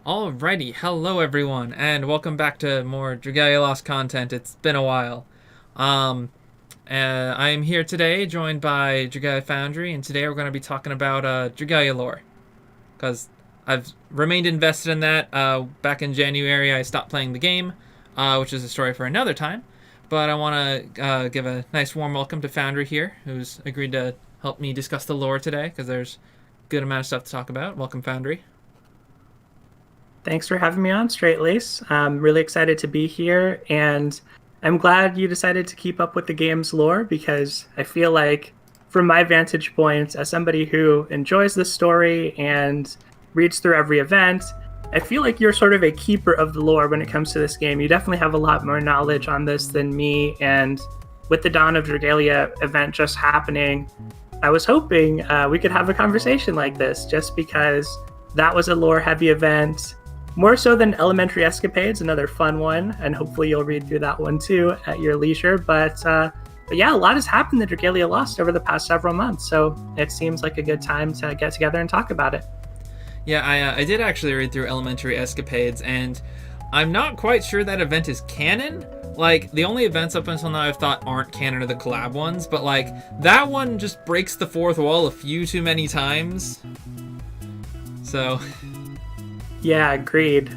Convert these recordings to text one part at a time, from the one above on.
Alrighty, hello everyone, and welcome back to more Dragalia Lost content. It's been a while. I am here today, joined by Dragalia Foundry, and today we're going to be talking about Dragalia lore, because I've remained invested in that. Back in January, I stopped playing the game, which is a story for another time. But I want to give a nice warm welcome to Foundry here, who's agreed to help me discuss the lore today, because there's a good amount of stuff to talk about. Welcome, Foundry. Thanks for having me on, Straight Lace. I'm really excited to be here, and I'm glad you decided to keep up with the game's lore because I feel like, from my vantage point, as somebody who enjoys the story and reads through every event, I feel like you're sort of a keeper of the lore when it comes to this game. You definitely have a lot more knowledge on this than me, and with the Dawn of Dragalia event just happening, I was hoping we could have a conversation like this just because that was a lore-heavy event. More so than Elementary Escapades, another fun one, and hopefully you'll read through that one too at your leisure. But yeah, a lot has happened in Dragalia Lost over the past several months, so it seems like a good time to get together and talk about it. Yeah, I did actually read through Elementary Escapades, and I'm not quite sure that event is canon. Like, the only events up until now I've thought aren't canon are the collab ones, but like, that one just breaks the fourth wall a few too many times. So... Yeah, agreed.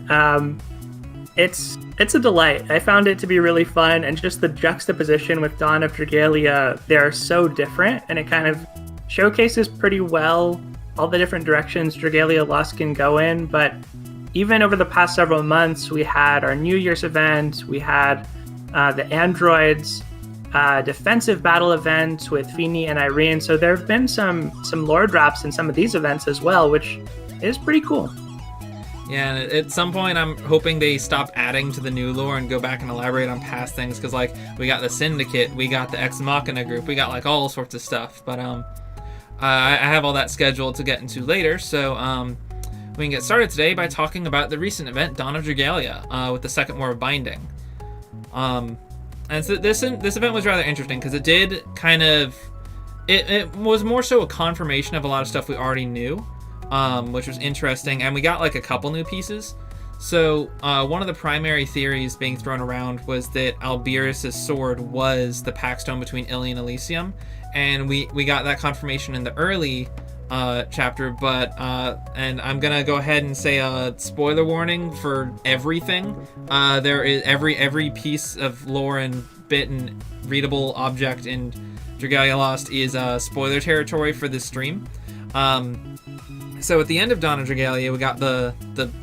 It's a delight. I found it to be really fun, and just the juxtaposition with Dawn of Dragalia, they're so different, and it kind of showcases pretty well all the different directions Dragalia Lost can go in. But even over the past several months, we had our New Year's event, we had the androids defensive battle event with Feeny and Irene, so there have been some lore drops in some of these events as well, which is pretty cool. Yeah, and at some point I'm hoping they stop adding to the new lore and go back and elaborate on past things, because like we got the Syndicate, we got the Ex Machina group, we got like all sorts of stuff. But I have all that scheduled to get into later, so we can get started today by talking about the recent event, Dawn of Dragalia, with the Second War of Binding. And so this event was rather interesting because it did kind of it was more so a confirmation of a lot of stuff we already knew. Which was interesting, and we got like a couple new pieces. So one of the primary theories being thrown around was that Alberius' sword was the pact stone between Ili and Elysium, and we got that confirmation in the early chapter. But and I'm gonna go ahead and say a spoiler warning for everything. There is every piece of lore and bit and readable object in Dragalia Lost is spoiler territory for this stream. So at the end of Dawn of Dragalia, we got the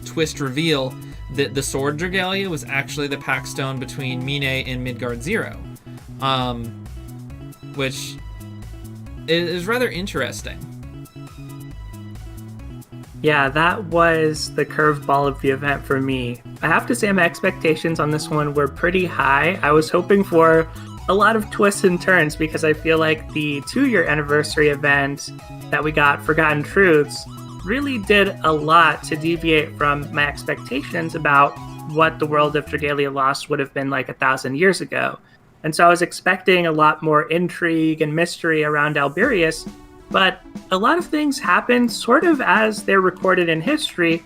twist reveal that the sword Dragalia was actually the pact stone between Mine and Midgard Zero, which is rather interesting. Yeah, that was the curveball of the event for me. I have to say my expectations on this one were pretty high. I was hoping for a lot of twists and turns because I feel like the 2-year anniversary event that we got, Forgotten Truths, really did a lot to deviate from my expectations about what the world of Dragalia Lost would have been like 1,000 years ago. And so I was expecting a lot more intrigue and mystery around Alberius, but a lot of things happened sort of as they're recorded in history,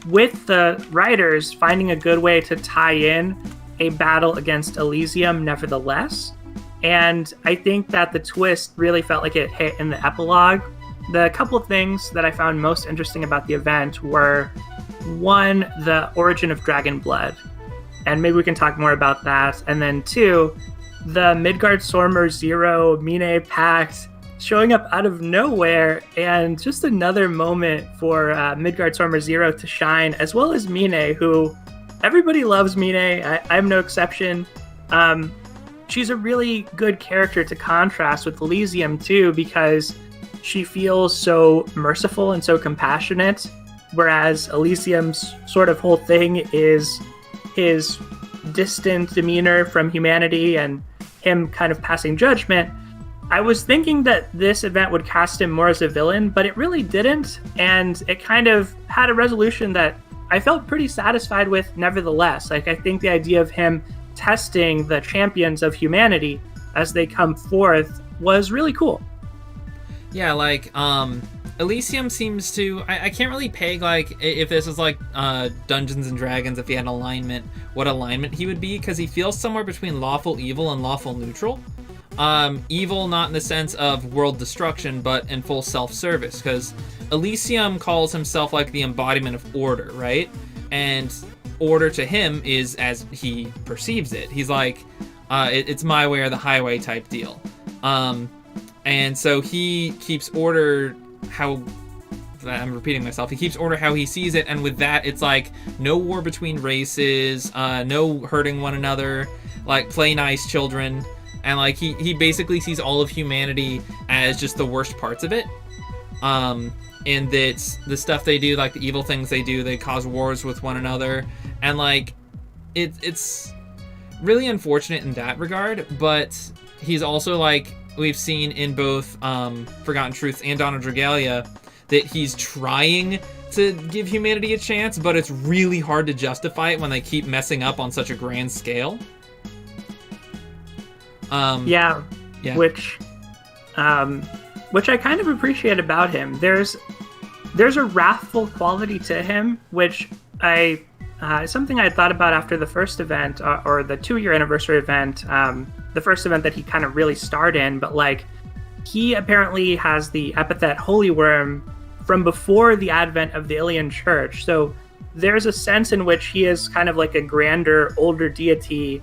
with the writers finding a good way to tie in a battle against Elysium nevertheless. And I think that the twist really felt like it hit in the epilogue. The couple of things that I found most interesting about the event were, one, the origin of dragon blood, and maybe we can talk more about that. And then two, the Midgard Sormer Zero Mine pact showing up out of nowhere, and just another moment for Midgard Sormer Zero to shine, as well as Mine, who everybody loves Mine. I'm no exception. She's a really good character to contrast with Elysium too, because she feels so merciful and so compassionate, whereas Elysium's sort of whole thing is his distant demeanor from humanity and him kind of passing judgment. I was thinking that this event would cast him more as a villain, but it really didn't, and it kind of had a resolution that I felt pretty satisfied with nevertheless. Like, I think the idea of him testing the champions of humanity as they come forth was really cool. Yeah, like Elysium seems to... I can't really peg, like, if this is like Dungeons and Dragons, if he had an alignment, what alignment he would be, because he feels somewhere between lawful evil and lawful neutral. Evil not in the sense of world destruction, but in full self-service, because Elysium calls himself like the embodiment of order, right? And order to him is as he perceives it. He's like, it's my way or the highway type deal. And so he keeps order how... I'm repeating myself. He keeps order how he sees it, and with that, it's like no war between races, no hurting one another, like play nice children, and like he basically sees all of humanity as just the worst parts of it. And that the stuff they do, like the evil things they do, they cause wars with one another, and like it's really unfortunate in that regard. But he's also, like we've seen in both Forgotten Truths and Dawn of Dragalia, that he's trying to give humanity a chance, but it's really hard to justify it when they keep messing up on such a grand scale. Yeah. Which I kind of appreciate about him. There's a wrathful quality to him, which something I thought about after the first event, or the 2-year anniversary event, the first event that he kind of really starred in, but like he apparently has the epithet Holy Worm from before the advent of the Ilian Church. So there's a sense in which he is kind of like a grander, older deity,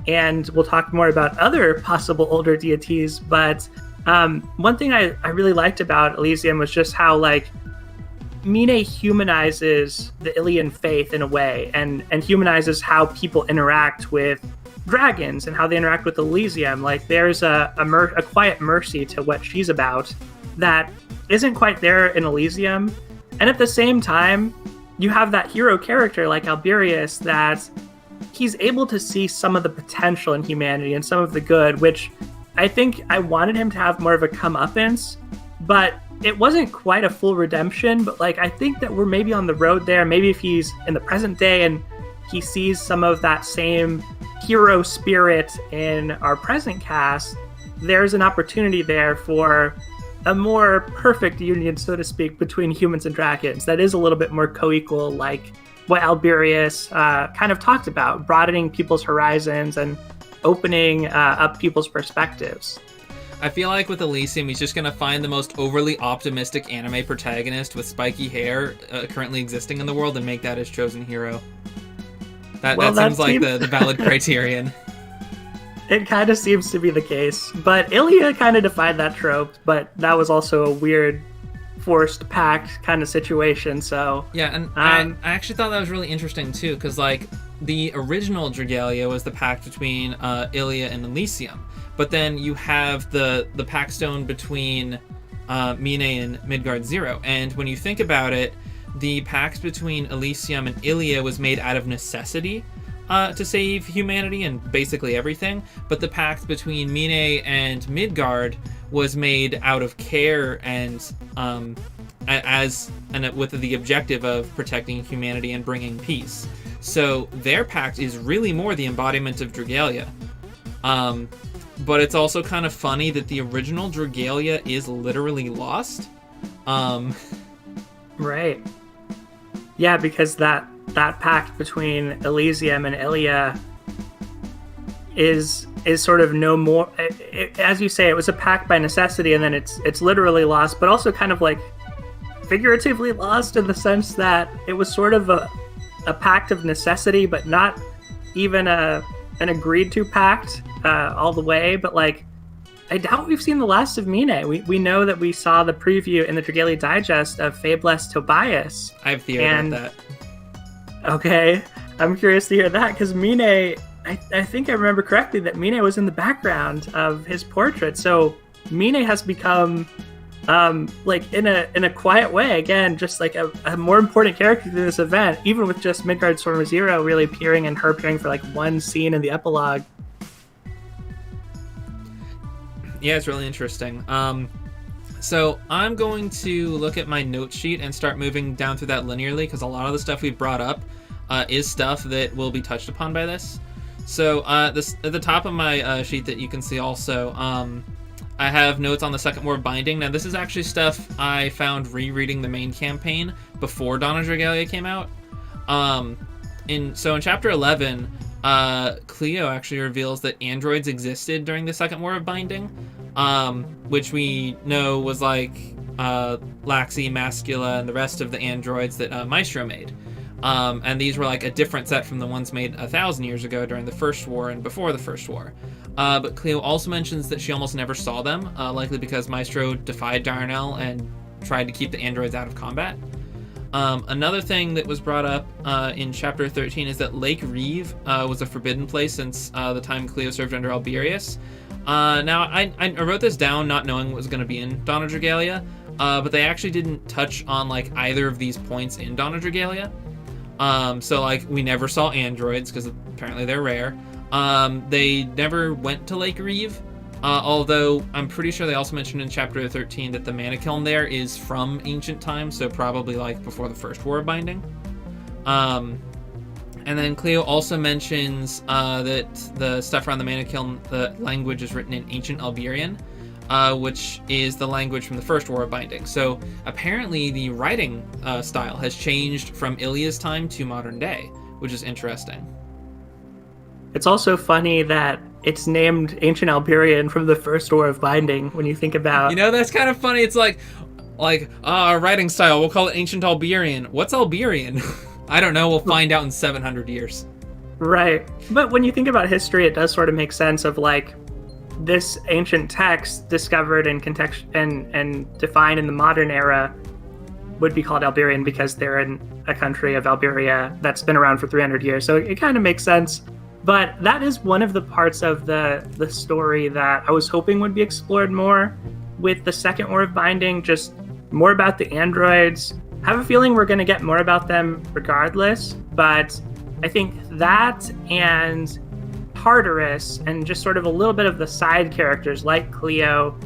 and we'll talk more about other possible older deities. But one thing I really liked about Elysium was just how like Mine humanizes the Ilian faith in a way, and humanizes how people interact with dragons and how they interact with Elysium. Like there's a quiet mercy to what she's about that isn't quite there in Elysium. And at the same time, you have that hero character like Alberius, that he's able to see some of the potential in humanity and some of the good, which I think I wanted him to have more of a comeuppance, but it wasn't quite a full redemption. But like I think that we're maybe on the road there. Maybe if he's in the present day and he sees some of that same hero spirit in our present cast, there's an opportunity there for a more perfect union, so to speak, between humans and dragons that is a little bit more co-equal, like what Alberius kind of talked about, broadening people's horizons and opening up people's perspectives. I feel like with Elysium, he's just going to find the most overly optimistic anime protagonist with spiky hair currently existing in the world and make that his chosen hero. That seems like the valid criterion. It kind of seems to be the case, but Ilia kind of defied that trope, but that was also a weird forced pact kind of situation, so... Yeah, and I actually thought that was really interesting, too, because, like, the original Dragalia was the pact between Ilia and Elysium, but then you have the pact stone between Mine and Midgard Zero, and when you think about it, the pact between Elysium and Ilia was made out of necessity, to save humanity and basically everything, but the pact between Mine and Midgard was made out of care and with the objective of protecting humanity and bringing peace. So their pact is really more the embodiment of Dragalia. But it's also kind of funny that the original Dragalia is literally lost. Right. Yeah, because that pact between Elysium and Ilia is sort of no more. As you say, it was a pact by necessity, and then it's literally lost, but also kind of like figuratively lost in the sense that it was sort of a pact of necessity, but not even an agreed to pact all the way. But like, I doubt we've seen the last of Mine. We know that we saw the preview in the Dragalia Digest of Fabulous Tobias. I have theory about that. Okay, I'm curious to hear that, because Mine, I think I remember correctly that Mine was in the background of his portrait. So Mine has become, like in a quiet way, again, just like a more important character to this event, even with just Midgard Stormer Zero really appearing and her appearing for like one scene in the epilogue. Yeah, it's really interesting. So I'm going to look at my note sheet and start moving down through that linearly, because a lot of the stuff we've brought up is stuff that will be touched upon by this. So at the top of my sheet that you can see also, I have notes on the Second War of Binding. Now, this is actually stuff I found rereading the main campaign before Dawn of Dragalia came out. In Chapter 11, Cleo actually reveals that androids existed during the Second War of Binding, which we know was like Laxi, Mascula, and the rest of the androids that Maestro made. And these were like a different set from the ones made 1,000 years ago during the First War and before the First War. But Cleo also mentions that she almost never saw them, likely because Maestro defied Darnell and tried to keep the androids out of combat. Another thing that was brought up in Chapter 13 is that Lake Reeve was a forbidden place since the time Cleo served under Alberius. Now, I wrote this down not knowing what was going to be in Dawn of Dragalia, but they actually didn't touch on like either of these points in Dawn of Dragalia. So like we never saw androids because apparently they're rare. They never went to Lake Reeve, although I'm pretty sure they also mentioned in Chapter 13 that the mana kiln there is from ancient times, so probably like before the First War of Binding. And then Cleo also mentions that the stuff around the mana kiln, the language is written in ancient Alberian, which is the language from the First War of Binding. So apparently the writing style has changed from Ilya's time to modern day, which is interesting. It's also funny that it's named Ancient Alberian from the First War of Binding when you think about... You know, that's kind of funny. It's like our writing style, we'll call it Ancient Alberian. What's Alberian? I don't know. We'll find out in 700 years. Right. But when you think about history, it does sort of make sense of like this ancient text discovered and and defined in the modern era would be called Alberian because they're in a country of Alberia that's been around for 300 years. So it kind of makes sense. But that is one of the parts of the story that I was hoping would be explored more with the Second War of Binding, just more about the androids. I have a feeling we're going to get more about them regardless, but I think that and Tartarus and just sort of a little bit of the side characters like Cleo,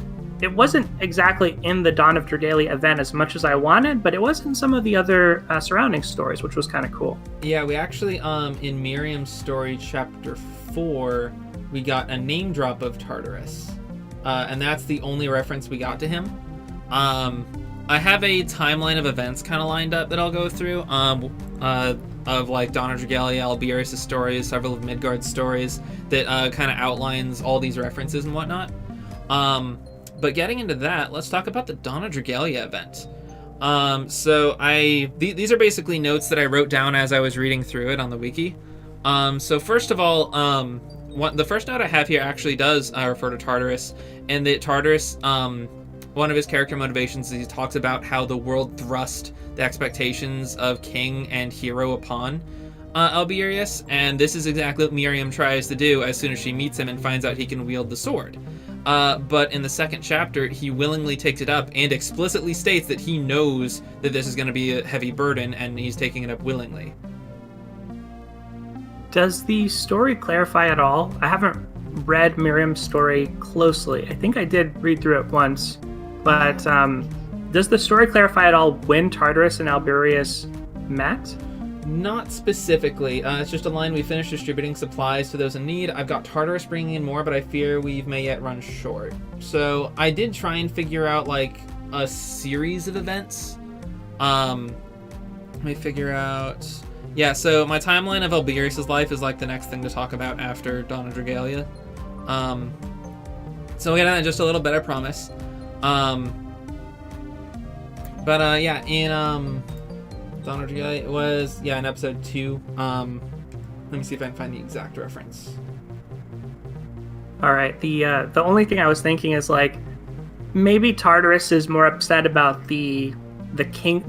it wasn't exactly in the Dawn of Dragalia event as much as I wanted, but it was in some of the other surrounding stories, which was kind of cool. Yeah, we actually, in Miriam's story, Chapter 4, we got a name drop of Tartarus, and that's the only reference we got to him. I have a timeline of events kind of lined up that I'll go through, of like Dawn of Dragalia, Alberius' stories, several of Midgard's stories, that kind of outlines all these references and whatnot. But getting into that, let's talk about the Dawn of Dragalia event. These are basically notes that I wrote down as I was reading through it on the wiki. So first of all, the first note I have here actually does refer to Tartarus, and that Tartarus, one of his character motivations is he talks about how the world thrust the expectations of king and hero upon Alberius, and this is exactly what Miriam tries to do as soon as she meets him and finds out he can wield the sword. But in the second chapter, he willingly takes it up and explicitly states that he knows that this is going to be a heavy burden, and he's taking it up willingly. Does the story clarify at all? I haven't read Miriam's story closely. I think I did read through it once, but does the story clarify at all when Tartarus and Alberius met? Not specifically. It's just a line: we finished distributing supplies to those in need. I've got Tartarus bringing in more, but I fear we may yet run short. So I did try and figure out like a series of events. Let me figure out. Yeah, so my timeline of Alberius' life is like the next thing to talk about after Dawn of Dragalia. So we'll get on just a little bit, I promise. Yeah, in Dawn of Dragalia, it was, in episode 2. Let me see if I can find the exact reference. All right. The only thing I was thinking is like maybe Tartarus is more upset about the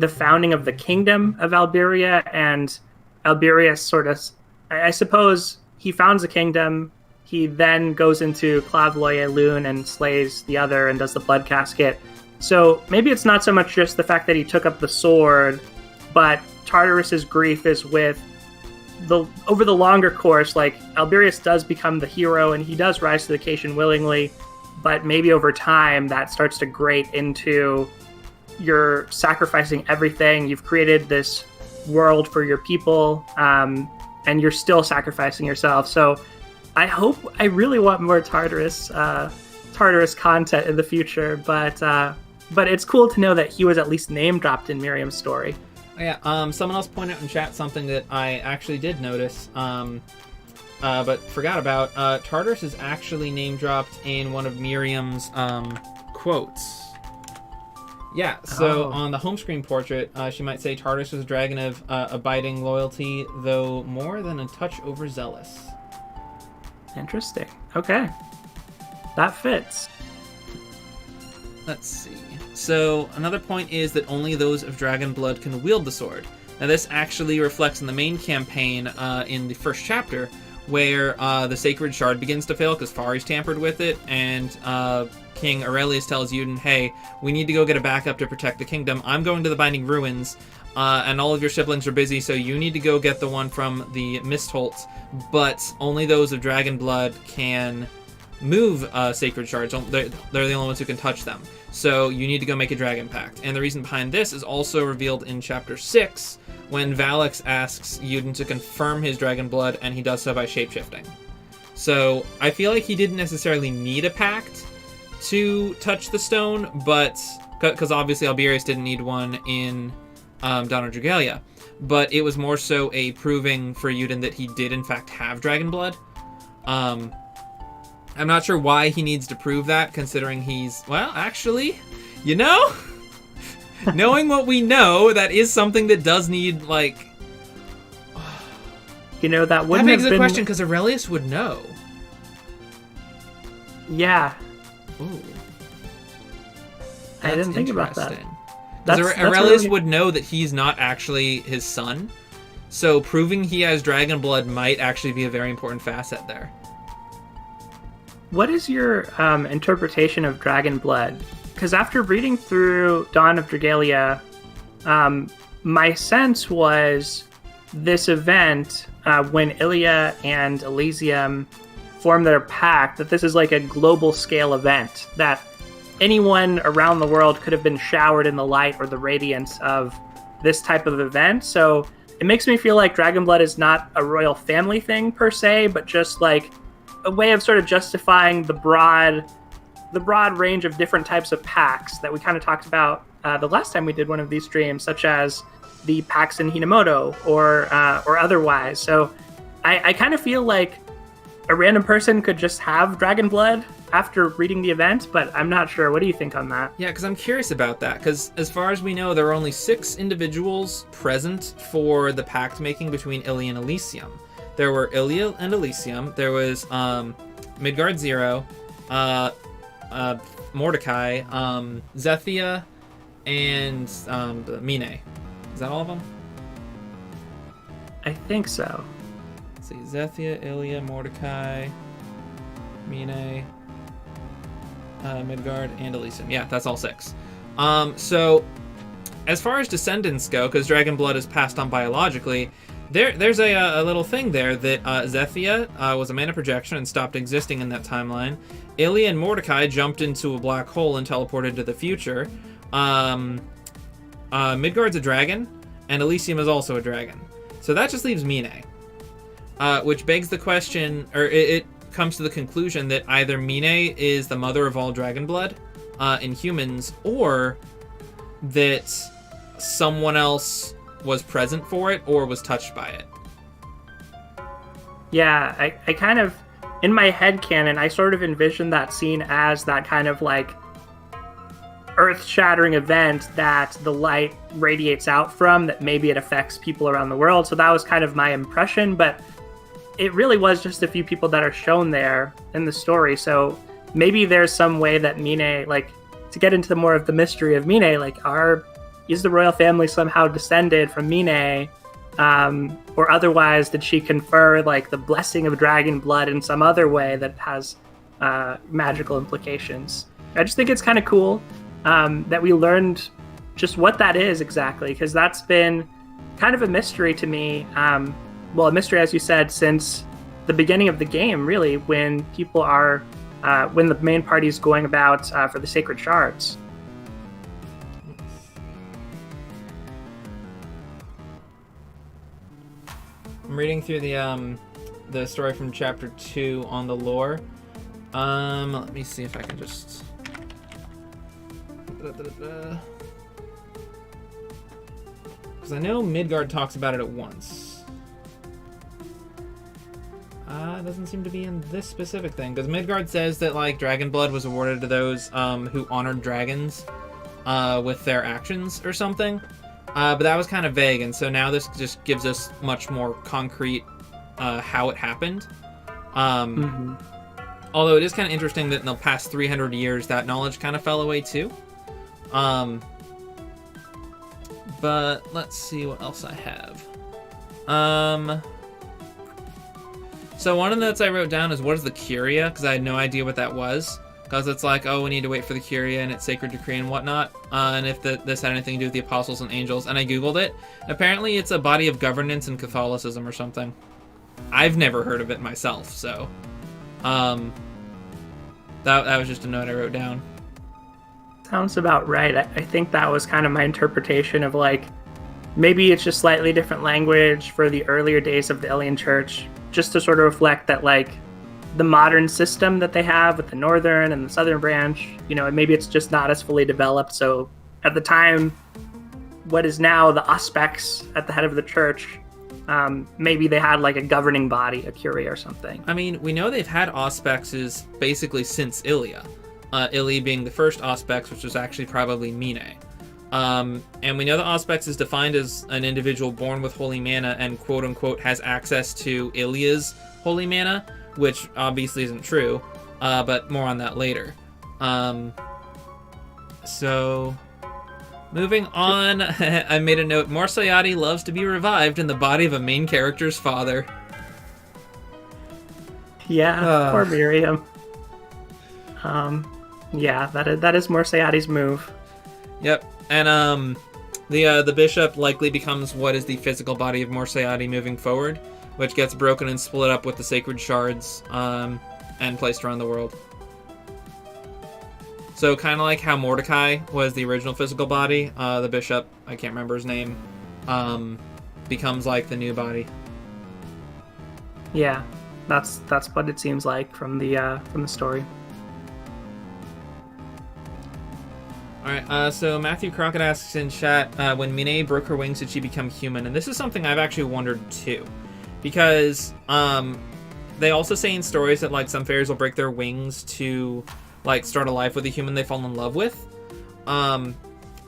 founding of the kingdom of Alberia, and Alberius sort of, I suppose, he founds a kingdom. He then goes into Clavloye Lune and slays the other and does the blood casket. So maybe it's not so much just the fact that he took up the sword, but Tartarus's grief is with over the longer course, like Alberius does become the hero and he does rise to the occasion willingly, but maybe over time that starts to grate into you're sacrificing everything. You've created this world for your people, and you're still sacrificing yourself. So I really want more Tartarus Tartarus content in the future, but it's cool to know that he was at least name dropped in Miriam's story. Yeah, someone else pointed out in chat something that I actually did notice, but forgot about. Tartarus is actually name dropped in one of Miriam's quotes. Yeah, so on the home screen portrait, she might say Tartarus was a dragon of abiding loyalty, though more than a touch overzealous. Interesting. Okay. That fits. Let's see. So another point is that only those of dragon blood can wield the sword. Now this actually reflects in the main campaign in the first chapter, where the sacred shard begins to fail because Fari's tampered with it, and King Aurelius tells Uden, hey, we need to go get a backup to protect the kingdom. I'm going to the Binding Ruins, and all of your siblings are busy, so you need to go get the one from the Mistholt, but only those of dragon blood can move sacred shards. They're the only ones who can touch them. So you need to go make a dragon pact. And the reason behind this is also revealed in chapter 6, when Valix asks Uden to confirm his dragon blood, and he does so by shapeshifting. So I feel like he didn't necessarily need a pact to touch the stone, but because obviously Alberius didn't need one in Dawn of Dragalia, but it was more so a proving for Uden that he did in fact have dragon blood. I'm not sure why he needs to prove that, considering he's, well, actually, you know, knowing what we know, that is something that does need, like, you know, that wouldn't that begs have the been... question, because Aurelius would know. Yeah. Ooh. I didn't think about that. Because That's Aurelius really... would know that he's not actually his son, so proving he has dragon blood might actually be a very important facet there. What is your interpretation of dragon blood? Because after reading through Dawn of Dragalia, my sense was this event, when Ilia and Elysium form their pact, that this is like a global scale event, that anyone around the world could have been showered in the light or the radiance of this type of event. So it makes me feel like dragon blood is not a royal family thing per se, but just like a way of sort of justifying the broad range of different types of pacts that we kind of talked about the last time we did one of these streams, such as the pacts in Hinamoto or otherwise. So I kind of feel like a random person could just have dragon blood after reading the event, but I'm not sure. What do you think on that? Yeah, because I'm curious about that, because as far as we know, there are only 6 individuals present for the pact making between Ilia and Elysium. There were Ilia and Elysium. There was Midgard Zero, Mordecai, Zethia, and Mine. Is that all of them? I think so. Let's see, Zethia, Ilia, Mordecai, Mine, Midgard, and Elysium. Yeah, that's all 6. So, as far as descendants go, because dragon blood is passed on biologically, there's a little thing there that Zethia was a mana projection and stopped existing in that timeline. Ilia and Mordecai jumped into a black hole and teleported to the future. Midgard's a dragon, and Elysium is also a dragon. So that just leaves Mine. Which begs the question, or it comes to the conclusion that either Mine is the mother of all dragon blood in humans, or that someone else was present for it or was touched by it. Yeah, I kind of, in my head canon, I sort of envisioned that scene as that kind of like earth-shattering event that the light radiates out from, that maybe it affects people around the world. So that was kind of my impression, but it really was just a few people that are shown there in the story. So maybe there's some way that Mine, like, to get into more of the mystery of Mine, like, is the royal family somehow descended from Mine? Or otherwise, did she confer, like, the blessing of dragon blood in some other way that has magical implications? I just think it's kind of cool that we learned just what that is exactly, because that's been kind of a mystery to me. Well, a mystery, as you said, since the beginning of the game, really, when people are, when the main party is going about for the sacred shards. I'm reading through the story from chapter 2 on the lore, Let me see if I can just... Because I know Midgard talks about it at once. It doesn't seem to be in this specific thing. Because Midgard says that, like, dragon blood was awarded to those who honored dragons with their actions or something. But that was kind of vague, and so now this just gives us much more concrete how it happened. Although it is kind of interesting that in the past 300 years that knowledge kind of fell away too. But let's see what else I have. So one of the notes I wrote down is, what is the curia? Because I had no idea what that was. Because it's like, oh, we need to wait for the curia and it's sacred decree and whatnot. And if this had anything to do with the apostles and angels. And I googled it. Apparently it's a body of governance in Catholicism or something. I've never heard of it myself, so... that was just a note I wrote down. Sounds about right. I think that was kind of my interpretation of, like, maybe it's just slightly different language for the earlier days of the Alien Church, just to sort of reflect that, like, the modern system that they have with the northern and the southern branch, you know, maybe it's just not as fully developed. So at the time, what is now the Auspex at the head of the church, maybe they had like a governing body, a curia or something. I mean, we know they've had Auspexes basically since Ilia. Ili being the first Auspex, which was actually probably Mine. And we know the Auspex is defined as an individual born with holy mana and quote-unquote has access to Ilia's holy mana, which obviously isn't true, but more on that later. So, moving on, I made a note. Morsayati loves to be revived in the body of a main character's father. Yeah, poor Miriam. Yeah, that is Morsayati's move. Yep, and the bishop likely becomes what is the physical body of Morsayati moving forward, which gets broken and split up with the sacred shards and placed around the world. So kind of like how Mordecai was the original physical body, the bishop, I can't remember his name, becomes like the new body. Yeah, that's what it seems like from the story. Alright, so Matthew Crockett asks in chat, when Mine broke her wings, did she become human? And this is something I've actually wondered too. Because they also say in stories that like some fairies will break their wings to like start a life with a human they fall in love with. And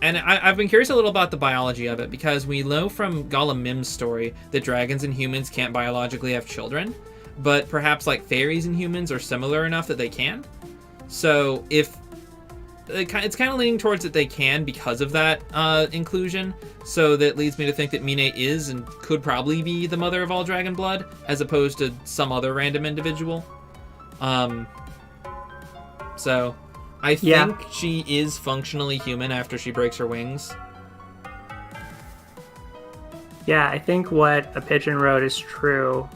I've been curious a little about the biology of it, because we know from Gollum Mim's story that dragons and humans can't biologically have children, but perhaps like fairies and humans are similar enough that they can. So if it's kind of leaning towards that they can because of that inclusion, so that leads me to think that Mine is and could probably be the mother of all dragon blood, as opposed to some other random individual. So I think she is functionally human after she breaks her wings. Yeah, I think what a pigeon wrote is true.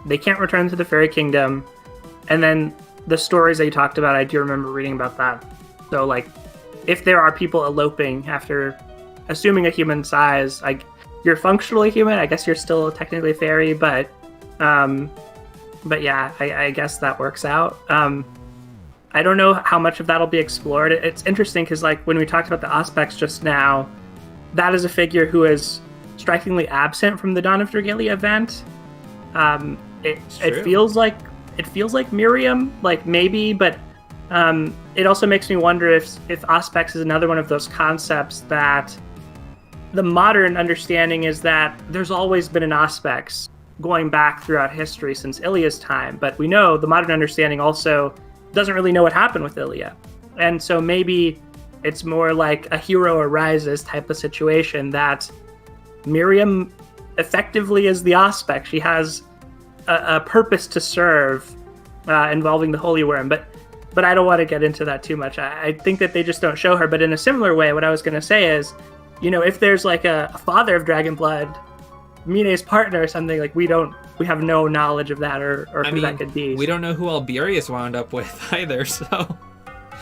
They can't return to the fairy kingdom, and then the stories that you talked about, I do remember reading about that. So, like, if there are people eloping after assuming a human size, like, you're functionally human. I guess you're still technically fairy, but yeah, I guess that works out. I don't know how much of that'll be explored. It's interesting because, like, when we talked about the Auspex just now, that is a figure who is strikingly absent from the Dawn of Dragalia event. It feels like Miriam, like maybe, but it also makes me wonder if Auspex is another one of those concepts that the modern understanding is that there's always been an Auspex going back throughout history since Ilia's time, but we know the modern understanding also doesn't really know what happened with Ilia. And so maybe it's more like a hero arises type of situation, that Miriam effectively is the Auspex. She has a purpose to serve involving the Holy Worm, but I don't want to get into that too much. I think that they just don't show her. But in a similar way, what I was going to say is, you know, if there's like a father of dragon blood, Mine's partner or something, like we have no knowledge of that or who that could be. We don't know who Alberius wound up with either, so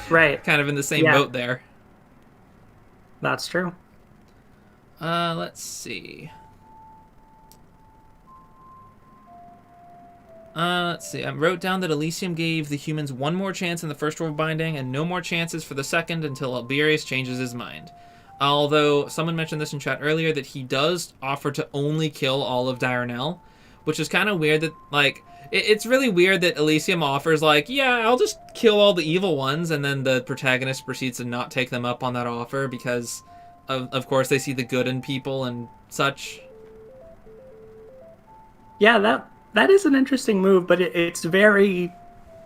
right, kind of in the same boat there. That's true. Let's see. Let's see. I wrote down that Elysium gave the humans one more chance in the first world binding and no more chances for the second until Alberius changes his mind. Although someone mentioned this in chat earlier that he does offer to only kill all of Diurnell, which is kind of weird that, like, it's really weird that Elysium offers, like, yeah, I'll just kill all the evil ones, and then the protagonist proceeds to not take them up on that offer because, of course, they see the good in people and such. Yeah, that is an interesting move, but it's very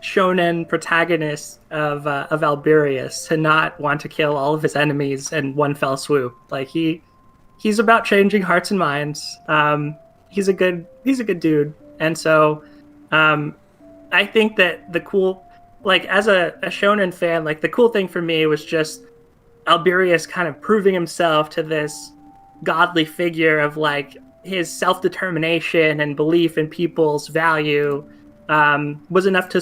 shonen protagonist of Alberius to not want to kill all of his enemies in one fell swoop. Like he's about changing hearts and minds. He's a good dude, and so I think that the cool, like as a shonen fan, like the cool thing for me was just Alberius kind of proving himself to this godly figure of like his self-determination and belief in people's value was enough to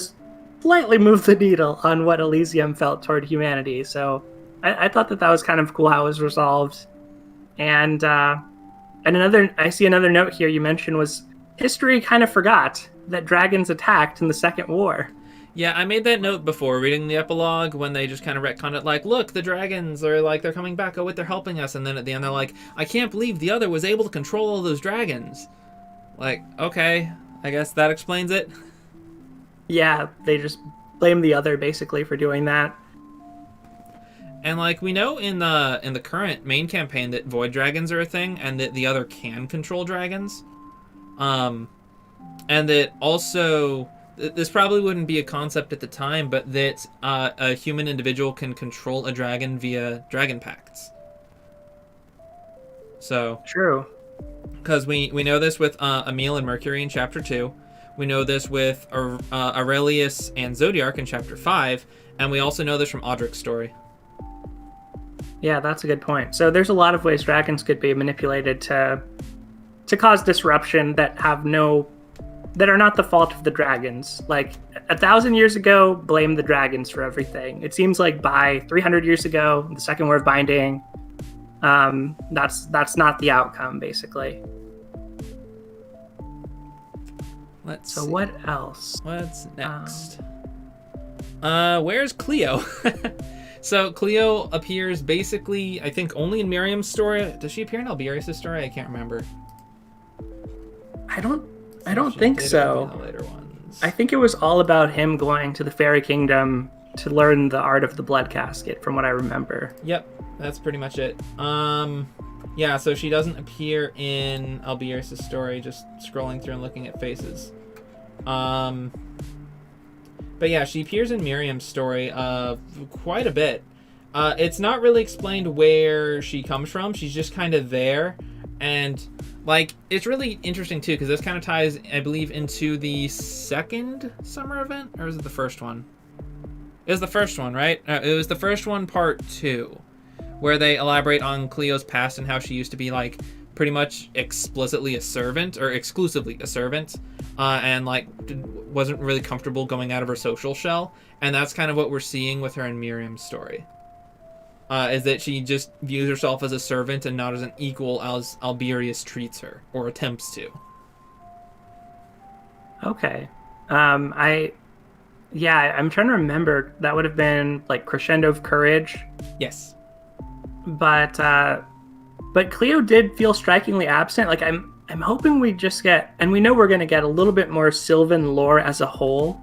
slightly move the needle on what Elysium felt toward humanity. So I thought that was kind of cool how it was resolved. And I see another note here you mentioned was history kind of forgot that dragons attacked in the Second War. Yeah, I made that note before reading the epilogue when they just kind of retconned it, like, look, the dragons are like, they're coming back, oh wait, they're helping us, and then at the end they're like, I can't believe the other was able to control all those dragons. Like, okay, I guess that explains it. Yeah, they just blame the other basically for doing that. And like we know in the current main campaign that void dragons are a thing, and that the other can control dragons. And that also, this probably wouldn't be a concept at the time, but that a human individual can control a dragon via dragon pacts. So true, because we know this with Emil and Mercury in Chapter 2. We know this with Aurelius and Zodiark in Chapter 5, and we also know this from Audric's story. Yeah, that's a good point. So there's a lot of ways dragons could be manipulated to cause disruption that are not the fault of the dragons. Like 1,000 years ago, blame the dragons for everything. It seems like by 300 years ago, the Second War of Binding, that's not the outcome, basically. Let's so see. What else? What's next? Where's Cleo? So Cleo appears basically, I think, only in Miriam's story. Does she appear in Alberius' story? I can't remember. I don't think so. In the later ones. I think it was all about him going to the Fairy Kingdom to learn the art of the blood casket, from what I remember. Yep, that's pretty much it. Yeah, so she doesn't appear in Alberius' story, just scrolling through and looking at faces. But yeah, she appears in Miriam's story quite a bit. It's not really explained where she comes from. She's just kind of there. And, like, it's really interesting, too, because this kind of ties, I believe, into the second summer event? Or was it the first one? It was the first one, right? It was the first one, part 2, where they elaborate on Cleo's past and how she used to be, like, pretty much explicitly a servant, or exclusively a servant, and, like, wasn't really comfortable going out of her social shell. And that's kind of what we're seeing with her in Miriam's story. Is that she just views herself as a servant and not as an equal as Alberius treats her, or attempts to. Okay. I'm trying to remember. That would have been, like, Crescendo of Courage. Yes. But Cleo did feel strikingly absent. Like, I'm hoping we just get, and we know we're going to get a little bit more Sylvan lore as a whole.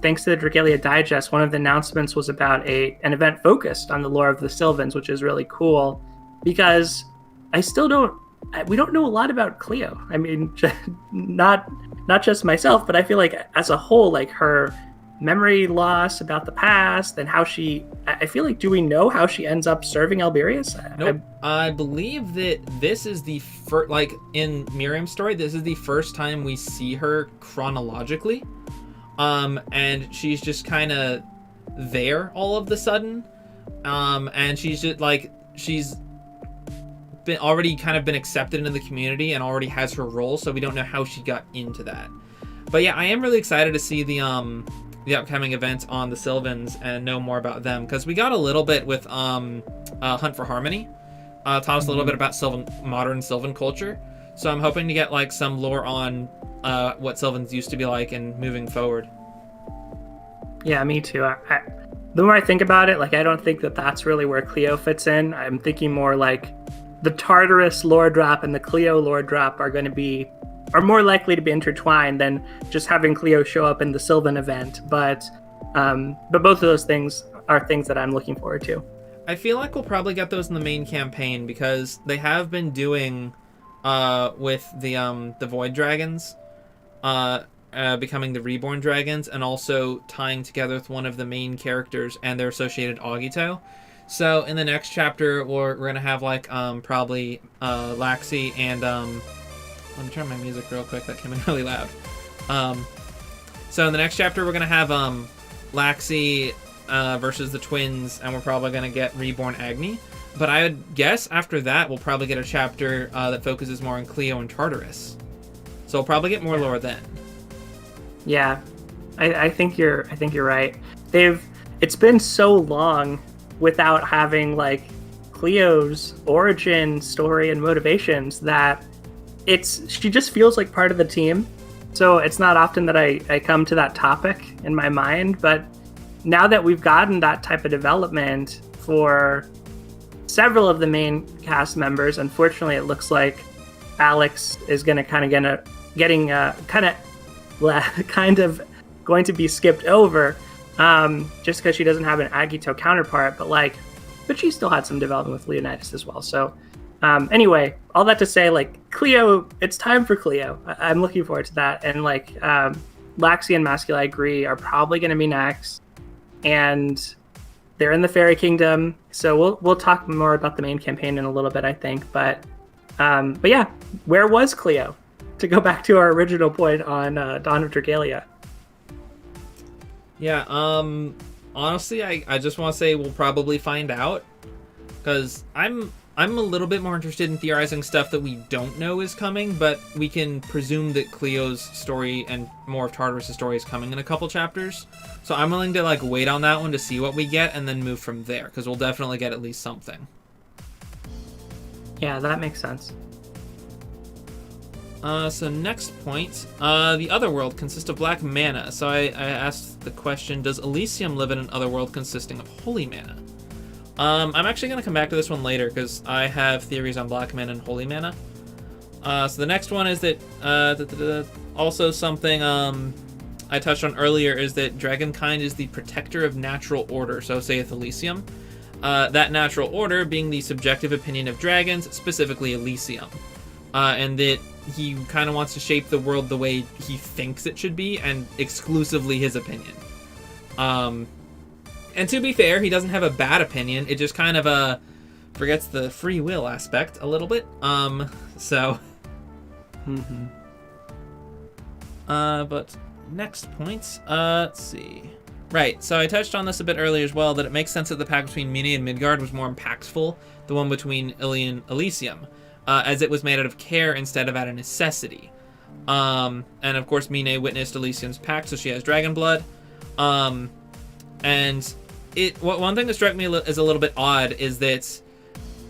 Thanks to the Dragalia Digest, one of the announcements was about an event focused on the lore of the Sylvans, which is really cool, because we don't know a lot about Cleo. I mean, not just myself, but I feel like as a whole, like her memory loss about the past and how I feel like, do we know how she ends up serving Alberius? Nope. I believe that this is the first, like in Miriam's story, this is the first time we see her chronologically. And she's just kind of there all of the sudden. And she's just like, she's already kind of been accepted into the community and already has her role. So we don't know how she got into that. But yeah, I am really excited to see the upcoming events on the Sylvans and know more about them. Cause we got a little bit with, Hunt for Harmony, taught us a little bit about modern Sylvan culture. So I'm hoping to get like some lore on what Sylvans used to be like and moving forward. Yeah, me too. The more I think about it, like, I don't think that that's really where Cleo fits in. I'm thinking more like the Tartarus lore drop and the Cleo lore drop are more likely to be intertwined than just having Cleo show up in the Sylvan event. But both of those things are things that I'm looking forward to. I feel like we'll probably get those in the main campaign because they have been doing with the Void Dragons becoming the Reborn Dragons, and also tying together with one of the main characters and their associated Augito. So in the next chapter, we're gonna have like probably Laxi and let me turn my music real quick. That came in really loud. So in the next chapter, we're gonna have Laxi versus the twins, and we're probably gonna get Reborn Agni. But I would guess after that, we'll probably get a chapter that focuses more on Cleo and Tartarus. So we'll probably get more lore then. Yeah, I think you're right. It's been so long without having like Cleo's origin story and motivations that she just feels like part of the team. So it's not often that I come to that topic in my mind, but now that we've gotten that type of development for several of the main cast members, unfortunately it looks like Alex is going to kind of going to be skipped over just because she doesn't have an Agito counterpart, but she still had some development with Leonidas as well. So anyway, all that to say, like, Cleo, it's time for Cleo. I'm looking forward to that. And like Laxi and Masculi, I agree, are probably going to be next, and they're in the Fairy Kingdom. So we'll talk more about the main campaign in a little bit, I think. But yeah, where was Cleo? To go back to our original point on Dawn of Dragalia. Yeah, honestly, I just want to say we'll probably find out, because I'm a little bit more interested in theorizing stuff that we don't know is coming, but we can presume that Cleo's story and more of Tartarus' story is coming in a couple chapters. So I'm willing to like wait on that one to see what we get and then move from there, because we'll definitely get at least something. Yeah, that makes sense. So next point, the Otherworld consists of black mana. So I asked the question, does Elysium live in an Otherworld consisting of holy mana? I'm actually going to come back to this one later, because I have theories on black mana and holy mana. So the next one is that, also something I touched on earlier, is that Dragonkind is the protector of natural order, so saith Elysium. That natural order being the subjective opinion of dragons, specifically Elysium. And that he kind of wants to shape the world the way he thinks it should be, and exclusively his opinion. And to be fair, he doesn't have a bad opinion. It just kind of forgets the free will aspect a little bit. So. Mm-hmm. But next point. Let's see. Right. So I touched on this a bit earlier as well, that it makes sense that the pact between Mine and Midgard was more impactful, the one between Ili and Elysium, as it was made out of care instead of out of necessity. And of course, Mine witnessed Elysium's pact, so she has dragon blood. And one thing that struck me as a little bit odd is that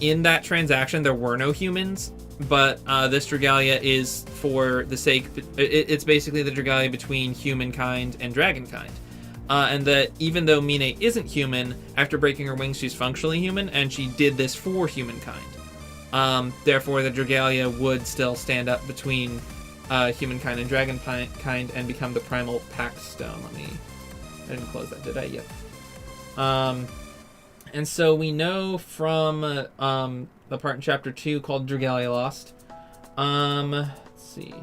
in that transaction there were no humans, but this Dragalia is for the sake. It's basically the Dragalia between humankind and dragonkind. And that even though Mine isn't human, after breaking her wings, she's functionally human, and she did this for humankind. Therefore, the Dragalia would still stand up between humankind and dragonkind and become the primal pact stone. I didn't close that, did I? Yep. And so we know from the part in chapter 2 called Dragalia Lost. Let's see.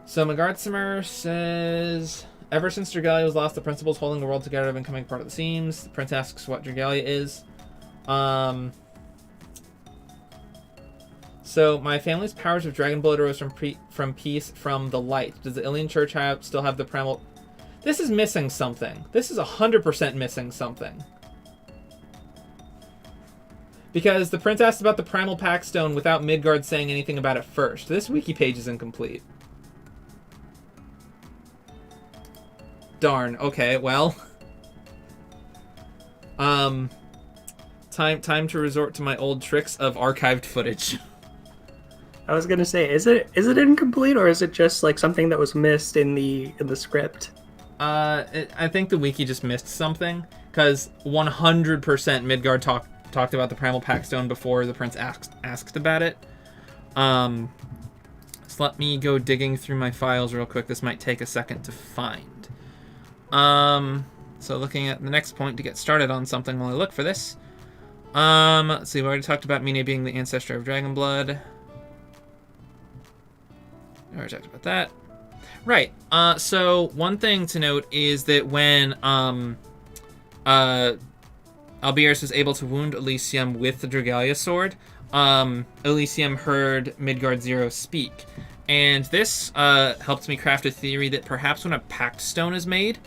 So Magartzimer says, ever since Dragalia was lost, the principles holding the world together have been coming part of the seams. The prince asks what Dragalia is. So my family's powers of dragon blood arose from peace from the light. Does the Ilian Church still have the primal? This is missing something. This is 100% missing something. Because the prince asked about the primal pact stone without Midgard saying anything about it first. This wiki page is incomplete. Darn. Okay, well. Time to resort to my old tricks of archived footage. I was gonna say, is it incomplete or is it just like something that was missed in the script? I think the wiki just missed something, because 100% Midgard talked about the Primal Pact Stone before the prince asked about it. So let me go digging through my files real quick. This might take a second to find. So looking at the next point to get started on something while I look for this. Let's see, we already talked about Mine being the ancestor of dragon blood. I already talked about that. Right. So one thing to note is that when Alberius was able to wound Elysium with the Dragalia sword, Elysium heard Midgard Zero speak. And this helped me craft a theory that perhaps when a pact stone is made,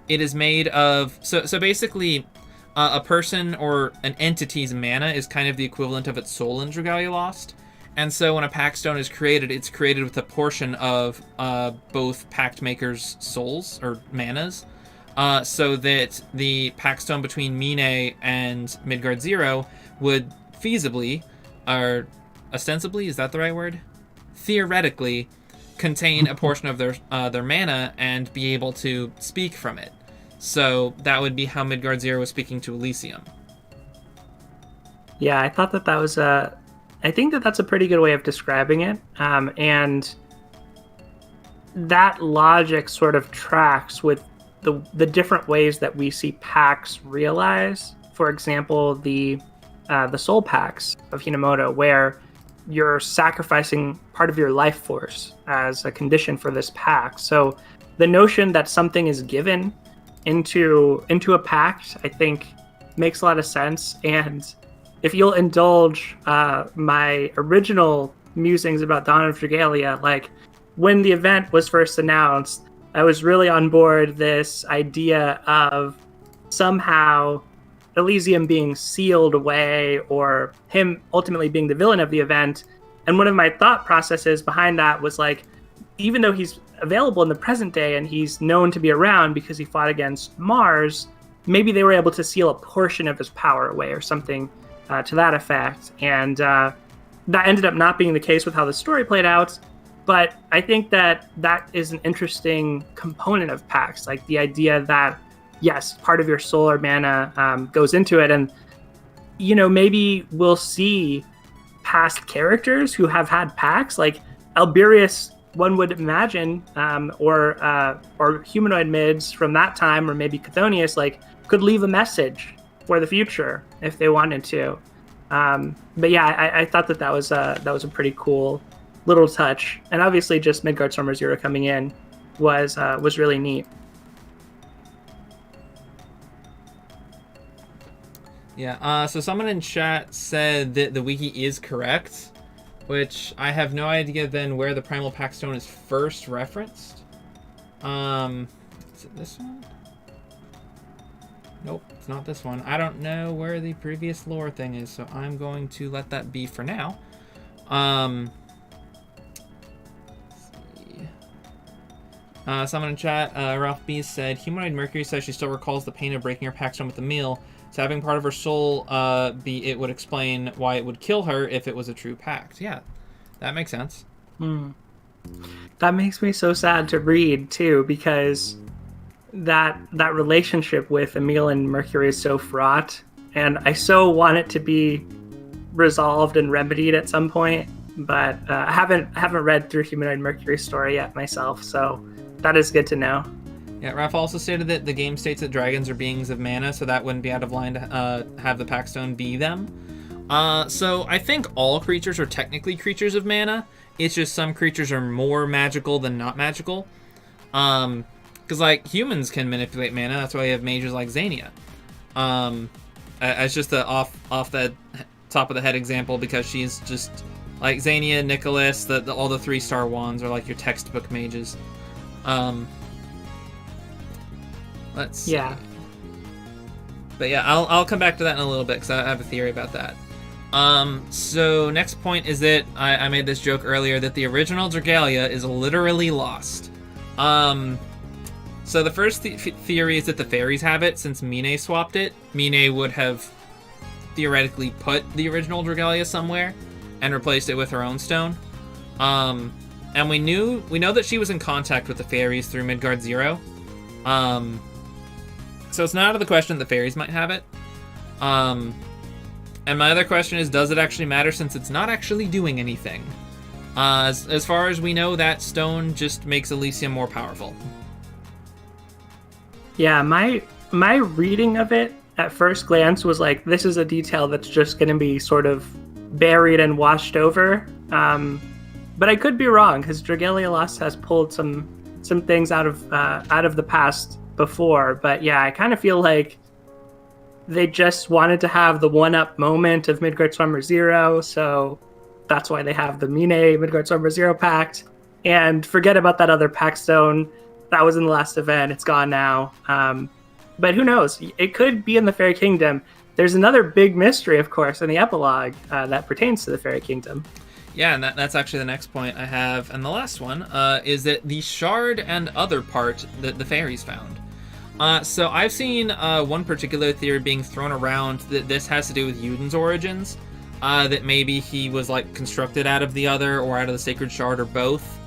it is made of... So basically, a person or an entity's mana is kind of the equivalent of its soul in Dragalia Lost. And so when a pact stone is created, it's created with a portion of both pact makers' souls, or manas, so that the pact stone between Mine and Midgard Zero would feasibly, or ostensibly, is that the right word? Theoretically, contain a portion of their mana and be able to speak from it. So that would be how Midgard Zero was speaking to Elysium. Yeah, I thought that was I think that that's a pretty good way of describing it, and that logic sort of tracks with the different ways that we see pacts realize. For example, the soul pacts of Hinamoto, where you're sacrificing part of your life force as a condition for this pact. So the notion that something is given into a pact, I think, makes a lot of sense. And if you'll indulge my original musings about Dawn of Dragalia, like when the event was first announced, I was really on board this idea of somehow Elysium being sealed away, or him ultimately being the villain of the event. And one of my thought processes behind that was like, even though he's available in the present day and he's known to be around because he fought against Mars, maybe they were able to seal a portion of his power away or something to that effect. And that ended up not being the case with how the story played out. But I think that is an interesting component of pacts, like the idea that, yes, part of your soul or mana goes into it. And, maybe we'll see past characters who have had pacts, like Alberius, one would imagine, or humanoid mids from that time, or maybe Chthonius, like, could leave a message for the future if they wanted to. But yeah, I thought that was a pretty cool little touch, and obviously just Midgard Stormer Zero coming in was really neat. Yeah. So someone in chat said that the wiki is correct, which I have no idea then where the Primal Pact Stone is first referenced. Is it this one? Nope, it's not this one. I don't know where the previous lore thing is, so I'm going to let that be for now. Someone in chat, Ralph B said, Humanoid Mercury says she still recalls the pain of breaking her pact stone with the meal. So having part of her soul be it would explain why it would kill her if it was a true pact. Yeah, that makes sense. That makes me so sad to read, too, because that relationship with Emil and Mercury is so fraught, and I so want it to be resolved and remedied at some point, but I haven't read through Humanoid Mercury's story yet myself, so that is good to know. Yeah, Raph also stated that the game states that dragons are beings of mana, so that wouldn't be out of line to have the Pact Stone be them. So I think all creatures are technically creatures of mana. It's just some creatures are more magical than not magical. Because, like, humans can manipulate mana. That's why you have mages like Xania. As just the off the top of the head example, because she's just, like, Xania, Nicholas, all the 3-star wands are like your textbook mages. Let's see. Yeah. But yeah, I'll come back to that in a little bit, because I have a theory about that. So next point is that I made this joke earlier that the original Dragalia is literally lost. So the first theory is that the fairies have it, since Mine swapped it. Mine would have theoretically put the original Dragalia somewhere and replaced it with her own stone. And we know that she was in contact with the fairies through Midgard Zero. So it's not out of the question that the fairies might have it. And my other question is, does it actually matter since it's not actually doing anything? As far as we know, that stone just makes Elysium more powerful. Yeah, my reading of it at first glance was like, this is a detail that's just going to be sort of buried and washed over. But I could be wrong, because Dragalia Lost has pulled some things out of the past before. But yeah, I kind of feel like they just wanted to have the one-up moment of Midgard Summer Zero, so that's why they have the Mine Midgard Summer Zero pact, and forget about that other pact stone. That was in the last event. It's gone now. But who knows? It could be in the Fairy Kingdom. There's another big mystery, of course, in the epilogue that pertains to the Fairy Kingdom. Yeah, and that's actually the next point I have. And the last one is that the shard and other part that the fairies found. So I've seen one particular theory being thrown around that this has to do with Yuden's origins. That maybe he was like constructed out of the other or out of the sacred shard or both.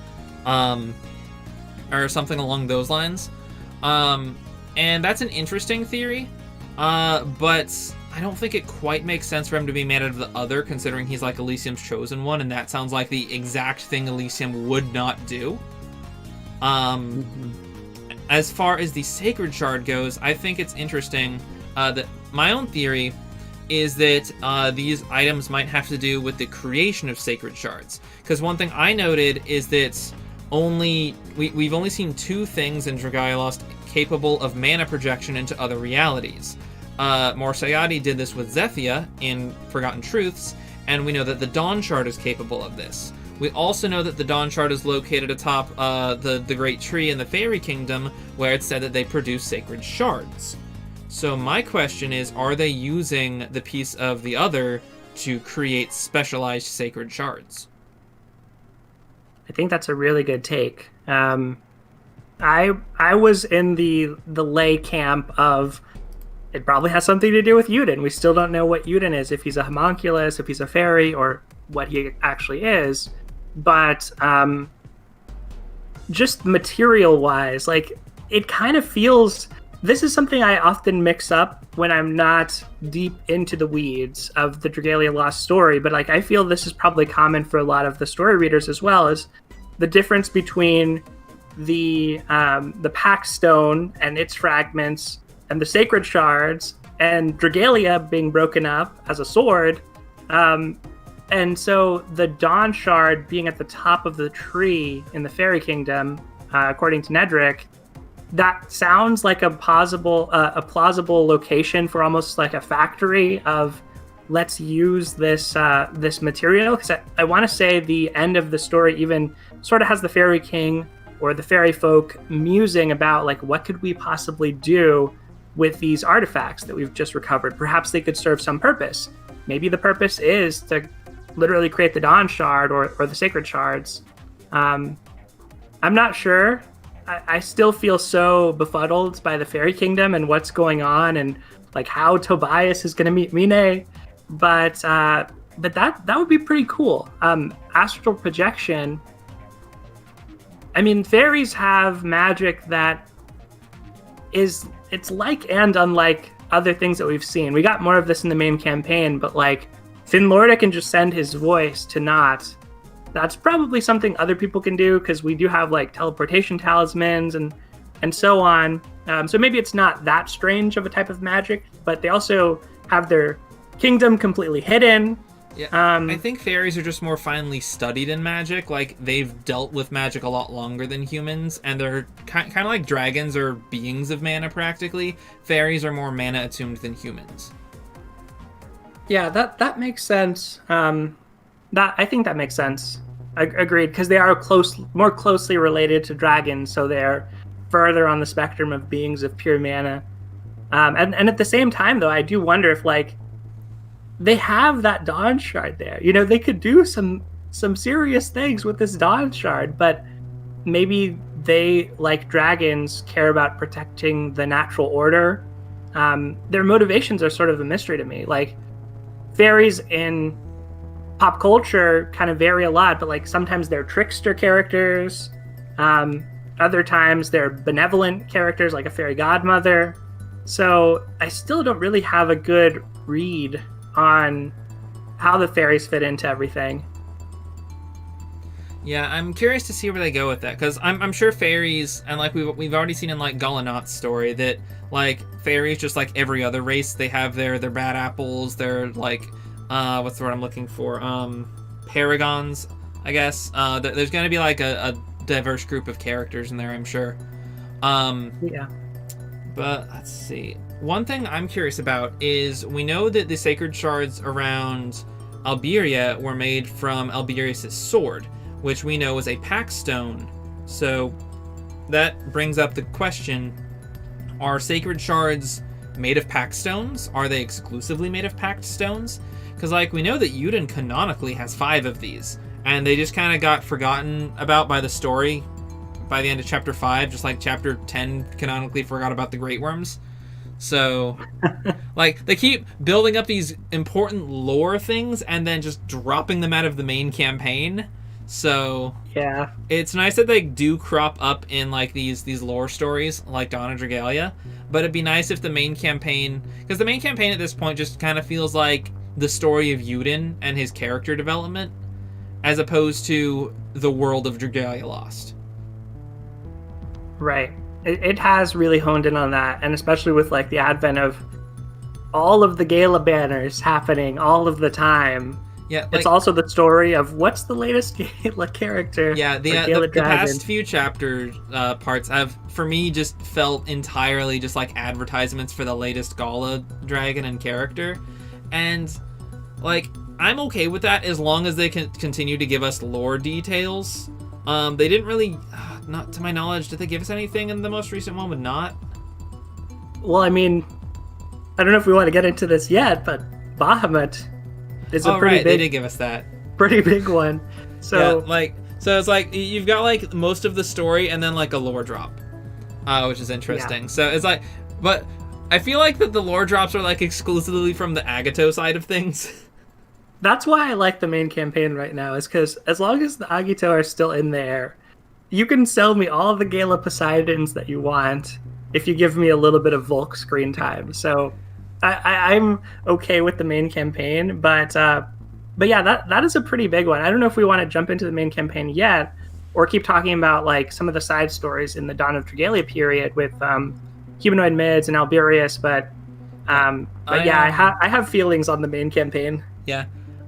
Or something along those lines. And that's an interesting theory. But I don't think it quite makes sense for him to be made out of the other, considering he's like Elysium's chosen one, and that sounds like the exact thing Elysium would not do. As far as the sacred shard goes, I think it's interesting that my own theory is that these items might have to do with the creation of sacred shards. Because one thing I noted is that we've only seen two things in Dragalia Lost capable of mana projection into other realities. Morsayadi did this with Zethia in Forgotten Truths, and we know that the Dawn Shard is capable of this. We also know that the Dawn Shard is located atop the Great Tree in the Fairy Kingdom, where it's said that they produce sacred shards. So my question is, are they using the piece of the other to create specialized sacred shards? I think that's a really good take. I was in the lay camp of it probably has something to do with Yuden. We still don't know what Yuden is, if he's a homunculus, if he's a fairy, or what he actually is. But just material-wise, like, it kind of feels... This is something I often mix up when I'm not deep into the weeds of the Dragalia Lost story, but like I feel this is probably common for a lot of the story readers as well, is the difference between the pact stone and its fragments and the sacred shards and Dragalia being broken up as a sword. And so the Dawn Shard being at the top of the tree in the Fairy Kingdom, according to Nedrick, that sounds like a plausible location for almost like a factory of let's use this material. Because I want to say the end of the story even sort of has the Fairy King or the fairy folk musing about like what could we possibly do with these artifacts that we've just recovered. Perhaps they could serve some purpose. Maybe the purpose is to literally create the Dawn Shard or the Sacred Shards. I'm not sure. I still feel so befuddled by the Fairy Kingdom and what's going on and like how Tobias is going to meet Mine. But that would be pretty cool. Astral projection. I mean, fairies have magic that it's like and unlike other things that we've seen. We got more of this in the main campaign, but like Finlorda can just send his voice to Nott. That's probably something other people can do because we do have like teleportation talismans and so on. So maybe it's not that strange of a type of magic, but they also have their kingdom completely hidden. Yeah, I think fairies are just more finely studied in magic. Like, they've dealt with magic a lot longer than humans, and they're kind of like dragons or beings of mana, practically. Fairies are more mana attuned than humans. Yeah, that makes sense. I think that makes sense. Agreed, because they are more closely related to dragons, so they're further on the spectrum of beings of pure mana. And at the same time, though, I do wonder if, like, they have that Dawn Shard there. You know, they could do some serious things with this Dawn Shard, but maybe they, like dragons, care about protecting the natural order. Their motivations are sort of a mystery to me. Like, fairies in pop culture kind of vary a lot, but like sometimes they're trickster characters. Other times they're benevolent characters like a fairy godmother. So I still don't really have a good read on how the fairies fit into everything. Yeah, I'm curious to see where they go with that, because I'm sure fairies, and like we've already seen in like Gallinat's story that like fairies, just like every other race, they have their bad apples, their like what's the word I'm looking for, paragons, I guess. There's going to be like a diverse group of characters in there, I'm sure. Yeah. But let's see. One thing I'm curious about is we know that the sacred shards around Alberia were made from Alberius' sword, which we know is a pact stone. So that brings up the question, are sacred shards made of pact stones? Are they exclusively made of pact stones? Because like we know that Yuden canonically has 5 of these, and they just kind of got forgotten about by the story by the end of chapter 5, just like chapter 10 canonically forgot about the Great Worms. So like they keep building up these important lore things and then just dropping them out of the main campaign. So yeah, it's nice that they do crop up in like these lore stories like Dawn of Dragalia, but it'd be nice if the main campaign, because the main campaign at this point just kind of feels like the story of Yuden and his character development, as opposed to the world of Dragalia Lost. Right. It has really honed in on that, and especially with like the advent of all of the Gala banners happening all of the time. Yeah, like, it's also the story of what's the latest Gala character. Yeah, the past few chapter parts have, for me, just felt entirely just like advertisements for the latest Gala dragon and character, and like I'm okay with that as long as they can continue to give us lore details. They didn't really, not to my knowledge, did they give us anything in the most recent one with Not? Well, I mean, I don't know if we want to get into this yet, but Bahamut is a pretty big, they did give us that. Pretty big one. So yeah, so it's like you've got like most of the story and then like a lore drop, which is interesting. Yeah. So it's like, but I feel like that the lore drops are like exclusively from the Agato side of things. That's why I like the main campaign right now, is because as long as the Agito are still in there, you can sell me all the Gala Poseidons that you want if you give me a little bit of Volk screen time. So I'm okay with the main campaign, but yeah, that is a pretty big one. I don't know if we want to jump into the main campaign yet, or keep talking about like some of the side stories in the Dawn of Dragalia period with humanoid mids and Alberius, but yeah, I have feelings on the main campaign. Yeah.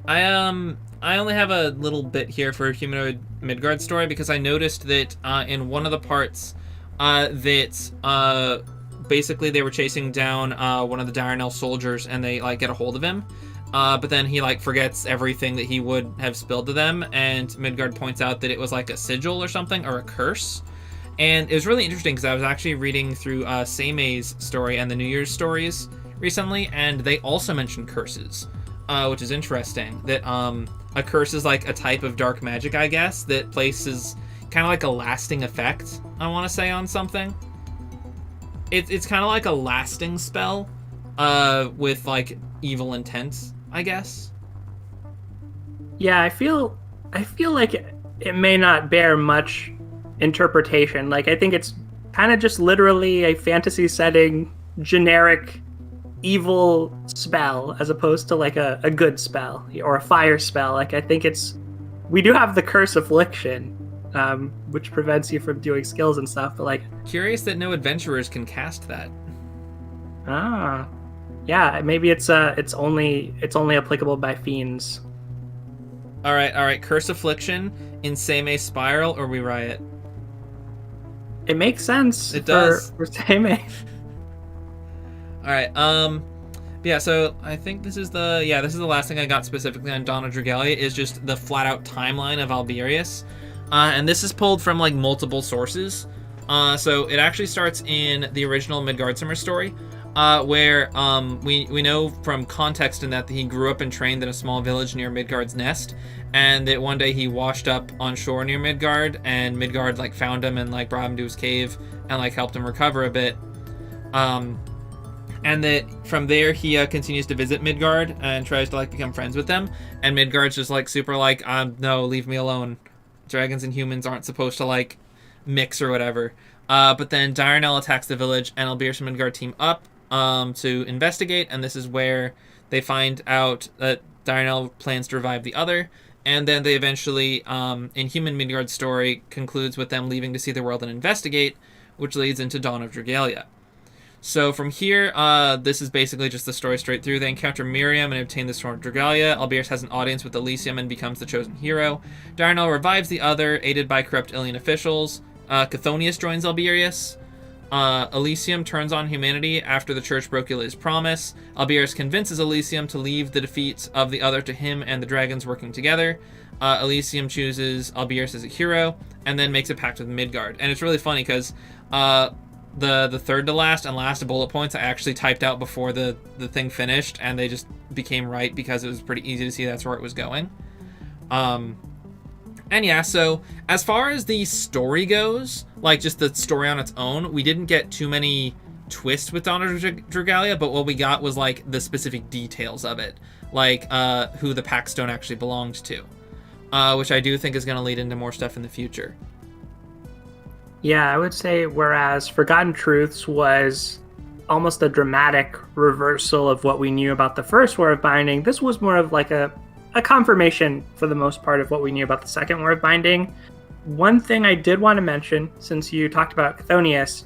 I only have a little bit here for humanoid Midgard story because I noticed that in one of the parts that basically they were chasing down one of the Darnell soldiers and they like get a hold of him, but then he like forgets everything that he would have spilled to them, and Midgard points out that it was like a sigil or something, or a curse. And it was really interesting because I was actually reading through Seimei's story and the New Year's stories recently, and they also mentioned curses. Which is interesting, that a curse is like a type of dark magic, I guess, that places kind of like a lasting effect, I want to say, on something. It's kind of like a lasting spell with like evil intent, I guess. Yeah, I feel like it may not bear much interpretation. Like, I think it's kind of just literally a fantasy setting, generic evil spell, as opposed to like a good spell or a fire spell. Like, I think we do have the curse affliction, which prevents you from doing skills and stuff, but like, curious that no adventurers can cast that. Yeah, maybe it's only applicable by fiends. All right, curse affliction in Seimei Spiral, or we riot. It makes sense. It does for Seimei. All right. Yeah. So I think this is the last thing I got specifically on Dawn of Dragalia, is just the flat out timeline of Alberius, and this is pulled from like multiple sources. So it actually starts in the original Midgardsormr story, where we know from context in that he grew up and trained in a small village near Midgard's Nest, and that one day he washed up on shore near Midgard, and Midgard like found him and like brought him to his cave and like helped him recover a bit. and that from there he continues to visit Midgard and tries to like become friends with them, and Midgard's just like super like, no, leave me alone. Dragons and humans aren't supposed to like mix or whatever. But then Diurnell attacks the village, and Alberius and Midgard team up to investigate, and this is where they find out that Diurnell plans to revive the other, and then they eventually, in Human Midgard's story, concludes with them leaving to see the world and investigate, which leads into Dawn of Dragalia. So from here, this is basically just the story straight through. They encounter Miriam and obtain the Sword of Dragalia. Alberius has an audience with Elysium and becomes the chosen hero. Diurnell revives the other, aided by corrupt Ilian officials. Chthonius joins Alberius. Elysium turns on humanity after the church broke Ilia's promise. Alberius convinces Elysium to leave the defeat of the other to him and the dragons working together. Elysium chooses Alberius as a hero, and then makes a pact with Midgard. And it's really funny because the third to last and last bullet points I actually typed out before the thing finished, and they just became right because it was pretty easy to see that's where it was going. And yeah, so as far as the story goes, like just the story on its own, we didn't get too many twists with Dawn of Dragalia, but what we got was like the specific details of it, like who the pact stone actually belonged to, which I do think is going to lead into more stuff in the future. Yeah, I would say whereas Forgotten Truths was almost a dramatic reversal of what we knew about the first War of Binding, this was more of like a confirmation for the most part of what we knew about the second War of Binding. One thing I did want to mention, since you talked about Chthonius,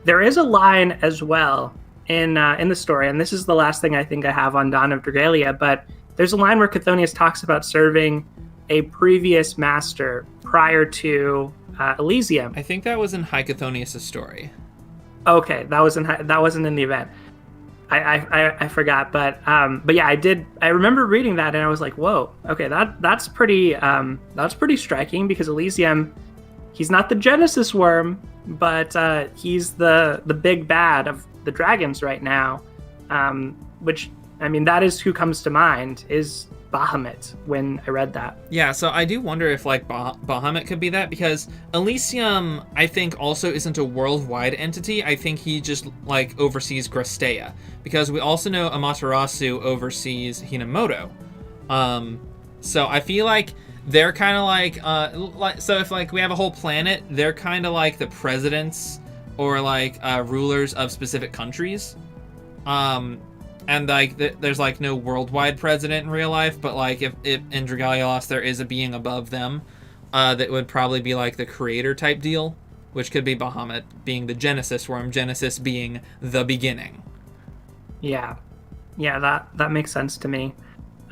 there is a line as well in the story, and this is the last thing I think I have on Dawn of Dragalia, but there's a line where Chthonius talks about serving a previous master prior to Elysium. I think that was in High Chthonius' story. Okay, that wasn't in the event. I forgot, but yeah, I remember reading that and I was like, whoa, okay, that's pretty striking, because Elysium, he's not the Genesis worm, but he's the big bad of the dragons right now, which, I mean, that is who comes to mind is Bahamut when I read that. Yeah, so I do wonder if like Bahamut could be that, because Elysium, I think, also isn't a worldwide entity. I think he just like oversees Grestea, because we also know Amaterasu oversees Hinamoto. So I feel like they're kind of like so if like we have a whole planet, they're kind of like the presidents or like rulers of specific countries. And like there's like no worldwide president in real life, but like if in Dragalia Lost there is a being above them, that would probably be like the creator type deal, which could be Bahamut being the Genesis worm, Genesis being the beginning. Yeah, that makes sense to me.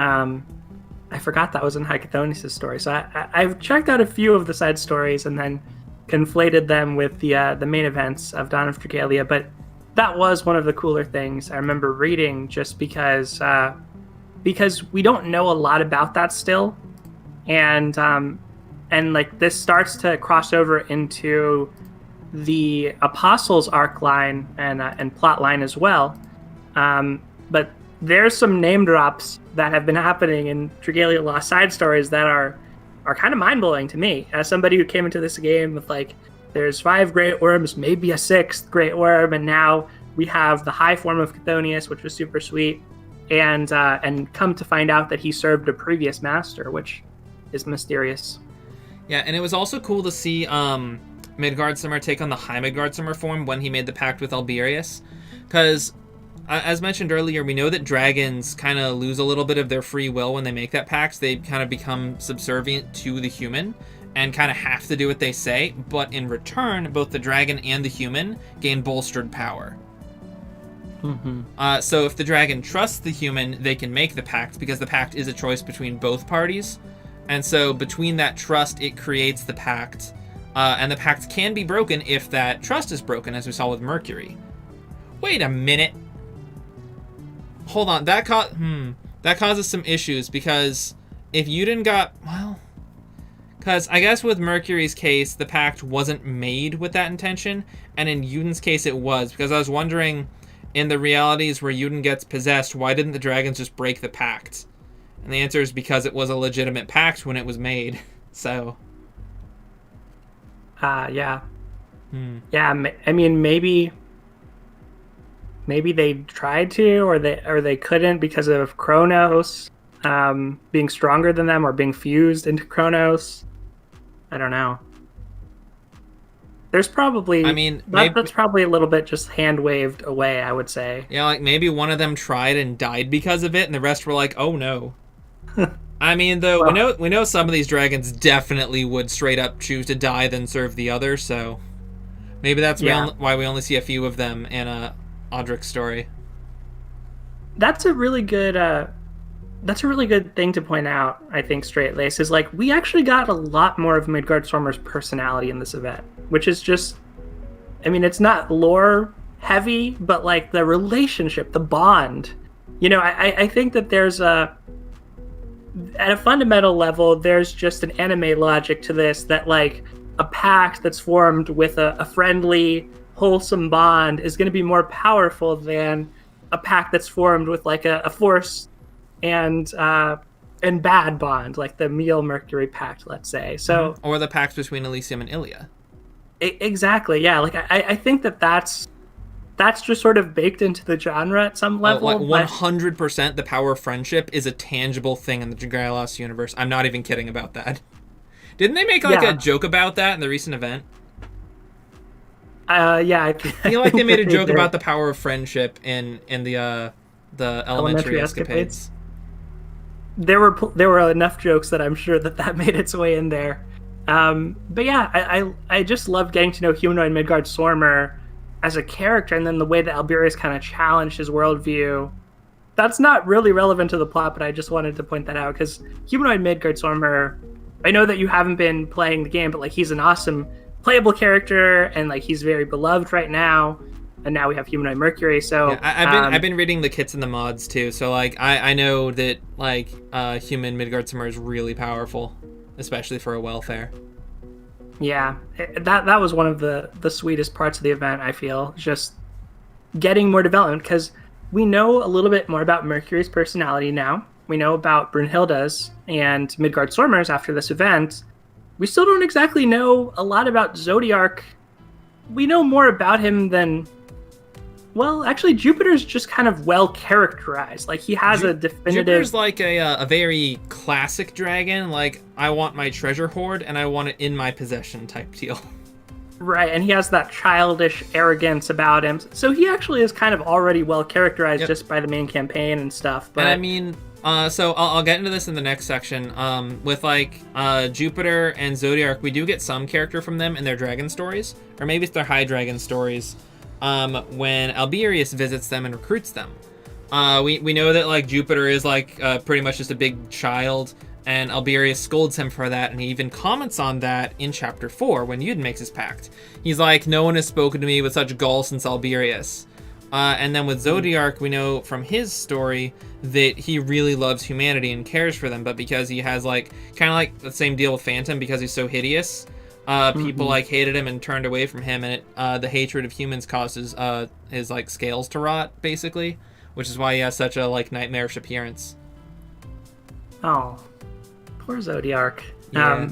I forgot that was in High Chthonius' story, so I've checked out a few of the side stories and then conflated them with the main events of Dawn of Dragalia, but that was one of the cooler things I remember reading, just because we don't know a lot about that still, and like this starts to cross over into the Apostles arc line and plot line as well, but there's some name drops that have been happening in Dragalia Lost side stories that are kind of mind-blowing to me as somebody who came into this game with like, there's 5 great worms, maybe a 6th great worm, and now we have the high form of Chthonius, which was super sweet, and come to find out that he served a previous master, which is mysterious. Yeah, and it was also cool to see Midgardsormr take on the High Midgardsormr form when he made the pact with Alberius, because as mentioned earlier, we know that dragons kind of lose a little bit of their free will when they make that pact. They kind of become subservient to the human and kind of have to do what they say, but in return, both the dragon and the human gain bolstered power. Mm-hmm. So if the dragon trusts the human, they can make the pact, because the pact is a choice between both parties. And so between that trust, it creates the pact. And the pact can be broken if that trust is broken, as we saw with Mercury. Wait a minute. Hold on. That causes some issues, because if Yuden got... Well... Because I guess with Mercury's case, the pact wasn't made with that intention, and in Yuden's case it was, because I was wondering, in the realities where Yuden gets possessed, why didn't the dragons just break the pact? And the answer is because it was a legitimate pact when it was made, so... Yeah. Yeah, I mean, maybe maybe they tried to, or they couldn't because of Kronos being stronger than them or being fused into Kronos. I don't know. There's probably, I mean, that's probably a little bit just hand waved away, I would say. Yeah, like maybe one of them tried and died because of it, and the rest were like, "Oh no." I mean, though, we know some of these dragons definitely would straight up choose to die than serve the other, so maybe that's why we only see a few of them in Audric's story. That's a really good thing to point out, I think, Straight Lace, is like we actually got a lot more of Midgardstormer's personality in this event, which is just, I mean, it's not lore heavy, but like the relationship, the bond. You know, I think that there's at a fundamental level, there's just an anime logic to this, that like a pact that's formed with a friendly, wholesome bond is going to be more powerful than a pact that's formed with like a force and bad bond, like the Meal Mercury pact, let's say. So, or the pact between Elysium and Ilia. Exactly, yeah. Like I think that's just sort of baked into the genre at some level. Like 100%, the power of friendship is a tangible thing in the Dragalia Lost universe. I'm not even kidding about that. Didn't they make like a joke about that in the recent event? Yeah, I feel like they made a joke about the power of friendship in the elementary escapades. There were enough jokes that I'm sure that made its way in there. But yeah, I just love getting to know humanoid Midgardstormer as a character, and then the way that Alberius kind of challenged his worldview. That's not really relevant to the plot, but I just wanted to point that out, because humanoid Midgardstormer, I know that you haven't been playing the game, but like he's an awesome playable character, and like he's very beloved right now. And now we have humanoid Mercury. So yeah, I've been reading the kits and the mods too. So like I know that like human Midgardstormer is really powerful, especially for a welfare. Yeah, that was one of the sweetest parts of the event, I feel, just getting more development, because we know a little bit more about Mercury's personality now. We know about Brunhilde's and Midgardstormer's after this event. We still don't exactly know a lot about Zodiark. We know more about him than... Well, actually, Jupiter's just kind of well characterized. Like, he has a definitive... Jupiter's like a very classic dragon. Like, I want my treasure hoard and I want it in my possession type deal. Right, and he has that childish arrogance about him. So he actually is kind of already well characterized just by the main campaign and stuff. But and I mean, so I'll get into this in the next section. With like Jupiter and Zodiark, we do get some character from them in their dragon stories, or maybe it's their high dragon stories. When Alberius visits them and recruits them. We know that like Jupiter is like pretty much just a big child, and Alberius scolds him for that, and he even comments on that in chapter 4 when Yud makes his pact. He's like, no one has spoken to me with such gall since Alberius. And then with Zodiark, we know from his story that he really loves humanity and cares for them, but because he has like kind of like the same deal with Phantom, because he's so hideous, people like hated him and turned away from him, and the hatred of humans causes his like scales to rot, basically, which is why he has such a like nightmarish appearance. Oh, poor Zodiark. Yeah.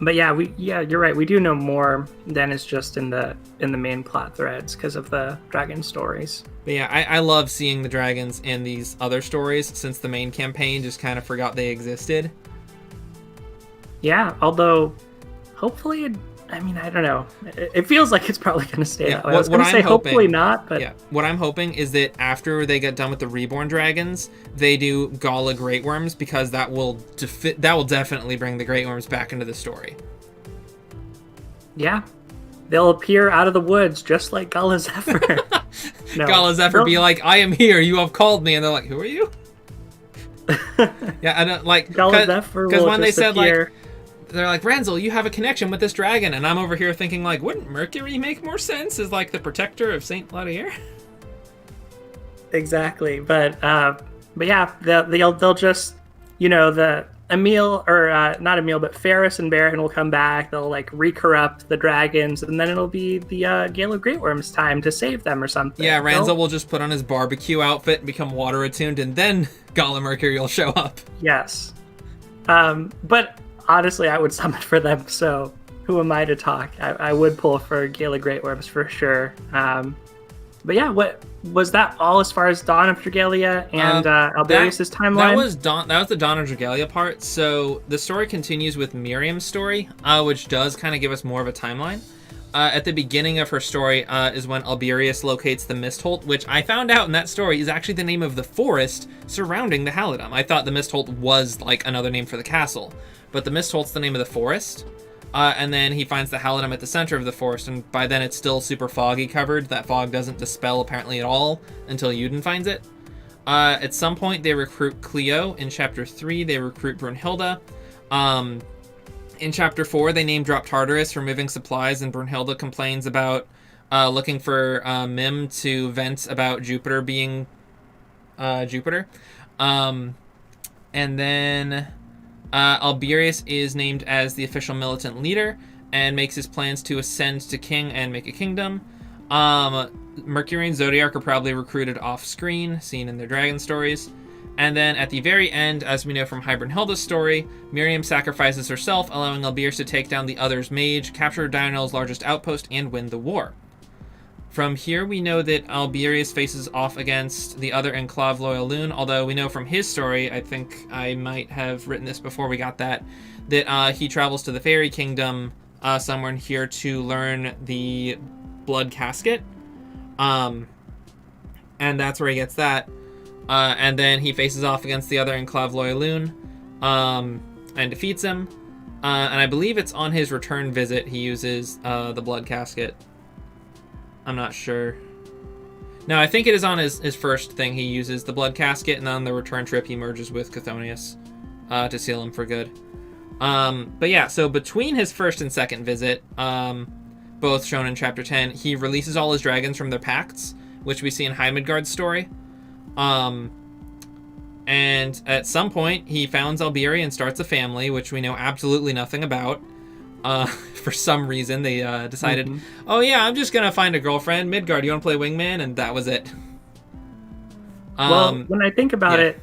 But yeah, you're right. We do know more than is just in the main plot threads because of the dragon stories. But yeah, I love seeing the dragons in these other stories, since the main campaign just kind of forgot they existed. Yeah, although hopefully, I mean, I don't know. It feels like it's probably going to stay that way. I was going to say hopefully not, but... Yeah, what I'm hoping is that after they get done with the Reborn Dragons, they do Gala Great Worms, because that will definitely bring the Great Worms back into the story. Yeah. They'll appear out of the woods, just like Gala Zephyr. No, Gala Zephyr be like, I am here, you have called me, and they're like, who are you? Yeah, I don't like... Gala Zephyr will when they said, appear. Like... They're like, Ranzel, you have a connection with this dragon, and I'm over here thinking, like, wouldn't Mercury make more sense as like the protector of Saint Lauderdale? Exactly, but yeah, they'll just, you know, the Emil, or not Emil, but Ferris and Baron will come back. They'll like recorrupt the dragons, and then it'll be the Gale of Great Worms time to save them or something. Yeah, Ranzel will just put on his barbecue outfit and become water attuned, and then Gala Mercury will show up. Yes, but. Honestly, I would summon for them, so who am I to talk? I would pull for Gale of Great Worms for sure. But yeah, was that all as far as Dawn of Dragalia and Alberius' timeline? That was the Dawn of Dragalia part. So the story continues with Miriam's story, which does kind of give us more of a timeline. At the beginning of her story is when Alberius locates the Mistholt, which I found out in that story is actually the name of the forest surrounding the Halidom. I thought the Mistholt was like another name for the castle, but the Mistholt's the name of the forest. And then he finds the Halidom at the center of the forest, and by then it's still super foggy covered. That fog doesn't dispel apparently at all until Yuden finds it. At some point they recruit Cleo. In chapter 3 they recruit Brunhilde. In chapter 4 they name drop Tartarus for moving supplies, and Brunhilde complains about looking for Mim to vent about Jupiter being Jupiter. And then Alberius is named as the official militant leader and makes his plans to ascend to king and make a kingdom. Mercury and Zodiac are probably recruited off screen, seen in their dragon stories. And then at the very end, as we know from Brunhilde's story, Miriam sacrifices herself, allowing Alberius to take down the other's mage, capture Dionel's largest outpost, and win the war. From here, we know that Alberius faces off against the other enclave Loyal Loon, although we know from his story, I think I might have written this before we got that he travels to the Fairy Kingdom somewhere in here to learn the Blood Casket. And that's where he gets that. And then he faces off against the other enclave Loyal Loon and defeats him. And I believe it's on his return visit he uses the Blood Casket. I'm not sure. No, I think it is on his first thing he uses the Blood Casket, and on the return trip he merges with Chthonius to seal him for good. But yeah, so between his first and second visit, both shown in chapter 10, he releases all his dragons from their pacts, which we see in Heimdgard's story. And at some point he founds Alberi and starts a family, which we know absolutely nothing about. For some reason they decided, oh yeah, I'm just gonna find a girlfriend. Midgard, you wanna play wingman? And that was it. Well, when I think about it,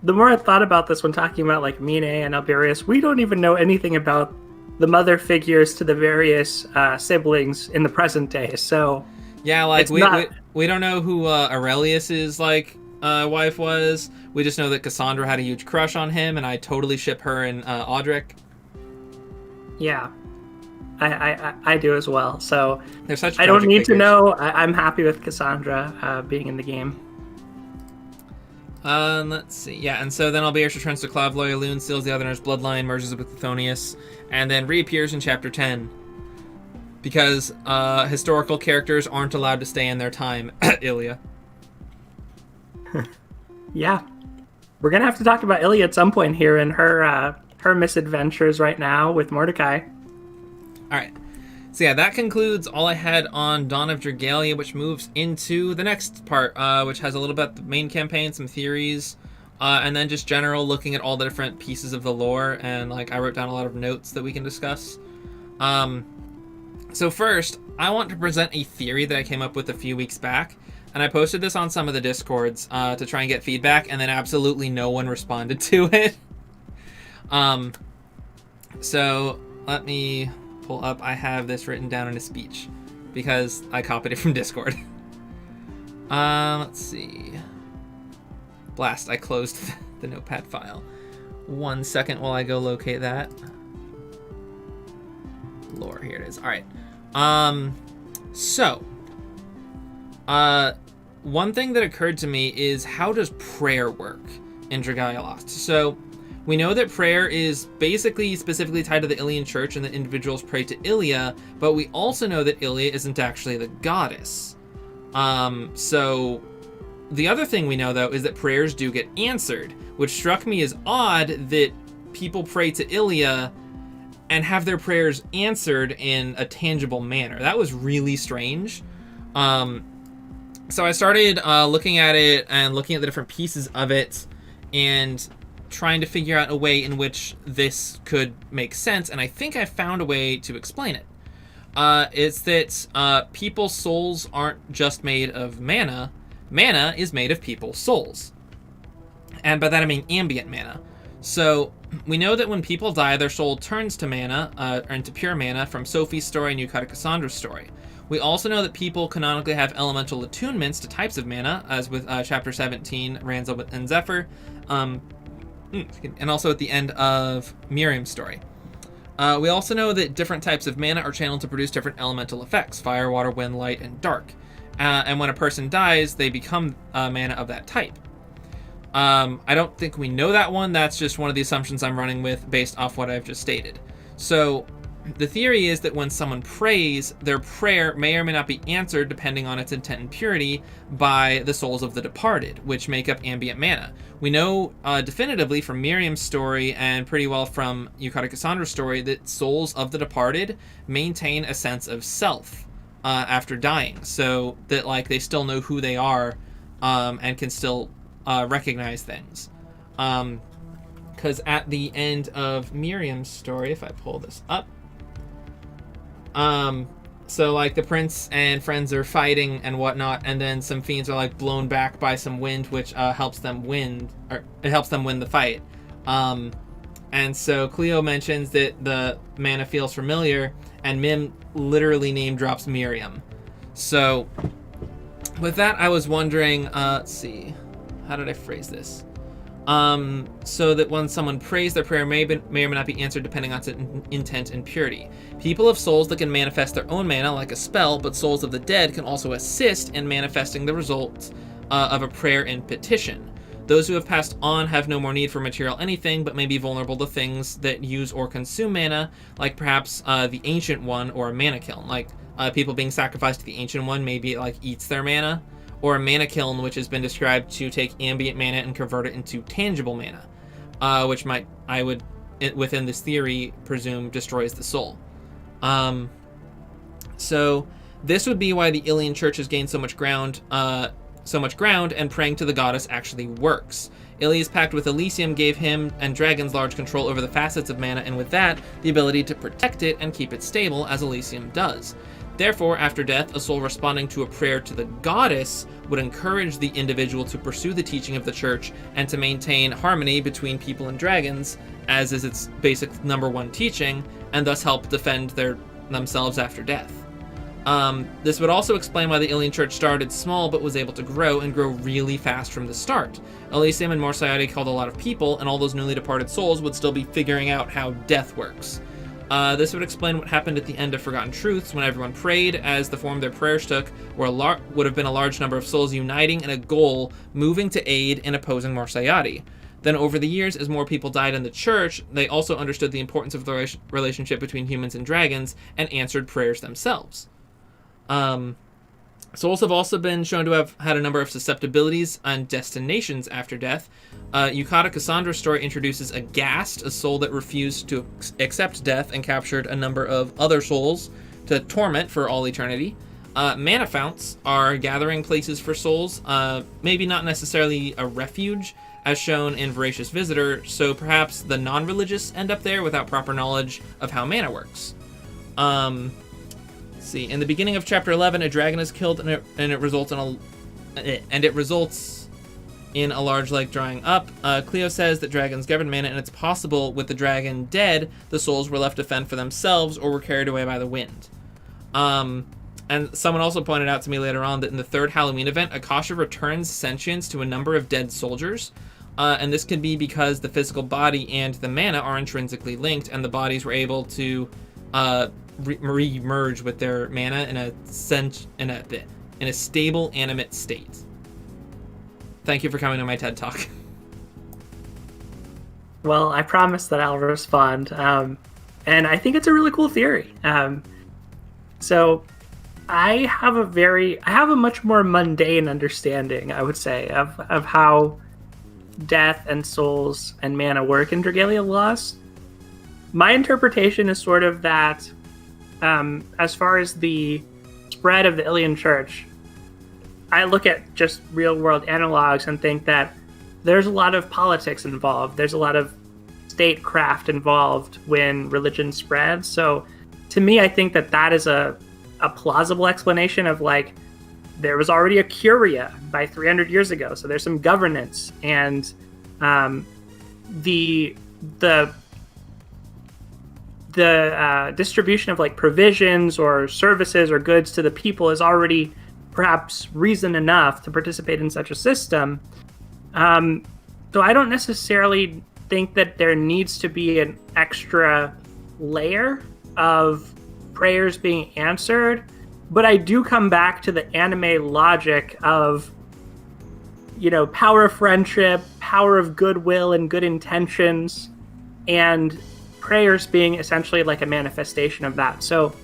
the more I thought about this when talking about like Mine and Alberius, we don't even know anything about the mother figures to the various siblings in the present day. So yeah, like we don't know who Aurelius's like wife was. We just know that Cassandra had a huge crush on him, and I totally ship her and Audric. Yeah, I do as well. So they're such I don't need to know. I'm happy with Cassandra being in the game. Let's see. Yeah, and so then Alberius returns to Clav Loyal Loon, steals the other's bloodline, merges with Chthonius, and then reappears in chapter 10. Because historical characters aren't allowed to stay in their time at Ilia. Yeah. We're going to have to talk about Ilia at some point here and her misadventures right now with Mordecai. Alright. So yeah, that concludes all I had on Dawn of Dragalia, which moves into the next part, which has a little bit about the main campaign, some theories, and then just general looking at all the different pieces of the lore, and like I wrote down a lot of notes that we can discuss. So first, I want to present a theory that I came up with a few weeks back, and I posted this on some of the Discords to try and get feedback, and then absolutely no one responded to it. So let me pull up. I have this written down in a speech because I copied it from Discord. Let's see. Blast, I closed the notepad file. 1 second while I go locate that. Lore, here it is. All right. So, one thing that occurred to me is, how does prayer work in Dragalia Lost? So, we know that prayer is basically specifically tied to the Ilian church and that individuals pray to Ilia, but we also know that Ilia isn't actually the goddess. So, the other thing we know, though, is that prayers do get answered, which struck me as odd that people pray to Ilia and have their prayers answered in a tangible manner. That was really strange. So I started looking at it and looking at the different pieces of it and trying to figure out a way in which this could make sense, and I think I found a way to explain it. It's that people's souls aren't just made of mana. Mana is made of people's souls. And by that I mean ambient mana. So we know that when people die, their soul turns to mana, or into pure mana, from Sophie's story and Yukata Cassandra's story. We also know that people canonically have elemental attunements to types of mana, as with Chapter 17, Ranzal and Zephyr, and also at the end of Miriam's story. We also know that different types of mana are channeled to produce different elemental effects: fire, water, wind, light, and dark. And when a person dies, they become mana of that type. I don't think we know that one. That's just one of the assumptions I'm running with based off what I've just stated. So the theory is that when someone prays, their prayer may or may not be answered, depending on its intent and purity, by the souls of the departed, which make up ambient mana. We know definitively from Miriam's story, and pretty well from Yukata Cassandra's story, that souls of the departed maintain a sense of self after dying, so that like they still know who they are and can still recognize things. Because at the end of Miriam's story, if I pull this up, so like the prince and friends are fighting and whatnot, and then some fiends are like blown back by some wind, which helps them win, or it helps them win the fight. And so Cleo mentions that the mana feels familiar, and Mim literally name drops Miriam. So with that, I was wondering, let's see, how did I phrase this? So that when someone prays, their prayer may or may not be answered depending on its intent and purity. People have souls that can manifest their own mana like a spell, but souls of the dead can also assist in manifesting the result of a prayer and petition. Those who have passed on have no more need for material anything, but may be vulnerable to things that use or consume mana, like perhaps the Ancient One or a mana kiln. Like people being sacrificed to the Ancient One maybe it like eats their mana, or a mana kiln, which has been described to take ambient mana and convert it into tangible mana, which within this theory, presume destroys the soul. So this would be why the Ilian Church has gained so much ground, and praying to the goddess actually works. Ilia's pact with Elysium gave him and dragons large control over the facets of mana, and with that, the ability to protect it and keep it stable, as Elysium does. Therefore, after death, a soul responding to a prayer to the goddess would encourage the individual to pursue the teaching of the church and to maintain harmony between people and dragons, as is its basic number one teaching, and thus help defend themselves after death. This would also explain why the Ilian Church started small but was able to grow really fast from the start. Elysium and Mor Sayadi killed a lot of people, and all those newly departed souls would still be figuring out how death works. This would explain what happened at the end of Forgotten Truths when everyone prayed, as the form their prayers took would have been a large number of souls uniting in a goal, moving to aid in opposing Mor Sayadi. Then over the years, as more people died in the church, they also understood the importance of the relationship between humans and dragons and answered prayers themselves. Souls have also been shown to have had a number of susceptibilities and destinations after death. Yukata Cassandra's story introduces a ghast, a soul that refused to accept death and captured a number of other souls to torment for all eternity. Mana founts are gathering places for souls, maybe not necessarily a refuge, as shown in Voracious Visitor, so perhaps the non-religious end up there without proper knowledge of how mana works. See, in the beginning of chapter 11, a dragon is killed, and it results in a large lake drying up. Cleo says that dragons govern mana, and it's possible with the dragon dead, the souls were left to fend for themselves or were carried away by the wind. And someone also pointed out to me later on that in the third Halloween event, Akasha returns sentience to a number of dead soldiers, and this could be because the physical body and the mana are intrinsically linked, and the bodies were able to re-merge with their mana in a stable, animate state. Thank you for coming to my TED Talk. Well, I promise that I'll respond. And I think it's a really cool theory. So I have a much more mundane understanding, I would say, of how death and souls and mana work in Dragalia Lost. My interpretation is sort of that as far as the spread of the Ilian Church, I look at just real-world analogs and think that there's a lot of politics involved. There's a lot of statecraft involved when religion spreads. So to me, I think that is a plausible explanation of, like, there was already a curia by 300 years ago, so there's some governance, and the the distribution of like provisions or services or goods to the people is already perhaps reason enough to participate in such a system. So I don't necessarily think that there needs to be an extra layer of prayers being answered, but I do come back to the anime logic of, you know, power of friendship, power of goodwill and good intentions, and prayers being essentially like a manifestation of that. So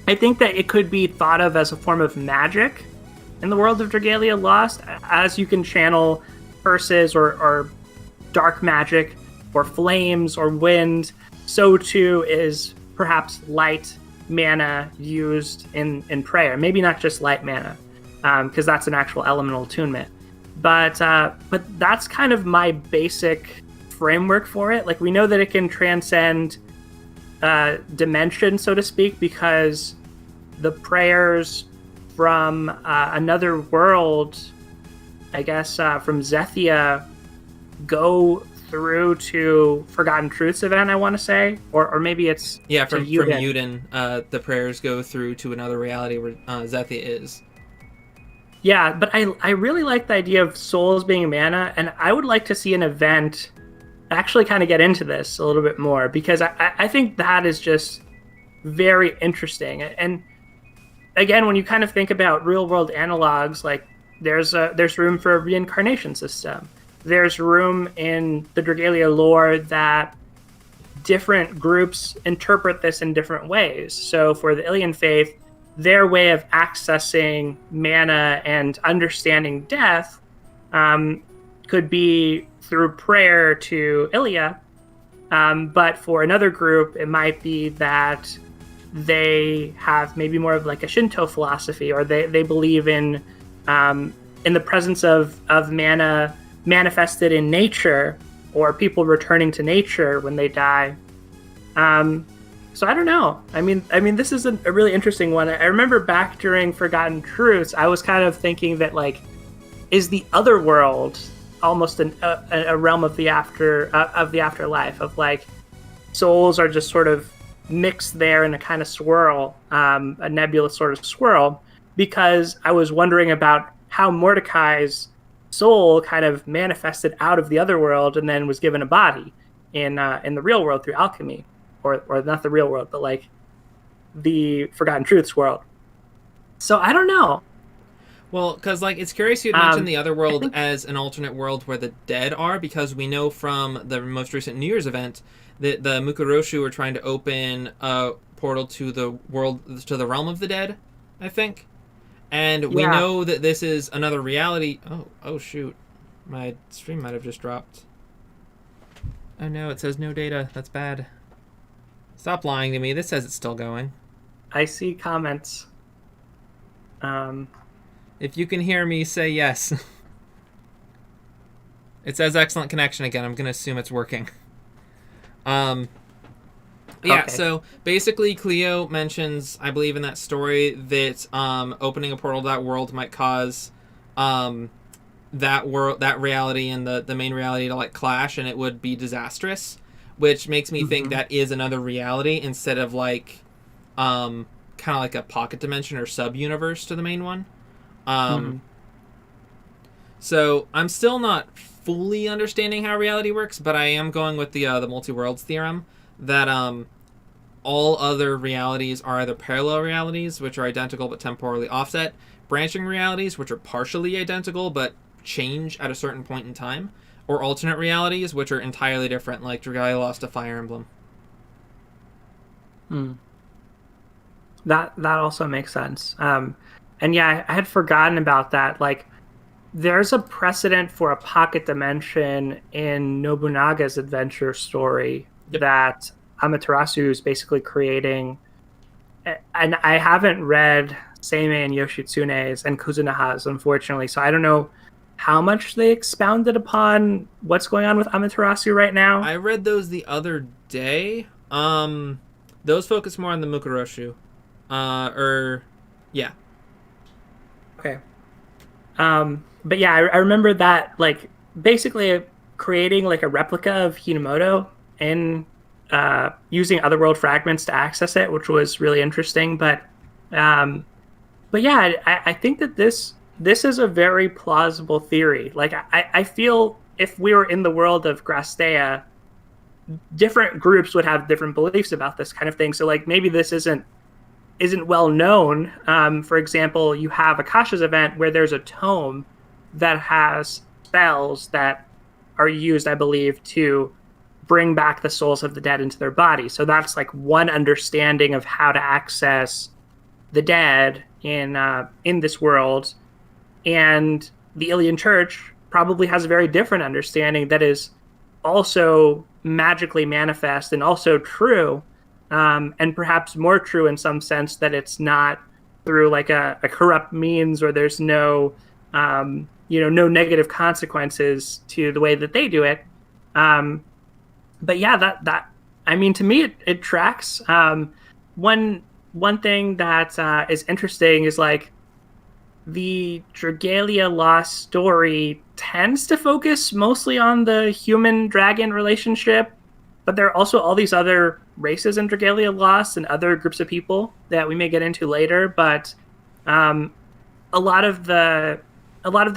I think that it could be thought of as a form of magic in the world of Dragalia Lost, as you can channel curses or dark magic or flames or wind. So too is perhaps light mana used in prayer. Maybe not just light mana, because that's an actual elemental attunement. But that's kind of my basic framework for it. Like, we know that it can transcend dimension, so to speak, because the prayers from another world, I guess from Zethia, go through to Forgotten Truths event, I want to say, or maybe it's from Uden. The prayers go through to another reality where Zethia is. Yeah, but I really like the idea of souls being mana, and I would like to see an event actually kind of get into this a little bit more, because I think that is just very interesting. And again, when you kind of think about real world analogs, like there's room for a reincarnation system. There's room in the Dragalia lore that different groups interpret this in different ways. So for the Ilian faith, their way of accessing mana and understanding death could be through prayer to Ilia. But for another group, it might be that they have maybe more of like a Shinto philosophy, or they believe in the presence of mana manifested in nature, or people returning to nature when they die. So I don't know. I mean, this is a really interesting one. I remember back during Forgotten Truths, I was kind of thinking that, like, is the other world almost a realm of the afterlife, of like souls are just sort of mixed there in a kind of swirl, a nebulous sort of swirl, because I was wondering about how Mordecai's soul kind of manifested out of the other world and then was given a body in the real world through alchemy. Or not the real world, but like the Forgotten Truths world. So I don't know. Well, because like it's curious you'd mentioned the other world as an alternate world where the dead are, because we know from the most recent New Year's event that the Mukuroshu were trying to open a portal to the realm of the dead, I think. And we know that this is another reality. Oh shoot. My stream might have just dropped. Oh no, it says no data. That's bad. Stop lying to me. This says it's still going. I see comments. If you can hear me, say yes. It says excellent connection again. I'm going to assume it's working. Okay. So basically Cleo mentions, I believe in that story, that opening a portal to that world might cause that reality and the main reality to like clash, and it would be disastrous. Which makes me think that is another reality instead of like kind of like a pocket dimension or sub-universe to the main one. So I'm still not fully understanding how reality works, but I am going with the multi-worlds theorem that all other realities are either parallel realities, which are identical but temporally offset, branching realities, which are partially identical but change at a certain point in time, or alternate realities, which are entirely different, like Dragalia Lost a Fire Emblem. That also makes sense. And yeah, I had forgotten about that. Like, there's a precedent for a pocket dimension in Nobunaga's adventure story that Amaterasu is basically creating. And I haven't read Seimei and Yoshitsune's and Kuzunaha's, unfortunately, so I don't know how much they expounded upon what's going on with Amaterasu right now. I read those the other day. Those focus more on the Mukuroshu. Yeah. Okay. But yeah, I remember that, like, basically creating like a replica of Hinomoto in using otherworld fragments to access it, which was really interesting. But yeah, I think that this is a very plausible theory. Like I feel if we were in the world of Grastea, different groups would have different beliefs about this kind of thing. So like maybe this isn't well known. For example, you have Akasha's event where there's a tome that has spells that are used, I believe, to bring back the souls of the dead into their body. So that's like one understanding of how to access the dead in this world. And the Ilian Church probably has a very different understanding that is also magically manifest and also true, and perhaps more true in some sense that it's not through like a corrupt means, or there's no no negative consequences to the way that they do it. But yeah, that I mean, to me it tracks. One thing that is interesting is like the Dragalia Lost story tends to focus mostly on the human-dragon relationship, but there are also all these other races in Dragalia Lost and other groups of people that we may get into later. But a lot of the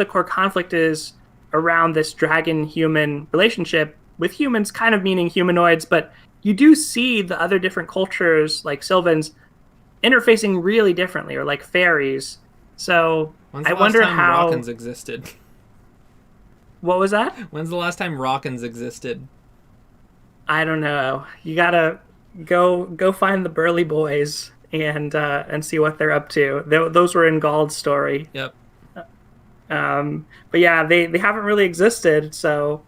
core conflict is around this dragon-human relationship, with humans kind of meaning humanoids, but you do see the other different cultures, like Sylvans, interfacing really differently, or like fairies. So I wonder how Rockins existed. What was that? When's the last time Rockins existed? I don't know. You gotta go find the Burly Boys and see what they're up to. Those were in Gald's story. Yep. But yeah, they haven't really existed. So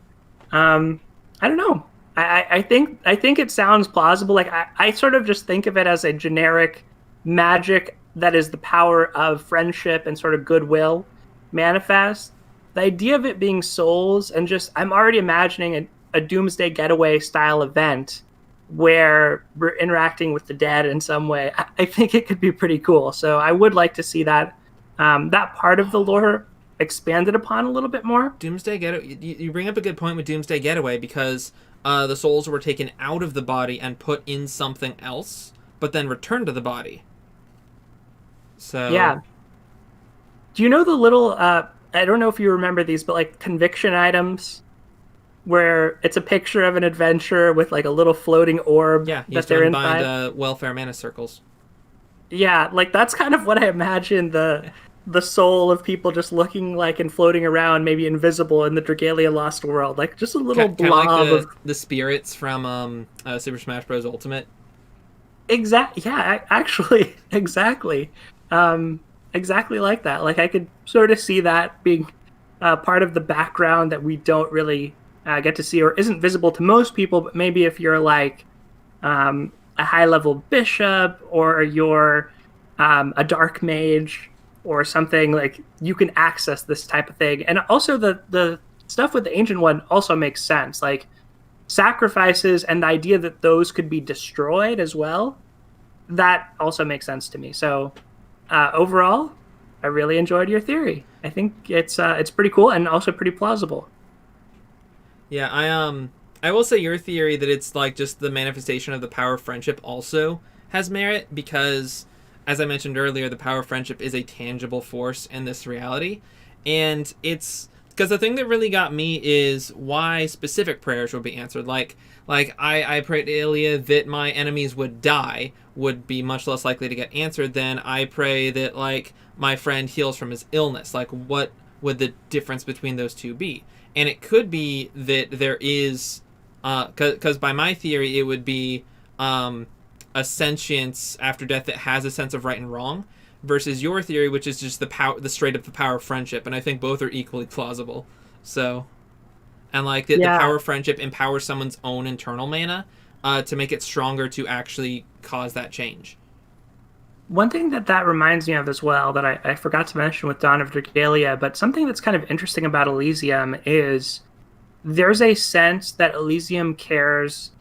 I don't know. I think it sounds plausible. Like I sort of just think of it as a generic magic that is the power of friendship and sort of goodwill manifest. The idea of it being souls, and just I'm already imagining a Doomsday Getaway style event where we're interacting with the dead in some way. I think it could be pretty cool. So I would like to see that that part of the lore expanded upon a little bit more. Doomsday Getaway. You bring up a good point with Doomsday Getaway, because the souls were taken out of the body and put in something else, but then returned to the body. So yeah. Do you know the little? I don't know if you remember these, but like conviction items, where it's a picture of an adventurer with like a little floating orb. Yeah, that they're inside. Bind welfare mana circles. Yeah, like that's kind of what I imagine the soul of people just looking like and floating around, maybe invisible in the Dragalia Lost world, like just a little blob like of the spirits from Super Smash Bros. Ultimate. Yeah, actually, exactly. Exactly like that. Like I could sort of see that being part of the background that we don't really get to see, or isn't visible to most people. But maybe if you're like a high-level bishop, or you're a dark mage or something, like you can access this type of thing. And also the stuff with the Ancient One also makes sense. Like sacrifices and the idea that those could be destroyed as well, that also makes sense to me. So overall, I really enjoyed your theory. I think it's pretty cool and also pretty plausible. Yeah, I will say your theory that it's like just the manifestation of the power of friendship also has merit, because as I mentioned earlier, the power of friendship is a tangible force in this reality. And it's because the thing that really got me is why specific prayers will be answered. Like I prayed to Ilia that my enemies would die, would be much less likely to get answered than I pray that like my friend heals from his illness. Like what would the difference between those two be? And it could be that there is, because by my theory it would be a sentience after death that has a sense of right and wrong, versus your theory, which is just the straight up the power of friendship. And I think both are equally plausible. So, and like the power of friendship empowers someone's own internal mana to make it stronger to actually cause that change. One thing that reminds me of as well that I forgot to mention with Dawn of Dragalia, but something that's kind of interesting about Elysium is there's a sense that Elysium cares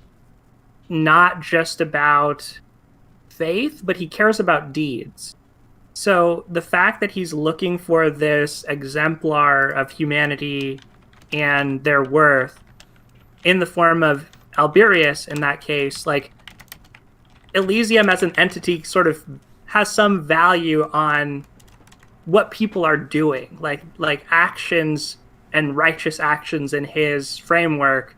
not just about faith, but he cares about deeds. So the fact that he's looking for this exemplar of humanity and their worth in the form of Alberius in that case, like Elysium as an entity sort of has some value on what people are doing, like actions and righteous actions in his framework.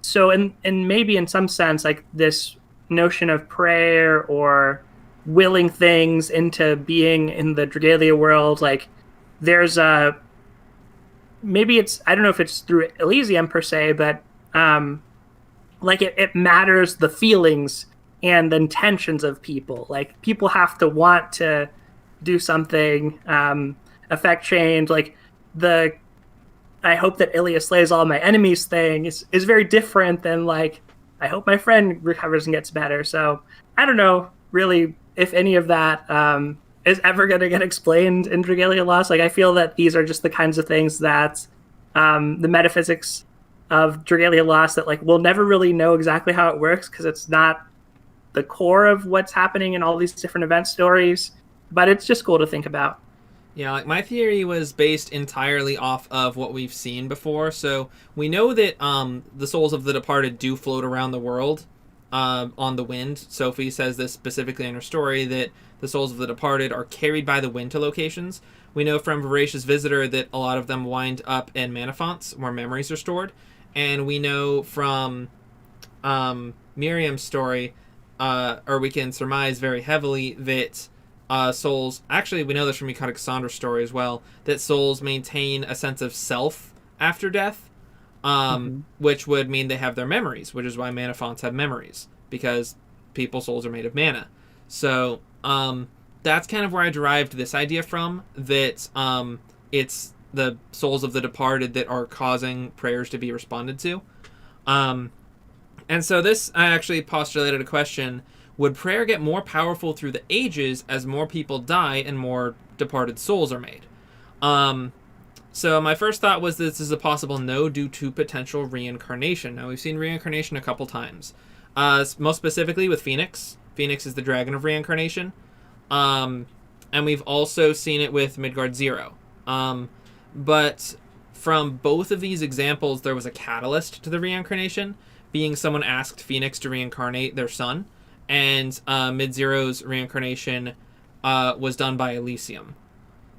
So in maybe in some sense, like this notion of prayer or willing things into being in the Dragalia world, like there's a maybe it's I don't know if it's through Elysium per se, but like it matters the feelings and the intentions of people. Like people have to want to do something, affect change. Like the I hope that Ilias slays all my enemies thing is very different than like I hope my friend recovers and gets better. So I don't know really if any of that is ever going to get explained in Dragalia Lost. Like I feel that these are just the kinds of things that the metaphysics of Dragalia Lost that like we'll never really know exactly how it works because it's not the core of what's happening in all these different event stories. But it's just cool to think about. Yeah, like my theory was based entirely off of what we've seen before. So we know that the souls of the departed do float around the world on the wind. Sophie says this specifically in her story, that the souls of the departed are carried by the wind to locations. We know from Voracious Visitor that a lot of them wind up in Manafonts, where memories are stored. And we know from Miriam's story, or we can surmise very heavily that souls, actually we know this from Yucata Cassandra's story as well, that souls maintain a sense of self after death, which would mean they have their memories, which is why Manafonts have memories, because people's souls are made of mana. So that's kind of where I derived this idea from, that it's the souls of the departed that are causing prayers to be responded to. And so this, I actually postulated a question: would prayer get more powerful through the ages as more people die and more departed souls are made? So my first thought was this is a possible no due to potential reincarnation. Now, we've seen reincarnation a couple times. Most specifically with Phoenix. Phoenix is the dragon of reincarnation. And we've also seen it with Midgard Zero. But from both of these examples, there was a catalyst to the reincarnation, being someone asked Phoenix to reincarnate their son. And Mid-Zero's reincarnation was done by Elysium.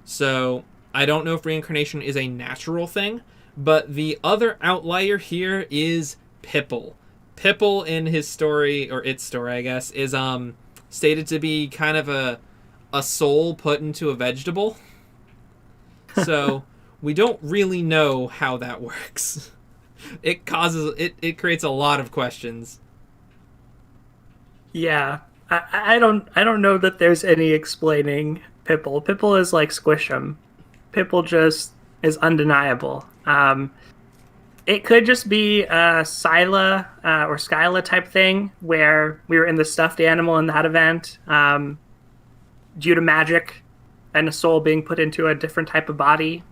So I don't know if reincarnation is a natural thing, but the other outlier here is Pipple. Pipple in his story, or its story, I guess, is stated to be kind of a soul put into a vegetable. So we don't really know how that works. It creates a lot of questions. Yeah, I don't know that there's any explaining Pipple. Pipple is like Squish'em. Pipple just is undeniable. It could just be a Scylla or Skyla type thing where we were in the stuffed animal in that event due to magic and a soul being put into a different type of body.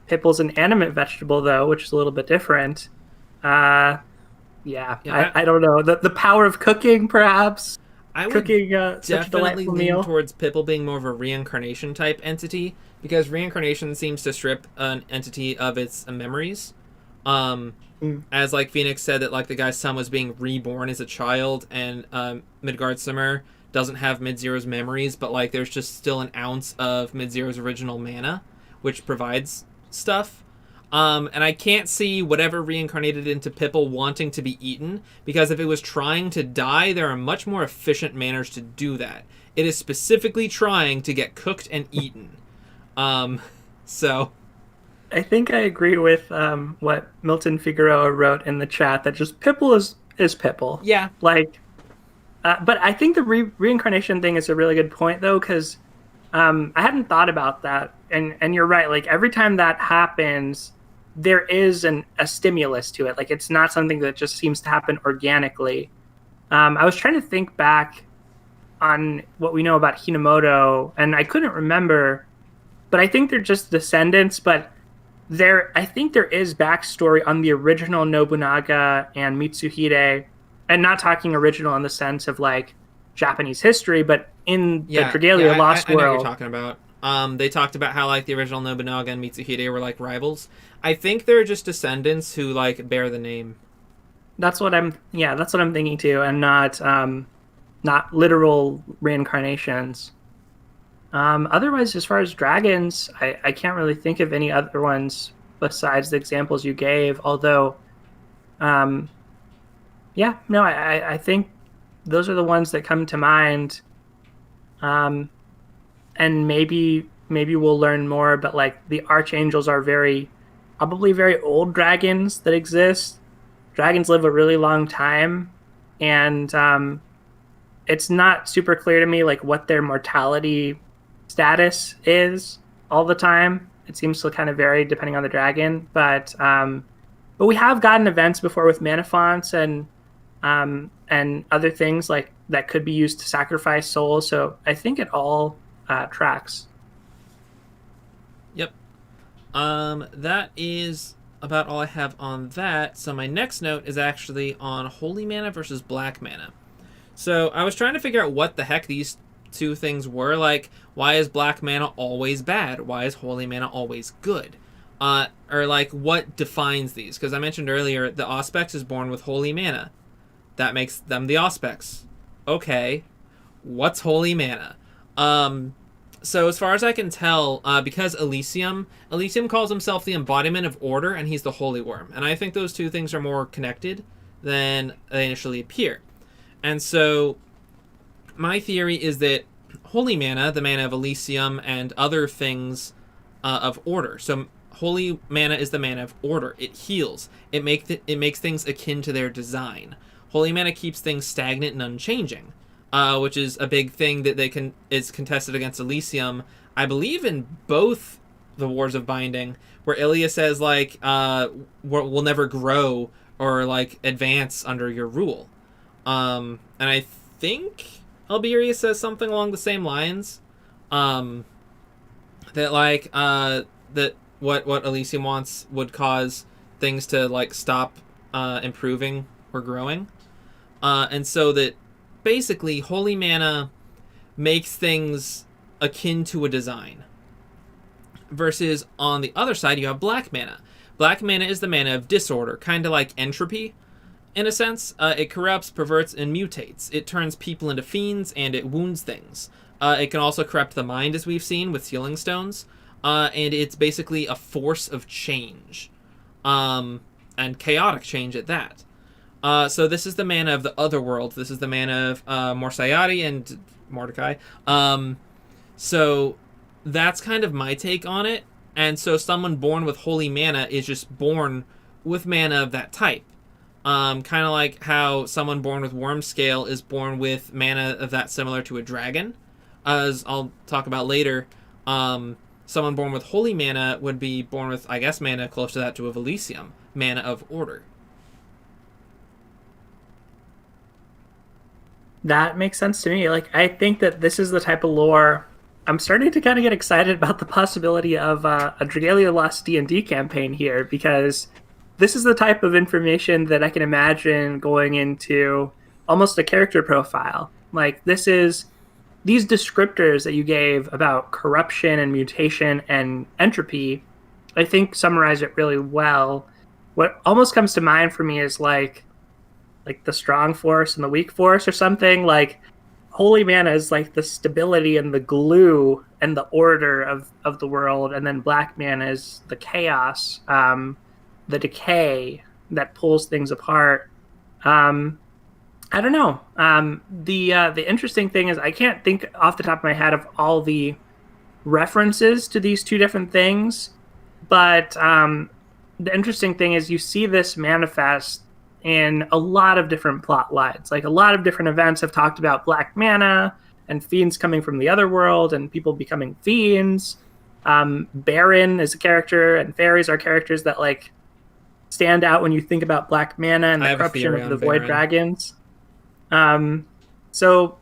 Pipple's an animate vegetable though, which is a little bit different. I don't know. The power of cooking, perhaps. I would cooking, definitely lean towards Pipple being more of a reincarnation type entity, because reincarnation seems to strip an entity of its memories. As like Phoenix said that like the guy's son was being reborn as a child, and Midgard Simmer doesn't have Mid-Zero's memories, but like there's just still an ounce of Mid-Zero's original mana, which provides stuff. And I can't see whatever reincarnated into Pipple wanting to be eaten, because if it was trying to die, there are much more efficient manners to do that. It is specifically trying to get cooked and eaten. So I think I agree with what Milton Figueroa wrote in the chat, that just Pipple is Pipple. Yeah. Like, but I think the reincarnation thing is a really good point, though, because I hadn't thought about that. And you're right. Like, every time that happens, there is a stimulus to it. Like, it's not something that just seems to happen organically. I was trying to think back on what we know about Hinamoto, and I couldn't remember, but I think they're just descendants. But I think there is backstory on the original Nobunaga and Mitsuhide, and not talking original in the sense of like Japanese history, but in the Dragalia Lost world. I know world. what you're talking about. They talked about how like the original Nobunaga and Mitsuhide were like rivals. I think they're just descendants who like bear the name. that's what I'm thinking too, and not literal reincarnations. Otherwise, as far as dragons, I can't really think of any other ones besides the examples you gave. Although, um, yeah, no, I think those are the ones that come to mind. Um, and maybe we'll learn more. But like the archangels are probably very old dragons that exist. Dragons live a really long time, and it's not super clear to me like what their mortality status is all the time. It seems to kind of vary depending on the dragon, but we have gotten events before with mana fonts and other things like that could be used to sacrifice souls. So I think it all tracks. Yep. That is about all I have on that. So my next note is actually on holy mana versus black mana. So I was trying to figure out what the heck these two things were. Like, why is black mana always bad? Why is holy mana always good? Or like, what defines these? Because I mentioned earlier, the Auspex is born with holy mana. That makes them the Auspex. Okay, what's holy mana? So as far as I can tell, because Elysium calls himself the embodiment of order, and he's the Holy Worm. And I think those two things are more connected than they initially appear. And so my theory is that holy mana, the mana of Elysium, and other things of order. So holy mana is the mana of order. It heals. It makes things akin to their design. Holy mana keeps things stagnant and unchanging. Which is a big thing that is contested against Elysium, I believe, in both the Wars of Binding, where Ilia says like, "We'll never grow or like advance under your rule," and I think Alberius says something along the same lines, that like that what Elysium wants would cause things to like stop improving or growing, and so that. Basically, holy mana makes things akin to a design. Versus on the other side, you have black mana. Black mana is the mana of disorder, kind of like entropy, in a sense. It corrupts, perverts, and mutates. It turns people into fiends, and it wounds things. It can also corrupt the mind, as we've seen with Sealing Stones. And it's basically a force of change. And chaotic change at that. So this is the mana of the other world. This is the mana of Morsayati and Mordecai. So that's kind of my take on it. And so someone born with holy mana is just born with mana of that type. Kind of like how someone born with Wormscale is born with mana of that similar to a dragon. As I'll talk about later, someone born with holy mana would be born with, I guess, mana close to that to of Elysium. Mana of order. That makes sense to me. Like, I think that this is the type of lore. I'm starting to kind of get excited about the possibility of a Dragalia Lost D&D campaign here, because this is the type of information that I can imagine going into almost a character profile. Like, this is these descriptors that you gave about corruption and mutation and entropy, I think summarize it really well. What almost comes to mind for me is like the strong force and the weak force or something. Like holy mana is like the stability and the glue and the order of the world, and then black mana is the chaos, the decay that pulls things apart. I don't know. The interesting thing is I can't think off the top of my head of all the references to these two different things, but the interesting thing is you see this manifest in a lot of different plot lines. Like a lot of different events have talked about black mana and fiends coming from the other world and people becoming fiends. Baron is a character and fairies are characters that like stand out when you think about black mana and the corruption of the void dragons. So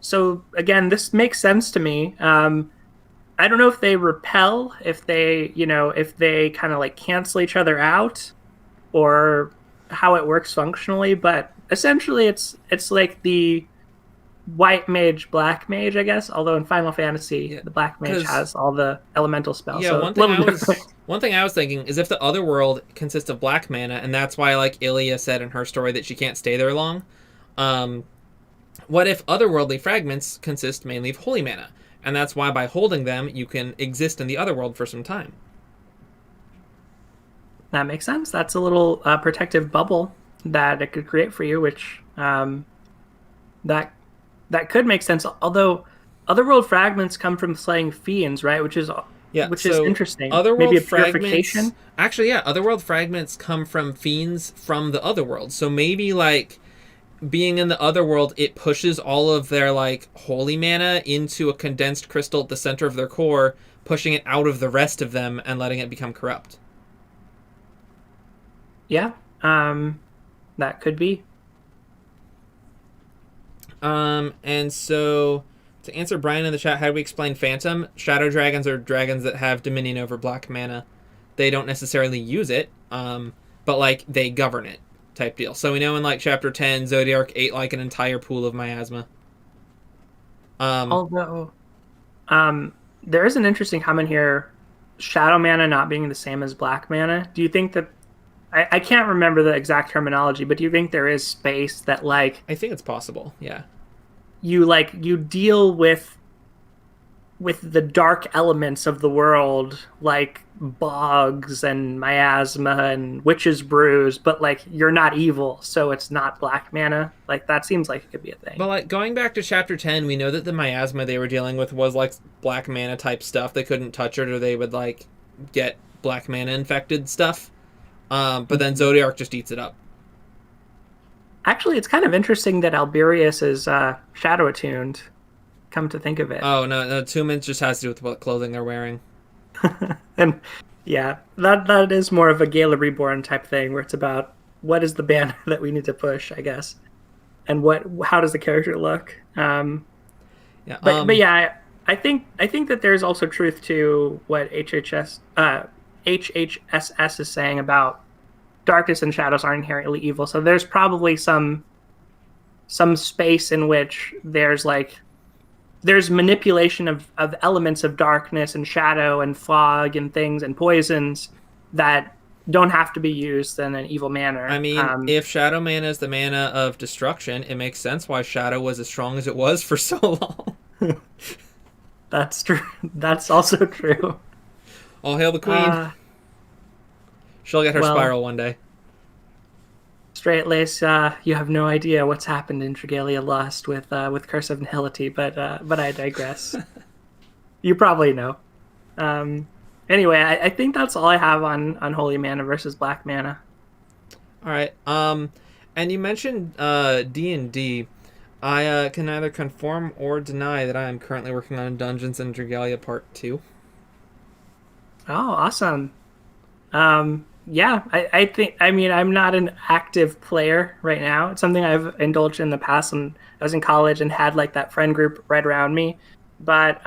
again, this makes sense to me. I don't know if they repel, if they kind of like cancel each other out, or how it works functionally, but essentially it's like the white mage, black mage, I guess. Although in Final Fantasy, Yeah, the black mage 'cause has all the elemental spells, yeah, so a little different. one thing I was thinking is if the other world consists of black mana, and that's why like Ilia said in her story that she can't stay there long. Um, what if otherworldly fragments consist mainly of holy mana, and that's why by holding them you can exist in the other world for some time. That makes sense. That's a little protective bubble that it could create for you, which that that could make sense. Although otherworld fragments come from slaying fiends, right? Yeah, Which is so interesting. Maybe otherworld a purification. fragments. Actually, yeah, otherworld fragments come from fiends from the otherworld. So maybe like being in the otherworld, it pushes all of their like holy mana into a condensed crystal at the center of their core, pushing it out of the rest of them and letting it become corrupt. Yeah, that could be. And so to answer Brian in the chat, how do we explain Phantom? Shadow dragons are dragons that have dominion over black mana. They don't necessarily use it, but like they govern it, type deal. So we know in like chapter 10, Zodiark ate like an entire pool of miasma. Although, there is an interesting comment here: shadow mana not being the same as black mana. Do you think that? I can't remember the exact terminology, but do you think there is space that like I think it's possible. Yeah. you deal with the dark elements of the world, like bogs and miasma and witch's brews, but like you're not evil, so it's not black mana. Like that seems like it could be a thing. But like going back to chapter 10, we know that the miasma they were dealing with was like black mana type stuff. They couldn't touch it or they would like get black mana infected stuff. But then Zodiark just eats it up. Actually, it's kind of interesting that Alberius is shadow attuned. Come to think of it. Oh no, attunement just has to do with what clothing they're wearing. And yeah, that is more of a Gala Reborn type thing, where it's about what is the banner that we need to push, I guess, and how does the character look. But yeah, I think that there's also truth to what HHSS is saying about darkness and shadows aren't inherently evil. So there's probably some space in which there's manipulation of elements of darkness and shadow and fog and things and poisons that don't have to be used in an evil manner. I mean, if shadow mana is the mana of destruction, it makes sense why shadow was as strong as it was for so long. That's true. That's also true. All hail the queen. She'll get her spiral one day. Straight lace, you have no idea what's happened in Dragalia Lost with Curse of Nihility, but I digress. You probably know. Anyway, I think that's all I have on Holy Mana versus Black Mana. All right. And you mentioned D&D. I can neither confirm or deny that I am currently working on Dungeons and Dragalia Part 2. Oh, awesome. Yeah, I think, I mean, I'm not an active player right now. It's something I've indulged in the past when I was in college and had like that friend group right around me. But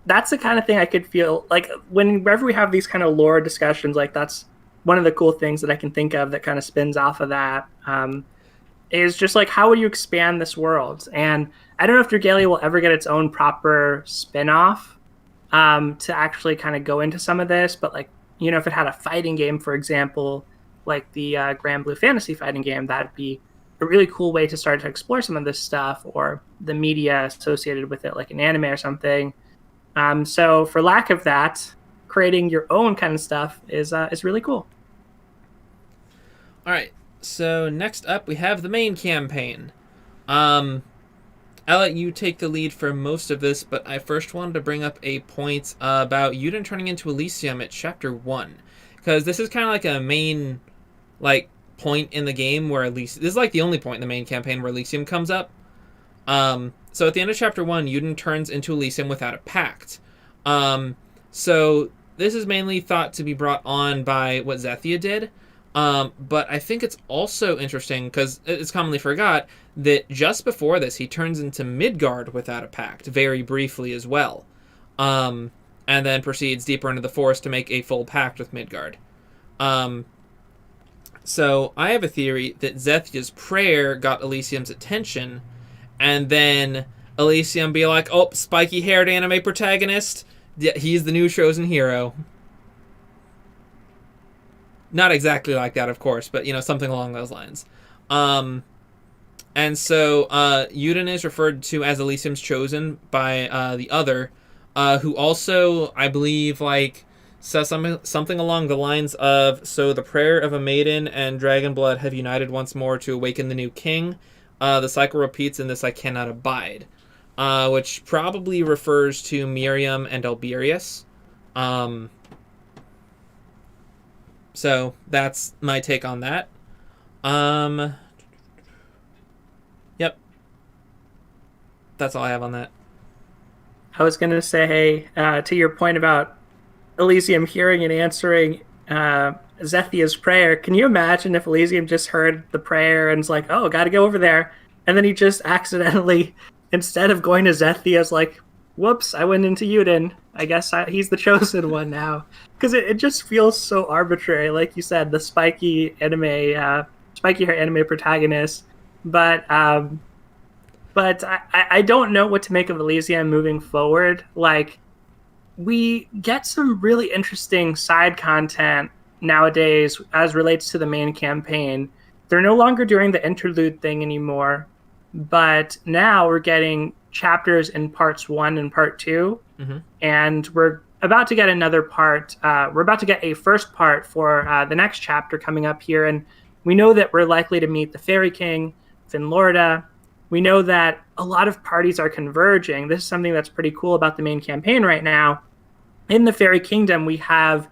that's the kind of thing I could feel like whenever we have these kind of lore discussions, like that's one of the cool things that I can think of that kind of spins off of that, is just like, how would you expand this world? And I don't know if Dragalia will ever get its own proper spin-off to actually kind of go into some of this, but like, you know, if it had a fighting game, for example, like the Grand Blue Fantasy fighting game, that'd be a really cool way to start to explore some of this stuff, or the media associated with it, like an anime or something. So for lack of that, creating your own kind of stuff is really cool. All right. So next up, we have the main campaign. I'll let you take the lead for most of this, but I first wanted to bring up a point about Yuden turning into Elysium at Chapter 1. Because this is kind of like a main point in the game where this is like the only point in the main campaign where Elysium comes up. So at the end of Chapter 1, Yuden turns into Elysium without a pact. So this is mainly thought to be brought on by what Zethia did. But I think it's also interesting, because it's commonly forgot, that just before this, he turns into Midgard without a pact, very briefly as well. And then proceeds deeper into the forest to make a full pact with Midgard. So I have a theory that Zethia's prayer got Elysium's attention, and then Elysium be like, oh, spiky-haired anime protagonist, yeah, he's the new chosen hero. Not exactly like that, of course, but, something along those lines. And so Yuden is referred to as Elysium's chosen by the other, who also, I believe, says something along the lines of, so the prayer of a maiden and dragon blood have united once more to awaken the new king. The cycle repeats, and this I cannot abide. Which probably refers to Miriam and Alberius. So that's my take on that. Yep. That's all I have on that. I was going to say, to your point about Elysium hearing and answering Zethia's prayer, can you imagine if Elysium just heard the prayer and was like, oh, got to go over there, and then he just accidentally, instead of going to Zethia's, like, whoops, I went into Yuden. I guess he's the chosen one now. Because it just feels so arbitrary. Like you said, the spiky hair anime protagonist. But I don't know what to make of Elysium moving forward. Like, we get some really interesting side content nowadays as relates to the main campaign. They're no longer doing the interlude thing anymore. But now we're getting chapters in parts 1 and part 2. Mm-hmm. And we're about to get another part. We're about to get a first part for the next chapter coming up here. And we know that we're likely to meet the Fairy King, Finlorda. We know that a lot of parties are converging. This is something that's pretty cool about the main campaign right now. In the Fairy Kingdom, we have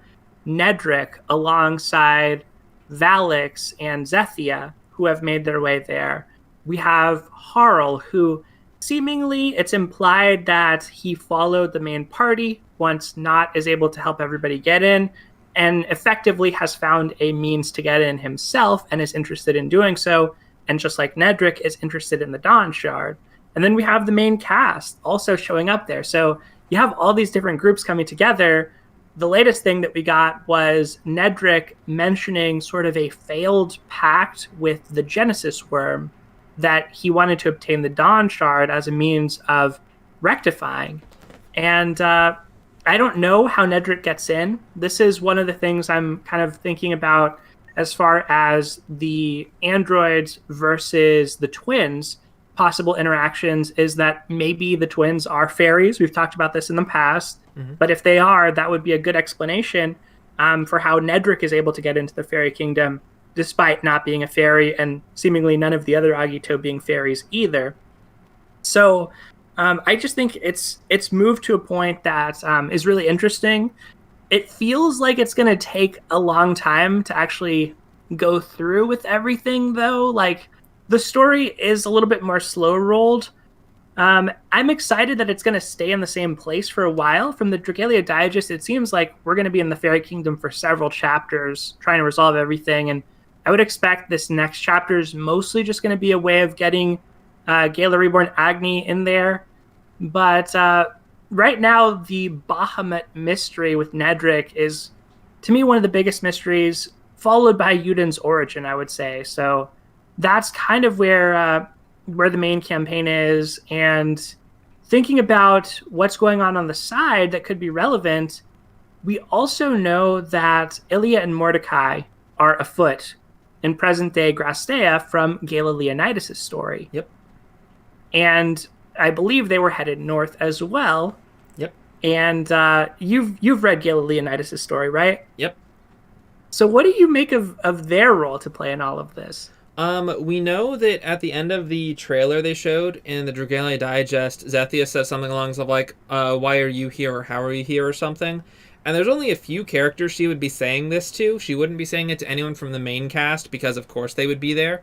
Nedric alongside Valix and Zethia, who have made their way there. We have Harl, who seemingly it's implied that he followed the main party once Not is able to help everybody get in, and effectively has found a means to get in himself and is interested in doing so. And just like Nedric is interested in the Dawn Shard. And then we have the main cast also showing up there. So you have all these different groups coming together. The latest thing that we got was Nedric mentioning sort of a failed pact with the Genesis Worm that he wanted to obtain the Dawn Shard as a means of rectifying. And I don't know how Nedric gets in. This is one of the things I'm kind of thinking about as far as the androids versus the twins. Possible interactions is that maybe the twins are fairies. We've talked about this in the past. Mm-hmm. But if they are, that would be a good explanation for how Nedric is able to get into the Fairy Kingdom, despite not being a fairy and seemingly none of the other Agito being fairies either. So I just think it's moved to a point that is really interesting. It feels like it's going to take a long time to actually go through with everything, though. Like, the story is a little bit more slow-rolled. I'm excited that it's going to stay in the same place for a while. From the Dragalia Digest, it seems like we're going to be in the Fairy Kingdom for several chapters, trying to resolve everything, and I would expect this next chapter is mostly just going to be a way of getting Gala Reborn Agni in there. But right now, the Bahamut mystery with Nedric is, to me, one of the biggest mysteries, followed by Yuden's origin, I would say. So that's kind of where the main campaign is. And thinking about what's going on the side that could be relevant, we also know that Ilya and Mordecai are afoot in present-day Grastea from Gala Leonidas' story. Yep. And I believe they were headed north as well. Yep. And you've read Gala Leonidas' story, right? Yep. So what do you make of their role to play in all of this? We know that at the end of the trailer they showed in the Dragalia Digest, Zethia says something along the lines of why are you here, or how are you here, or something. And there's only a few characters she would be saying this to. She wouldn't be saying it to anyone from the main cast, because of course they would be there.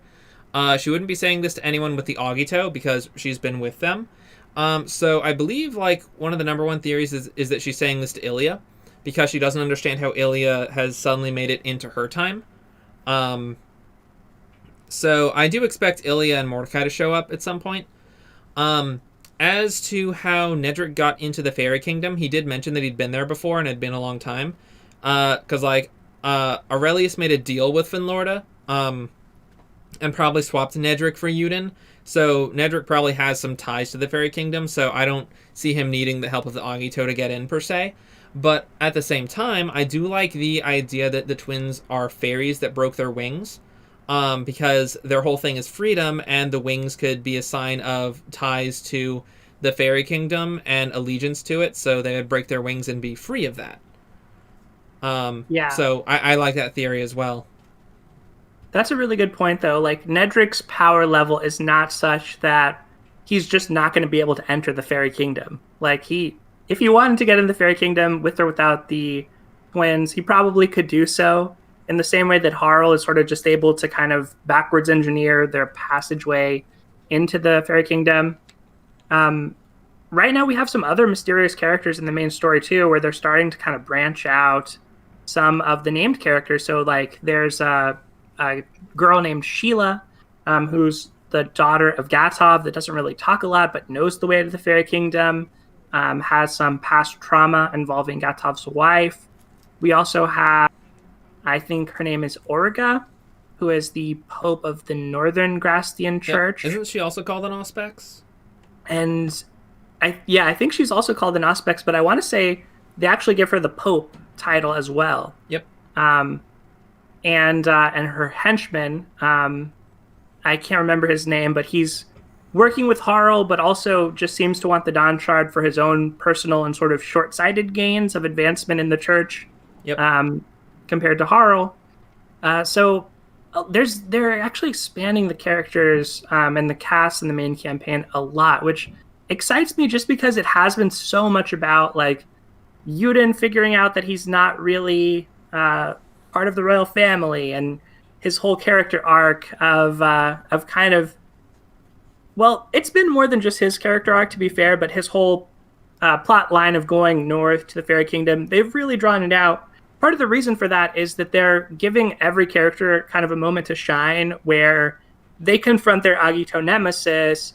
She wouldn't be saying this to anyone with the Agito, because she's been with them. So I believe, one of the number one theories is that she's saying this to Ilya, because she doesn't understand how Ilya has suddenly made it into her time. So I do expect Ilya and Mordecai to show up at some point. As to how Nedric got into the Fairy Kingdom, he did mention that he'd been there before and had been a long time. Because, Aurelius made a deal with Finlorda. and probably swapped Nedrick for Uden. So Nedrick probably has some ties to the Fairy Kingdom, so I don't see him needing the help of the Agito to get in, per se. But at the same time, I do like the idea that the twins are fairies that broke their wings, because their whole thing is freedom, and the wings could be a sign of ties to the Fairy Kingdom and allegiance to it, so they would break their wings and be free of that. Yeah. So I like that theory as well. That's a really good point, though. Like, Nedrick's power level is not such that he's just not going to be able to enter the Fairy Kingdom. Like, if he wanted to get into the Fairy Kingdom with or without the twins, he probably could do so, in the same way that Harl is sort of just able to kind of backwards engineer their passageway into the Fairy Kingdom. Right now we have some other mysterious characters in the main story too, where they're starting to kind of branch out some of the named characters. So like there's a girl named Sheila, who's the daughter of Gatov, that doesn't really talk a lot but knows the way to the Fairy Kingdom, has some past trauma involving Gatov's wife. We also have, I think her name is Orga, who is the Pope of the Northern Grastian Church. Isn't she also called an Auspex? And I think she's also called an Auspex, but I want to say they actually give her the Pope title as well. Yep. And her henchman, I can't remember his name, but he's working with Harl, but also just seems to want the Dawn Shard for his own personal and sort of short-sighted gains of advancement in the church. Yep. Compared to Harl. So they're actually expanding the characters and the cast in the main campaign a lot, which excites me just because it has been so much about like Uden figuring out that he's not really part of the royal family, and his whole character arc of kind of, well, it's been more than just his character arc, to be fair, but his whole plot line of going north to the Fairy Kingdom, they've really drawn it out. Part of the reason for that is that they're giving every character kind of a moment to shine where they confront their Agito nemesis,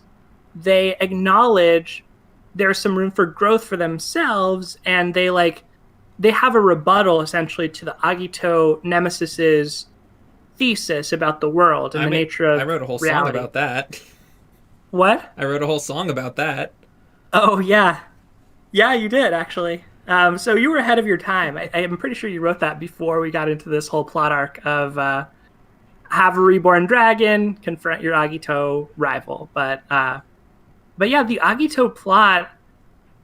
they acknowledge there's some room for growth for themselves, and they have a rebuttal essentially to the Agito nemesis's thesis about the world and the nature of I wrote a whole reality. song about that. What? I wrote a whole song about that. Oh, yeah. Yeah, you did, actually. So you were ahead of your time. I am pretty sure you wrote that before we got into this whole plot arc of have a reborn dragon, confront your Agito rival. But yeah, the Agito plot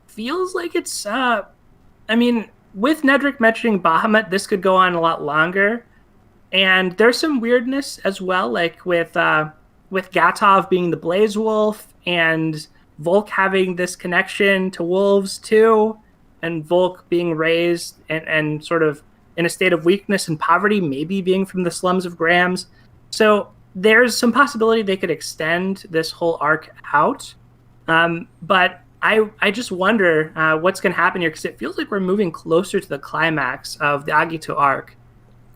feels like it's... I mean, with Nedrick mentioning Bahamut, this could go on a lot longer. And there's some weirdness as well, like with Gatov being the Blaze Wolf and Volk having this connection to wolves too, and Volk being raised and sort of in a state of weakness and poverty, maybe being from the slums of Grams. So there's some possibility they could extend this whole arc out. But I just wonder what's going to happen here, because it feels like we're moving closer to the climax of the Agito arc.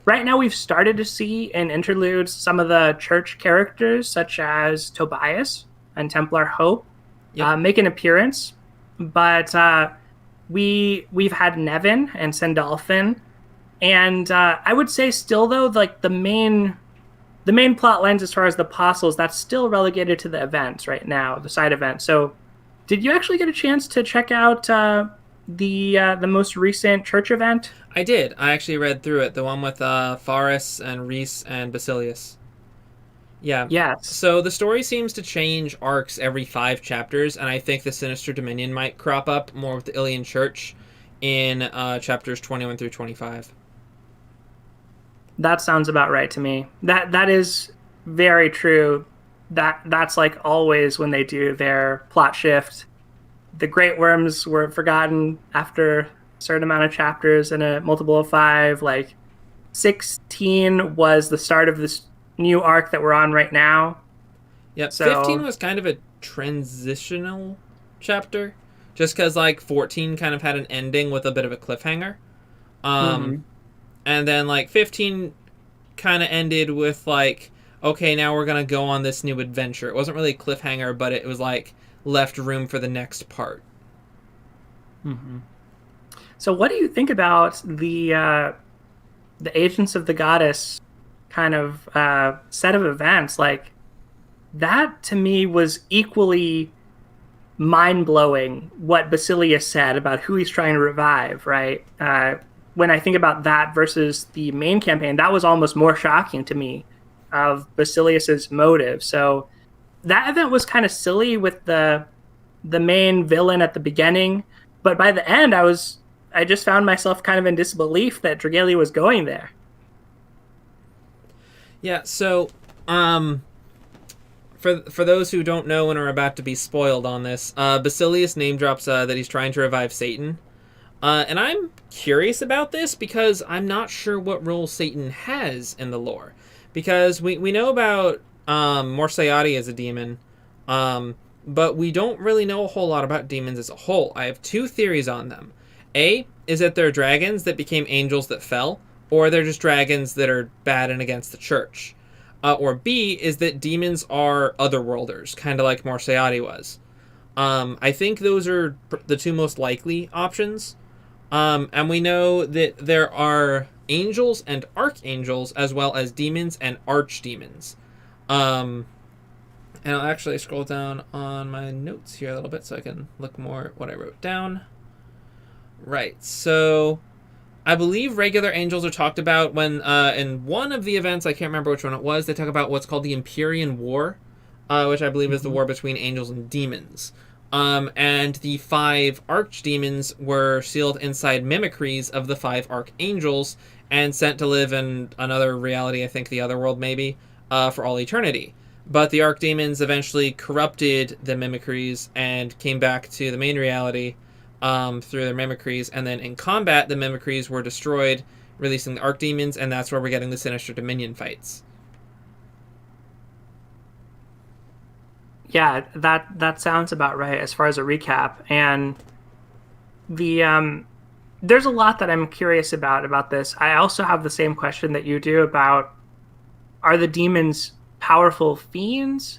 Right now, we've started to see in interludes some of the church characters, such as Tobias and Templar Hope, make an appearance. But we've had Nevin and Sandalphon, and I would say still though, like the main plot lines as far as the apostles, that's still relegated to the events right now, the side events. So, did you actually get a chance to check out the most recent church event? I did. I actually read through it. The one with Faris and Reese and Basilius. Yeah. Yes. So the story seems to change arcs every 5 chapters, and I think the Sinister Dominion might crop up more with the Ilian Church in chapters 21 through 25. That sounds about right to me. That is very true. That's like always when they do their plot shift. The Great Worms were forgotten after a certain amount of chapters in a multiple of 5. Like 16 was the start of this new arc that we're on right now. Yep. So, 15 was kind of a transitional chapter, just because like 14 kind of had an ending with a bit of a cliffhanger. And then like 15 kind of ended with like, okay, now we're going to go on this new adventure. It wasn't really a cliffhanger, but it was like left room for the next part. So what do you think about the Agents of the Goddess kind of set of events, like that to me was equally mind-blowing what Basilius said about who he's trying to revive, right? When I think about that versus the main campaign, that was almost more shocking to me of Basilius's motive. So that event was kind of silly with the main villain at the beginning, but by the end I just found myself kind of in disbelief that Dragalia was going there. Yeah, so for those who don't know and are about to be spoiled on this, Basilius name drops that he's trying to revive Satan. And I'm curious about this because I'm not sure what role Satan has in the lore. Because we know about Morsayati as a demon, but we don't really know a whole lot about demons as a whole. I have two theories on them. A, is that they're dragons that became angels that fell, or they're just dragons that are bad and against the church. Or B, is that demons are otherworlders, kind of like Morsayati was. I think those are the two most likely options. And we know that there are angels and archangels, as well as demons and archdemons. And I'll actually scroll down on my notes here a little bit so I can look more at what I wrote down. Right, so I believe regular angels are talked about when, in one of the events, I can't remember which one it was, they talk about what's called the Empyrean War, which I believe is the war between angels and demons. And the 5 archdemons were sealed inside mimicries of the 5 archangels and sent to live in another reality, I think the other world maybe, for all eternity. But the archdemons eventually corrupted the mimicries and came back to the main reality through their mimicries, and then in combat the mimicries were destroyed, releasing the archdemons, and that's where we're getting the Sinister Dominion fights. Yeah, that sounds about right as far as a recap. And the there's a lot that I'm curious about this. I also have the same question that you do about, are the demons powerful fiends,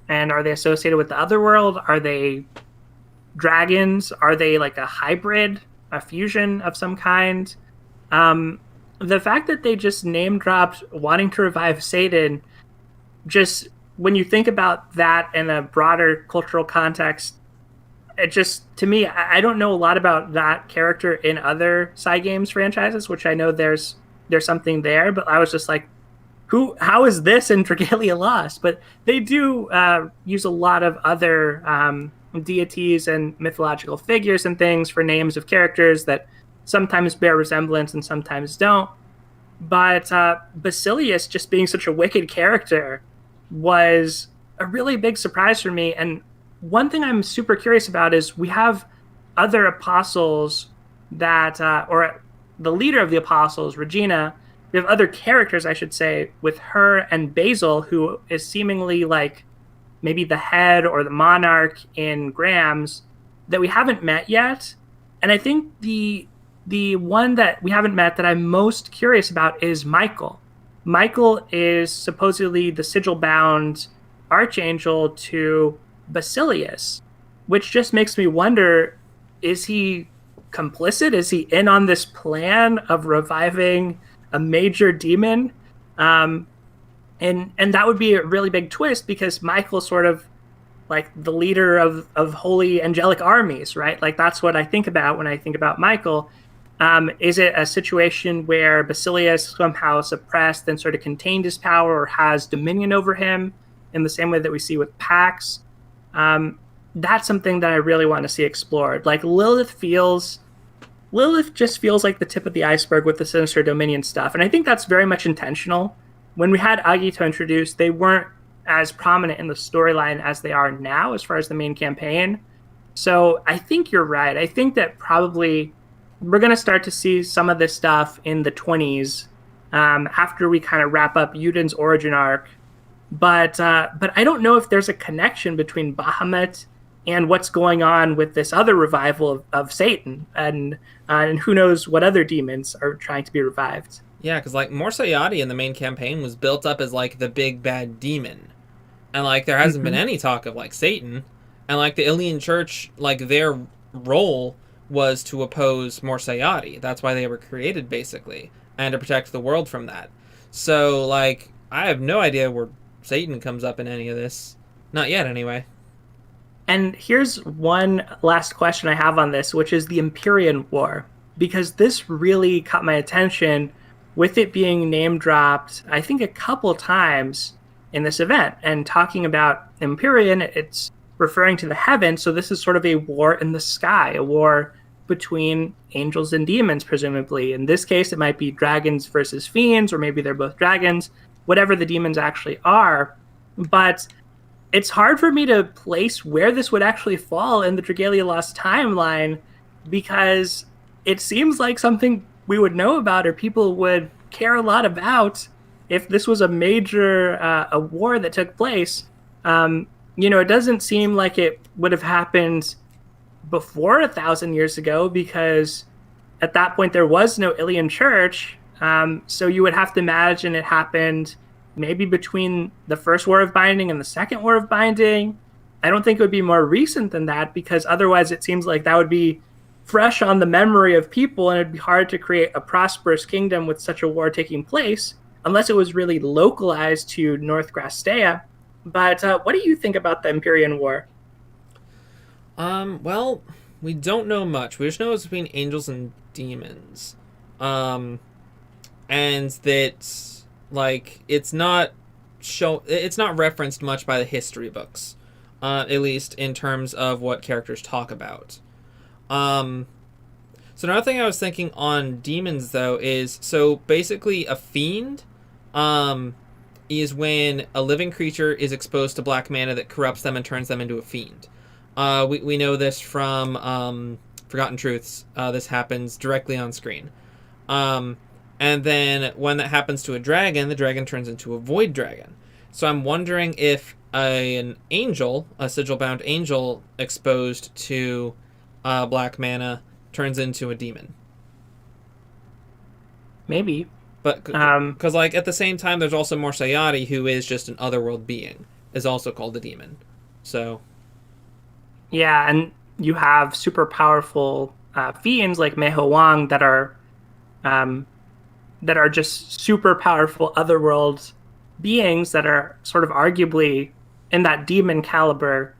and are they associated with the otherworld? Are they dragons? Are they like a hybrid, a fusion of some kind? The fact that they just name dropped wanting to revive Satan, just when you think about that in a broader cultural context, it just, to me, I don't know a lot about that character in other Cygames franchises, which I know there's something there, but I was just like, how is this in Dragalia Lost? But they do use a lot of other deities and mythological figures and things for names of characters that sometimes bear resemblance and sometimes don't. But Basilius just being such a wicked character was a really big surprise for me. And one thing I'm super curious about is we have other apostles that, or the leader of the apostles, Regina, we have other characters, I should say, with her and Basil, who is seemingly like maybe the head or the monarch in Graham's, that we haven't met yet. And I think the one that we haven't met that I'm most curious about is Michael. Michael is supposedly the sigil-bound archangel to Basilius, which just makes me wonder, is he complicit? Is he in on this plan of reviving a major demon? And that would be a really big twist, because Michael's sort of like the leader of holy angelic armies, right? Like that's what I think about when I think about Michael. Is it a situation where Basilius somehow suppressed and sort of contained his power or has dominion over him in the same way that we see with pacts? That's something that I really want to see explored. Like Lilith just feels like the tip of the iceberg with the Sinister Dominion stuff. And I think that's very much intentional. When we had Agito introduced, they weren't as prominent in the storyline as they are now as far as the main campaign. So I think you're right. I think that probably we're going to start to see some of this stuff in the 20s after we kind of wrap up Yuden's origin arc. But I don't know if there's a connection between Bahamut and what's going on with this other revival of Satan, and who knows what other demons are trying to be revived. Yeah, because like Morsayati in the main campaign was built up as like the big bad demon, and like there hasn't been any talk of like Satan, and like the Ilian Church, like their role was to oppose Morsayati. That's why they were created, basically, and to protect the world from that. So, like, I have no idea where Satan comes up in any of this. Not yet, anyway. And here's one last question I have on this, which is the Empyrean War, because this really caught my attention with it being name dropped, I think, a couple times in this event. And talking about Empyrean, it's referring to the heavens. So this is sort of a war in the sky, a war between angels and demons, presumably. In this case, it might be dragons versus fiends, or maybe they're both dragons, whatever the demons actually are. But it's hard for me to place where this would actually fall in the Dragalia Lost timeline, because it seems like something we would know about or people would care a lot about if this was a major a war that took place. It doesn't seem like it would have happened before 1,000 years ago, because at that point there was no Ilian church. So you would have to imagine it happened maybe between the first War of Binding and the second War of Binding. I don't think it would be more recent than that, because otherwise it seems like that would be fresh on the memory of people, and it'd be hard to create a prosperous kingdom with such a war taking place, unless it was really localized to North Grastea. But what do you think about the Empyrean War? Well, we don't know much. We just know it's between angels and demons. And that, like, it's not referenced much by the history books, at least in terms of what characters talk about. So another thing I was thinking on demons, though, is, so basically a fiend is when a living creature is exposed to black mana that corrupts them and turns them into a fiend. We know this from Forgotten Truths. This happens directly on screen. And then when that happens to a dragon, the dragon turns into a void dragon. So I'm wondering if an angel, a sigil-bound angel exposed to black mana, turns into a demon. Maybe. But because, like, at the same time, there's also Morsayati, who is just an otherworld being, is also called a demon. So... yeah, and you have super powerful fiends like Meho Wang that are just super powerful otherworld beings that are sort of arguably in that demon caliber.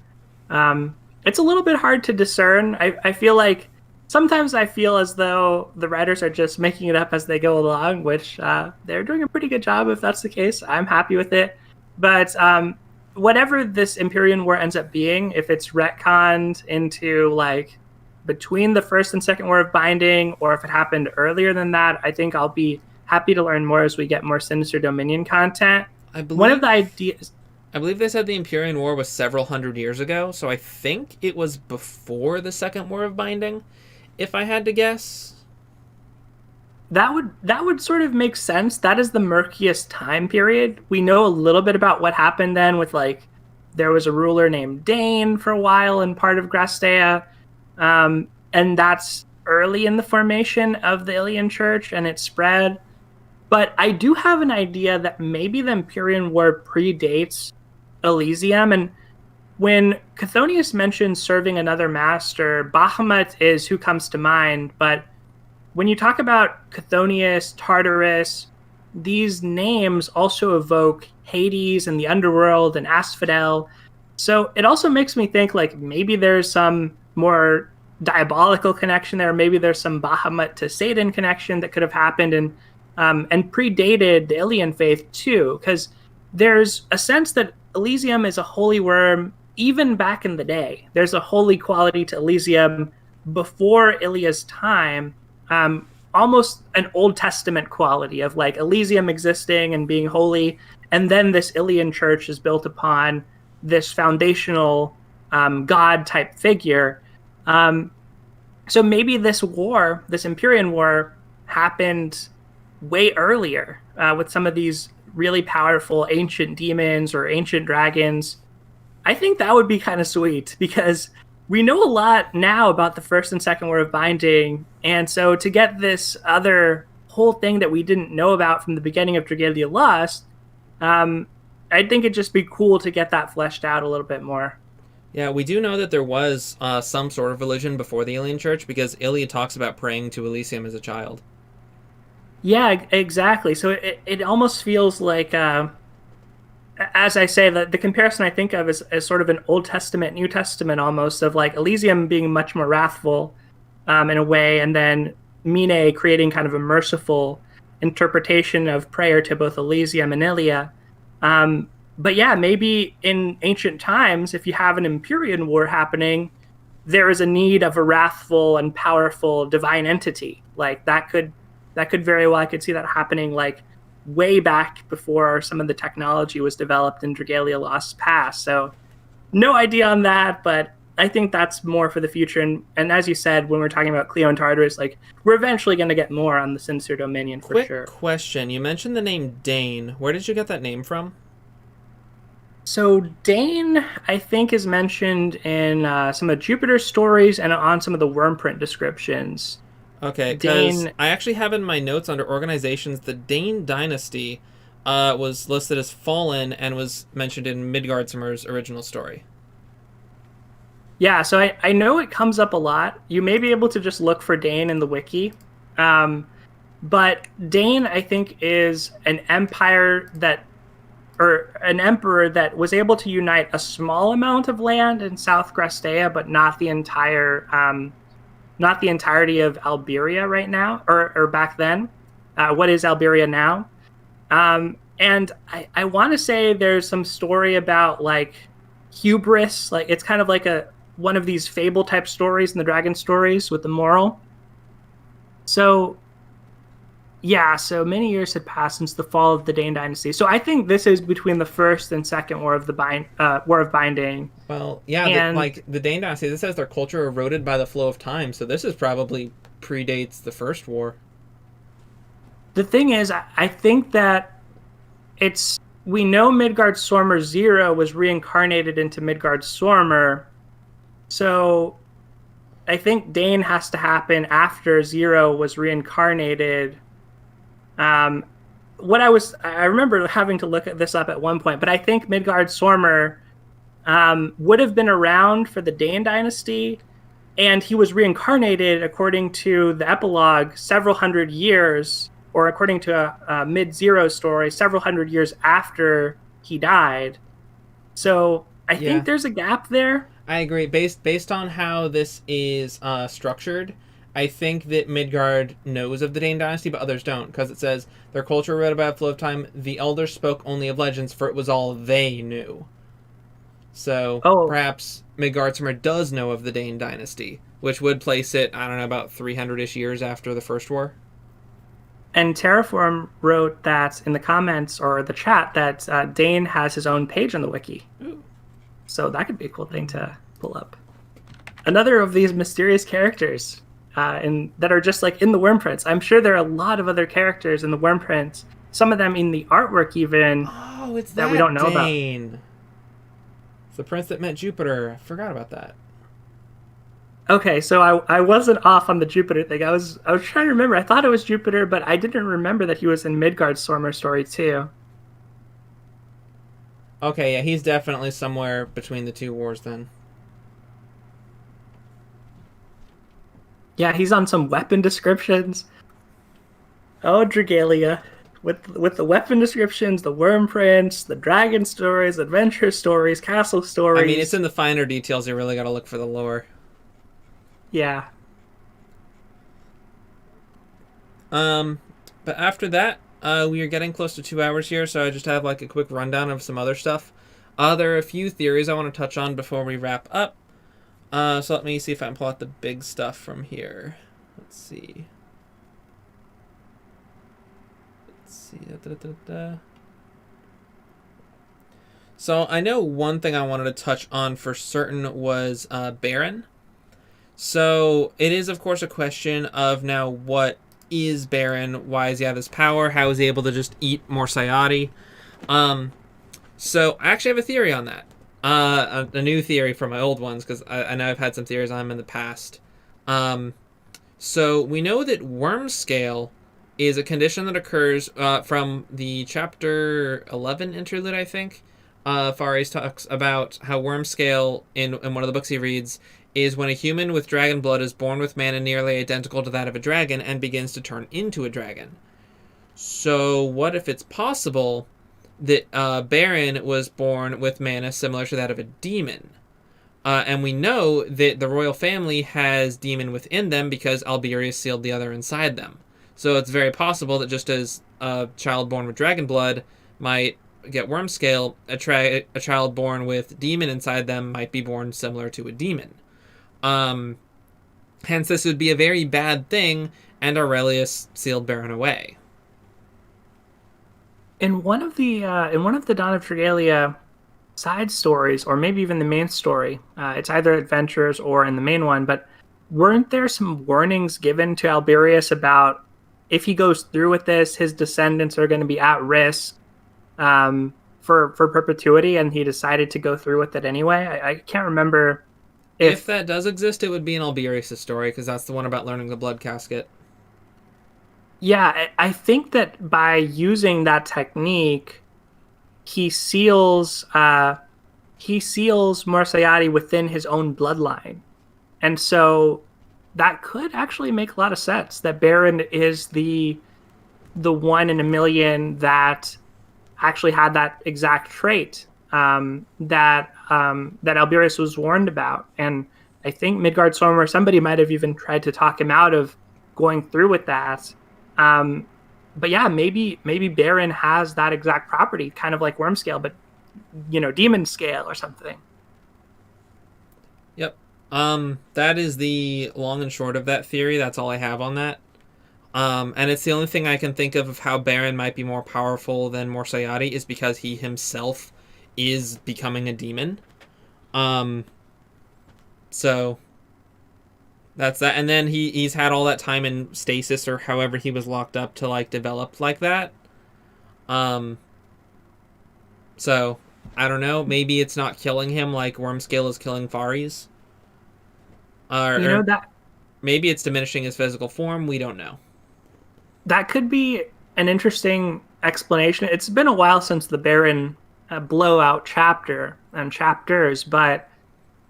It's a little bit hard to discern. I feel like sometimes I feel as though the writers are just making it up as they go along, which they're doing a pretty good job if that's the case. I'm happy with it. But whatever this Empyrean War ends up being, if it's retconned into, like, between the first and second War of Binding, or if it happened earlier than that, I think I'll be happy to learn more as we get more Sinister Dominion content. One of the ideas... I believe they said the Empyrean War was several hundred years ago, so I think it was before the second War of Binding, if I had to guess. That would sort of make sense. That is the murkiest time period. We know a little bit about what happened then with, like, there was a ruler named Dane for a while in part of Grastea. And that's early in the formation of the Ilian Church, and it spread. But I do have an idea that maybe the Empyrean War predates Elysium. And when Chthonius mentions serving another master, Bahamut is who comes to mind. But when you talk about Chthonius, Tartarus, these names also evoke Hades and the underworld and Asphodel. So it also makes me think, like, maybe there's some more diabolical connection there. Maybe there's some Bahamut to Satan connection that could have happened and predated the Ilian faith too, because there's a sense that Elysium is a holy worm even back in the day. There's a holy quality to Elysium before Ilia's time, almost an Old Testament quality of, like, Elysium existing and being holy, and then this Ilian church is built upon this foundational god type figure. So maybe this war, this Empyrean War, happened way earlier with some of these really powerful ancient demons or ancient dragons. I think that would be kind of sweet, because we know a lot now about the first and second War of Binding, and so to get this other whole thing that we didn't know about from the beginning of Dragalia Lost, I think it'd just be cool to get that fleshed out a little bit more. Yeah, we do know that there was some sort of religion before the Ilian Church, because Ilia talks about praying to Elysium as a child. Yeah, exactly. So it almost feels like, as I say, the comparison I think of is as sort of an Old Testament, New Testament almost, of like Elysium being much more wrathful in a way, and then Mine creating kind of a merciful interpretation of prayer to both Elysium and Ilia. But yeah, maybe in ancient times, if you have an Empyrean war happening, there is a need of a wrathful and powerful divine entity. Like that could very well, I could see that happening like way back before some of the technology was developed in Dragalia Lost past. So no idea on that, but I think that's more for the future. And as you said, when we're talking about Cleo and Tartarus, like we're eventually going to get more on the Sinister Dominion for Quick sure. question. You mentioned the name Dane. Where did you get that name from? So Dane, I think, is mentioned in some of Jupiter's stories and on some of the Wormprint descriptions. Okay, because Dane, I actually have in my notes under organizations the Dane dynasty was listed as fallen and was mentioned in Midgardsormr's original story. yeah, so I know it comes up a lot. You may be able to just look for Dane in the wiki. Um, but Dane, I think, is an empire that, or an emperor that was able to unite a small amount of land in South Grestea, but not the entirety of Alberia right now, or back then. What is Alberia now? And I want to say there's some story about like hubris, like it's kind of like a one of these fable type stories in the dragon stories with the moral. So yeah, so many years had passed since the fall of the Dane dynasty. So I think this is between the first and second War of Binding. Well, yeah, And like the Dane dynasty, this says their culture eroded by the flow of time, so this is probably predates the first war. the thing is, I think that it's we know Midgard Sormer Zero was reincarnated into Midgard Sormer, so I think Dane has to happen after Zero was reincarnated. Um, I remember having to look at this up at one point, but I think Midgard Sormer would have been around for the Dane dynasty, and he was reincarnated according to the epilogue several hundred years, or according to a mid-Zero story, several hundred years after he died. So I Yeah. think there's a gap there. I agree. Based on how this is structured, I think that Midgard knows of the Dane dynasty, but others don't, because it says their culture read about flow of time. The elders spoke only of legends, for it was all they knew. So Oh, perhaps Midgardsormr does know of the Dane dynasty, which would place it, I don't know, about 300-ish years after the first war. and Terraform wrote that in the comments or the chat that Dane has his own page on the wiki. Ooh. So that could be a cool thing to pull up. Another of these mysterious characters that are just like in the Wormprints. I'm sure there are a lot of other characters in the Wormprints. Some of them in the artwork even Oh, it's that we don't know about. Dane. It's the prince that met Jupiter. I forgot about that. Okay, so I wasn't off on the Jupiter thing. I was trying to remember. I thought it was Jupiter, but I didn't remember that he was in Midgard's Sormer story too. Okay, yeah, he's definitely somewhere between the two wars then. Yeah, he's on some weapon descriptions. Oh, Dragalia. With the weapon descriptions, the worm prints, the dragon stories, adventure stories, castle stories. I mean, it's in the finer details. You really got to look for the lore. Yeah. But after that, we are getting close to 2 hours here, so I just have like a quick rundown of some other stuff. There are a few theories I want to touch on before we wrap up. So let me see if I can pull out the big stuff from here. Let's see. So I know one thing I wanted to touch on for certain was Baron. So it is, of course, a question of now what is Baron? Why does he have this power? How is he able to just eat more Sayati? So I actually have a theory on that. A new theory from my old ones, because I know I've had some theories on them in the past. So we know that worm scale is a condition that occurs from the chapter 11 interlude, I think. Fares talks about how worm scale in one of the books he reads is when a human with dragon blood is born with mana nearly identical to that of a dragon and begins to turn into a dragon. So what if it's possible that Baron was born with mana similar to that of a demon? And we know that the royal family has demon within them because Alberius sealed the other inside them. So it's very possible that just as a child born with dragon blood might get worm scale, a child born with demon inside them might be born similar to a demon. Hence, this would be a very bad thing, and Aurelius sealed Baron away. In one of the Dawn of Dragalia side stories, or maybe even the main story, it's either Adventures or in the main one, but weren't there some warnings given to Alberius about if he goes through with this, his descendants are going to be at risk for perpetuity, and he decided to go through with it anyway? I can't remember if that does exist. It would be in Alberius' story, because that's the one about learning the blood casket. Yeah, I think that by using that technique, he seals Morsayati within his own bloodline, and so that could actually make a lot of sense. That Baron is the one in a million that actually had that exact trait that Alberius was warned about, and I think Midgard Storm or somebody might have even tried to talk him out of going through with that. But yeah, maybe Baron has that exact property, kind of like worm scale, but demon scale or something. Yep. That is the long and short of that theory. That's all I have on that. And it's the only thing I can think of how Baron might be more powerful than Morsayati is because he himself is becoming a demon. So that's that. And then he's had all that time in stasis or however he was locked up to like develop like that. So I don't know. Maybe it's not killing him like Wormscale is killing Fares. Or maybe it's diminishing his physical form. We don't know. That could be an interesting explanation. It's been a while since the Baron blowout chapter and chapters, but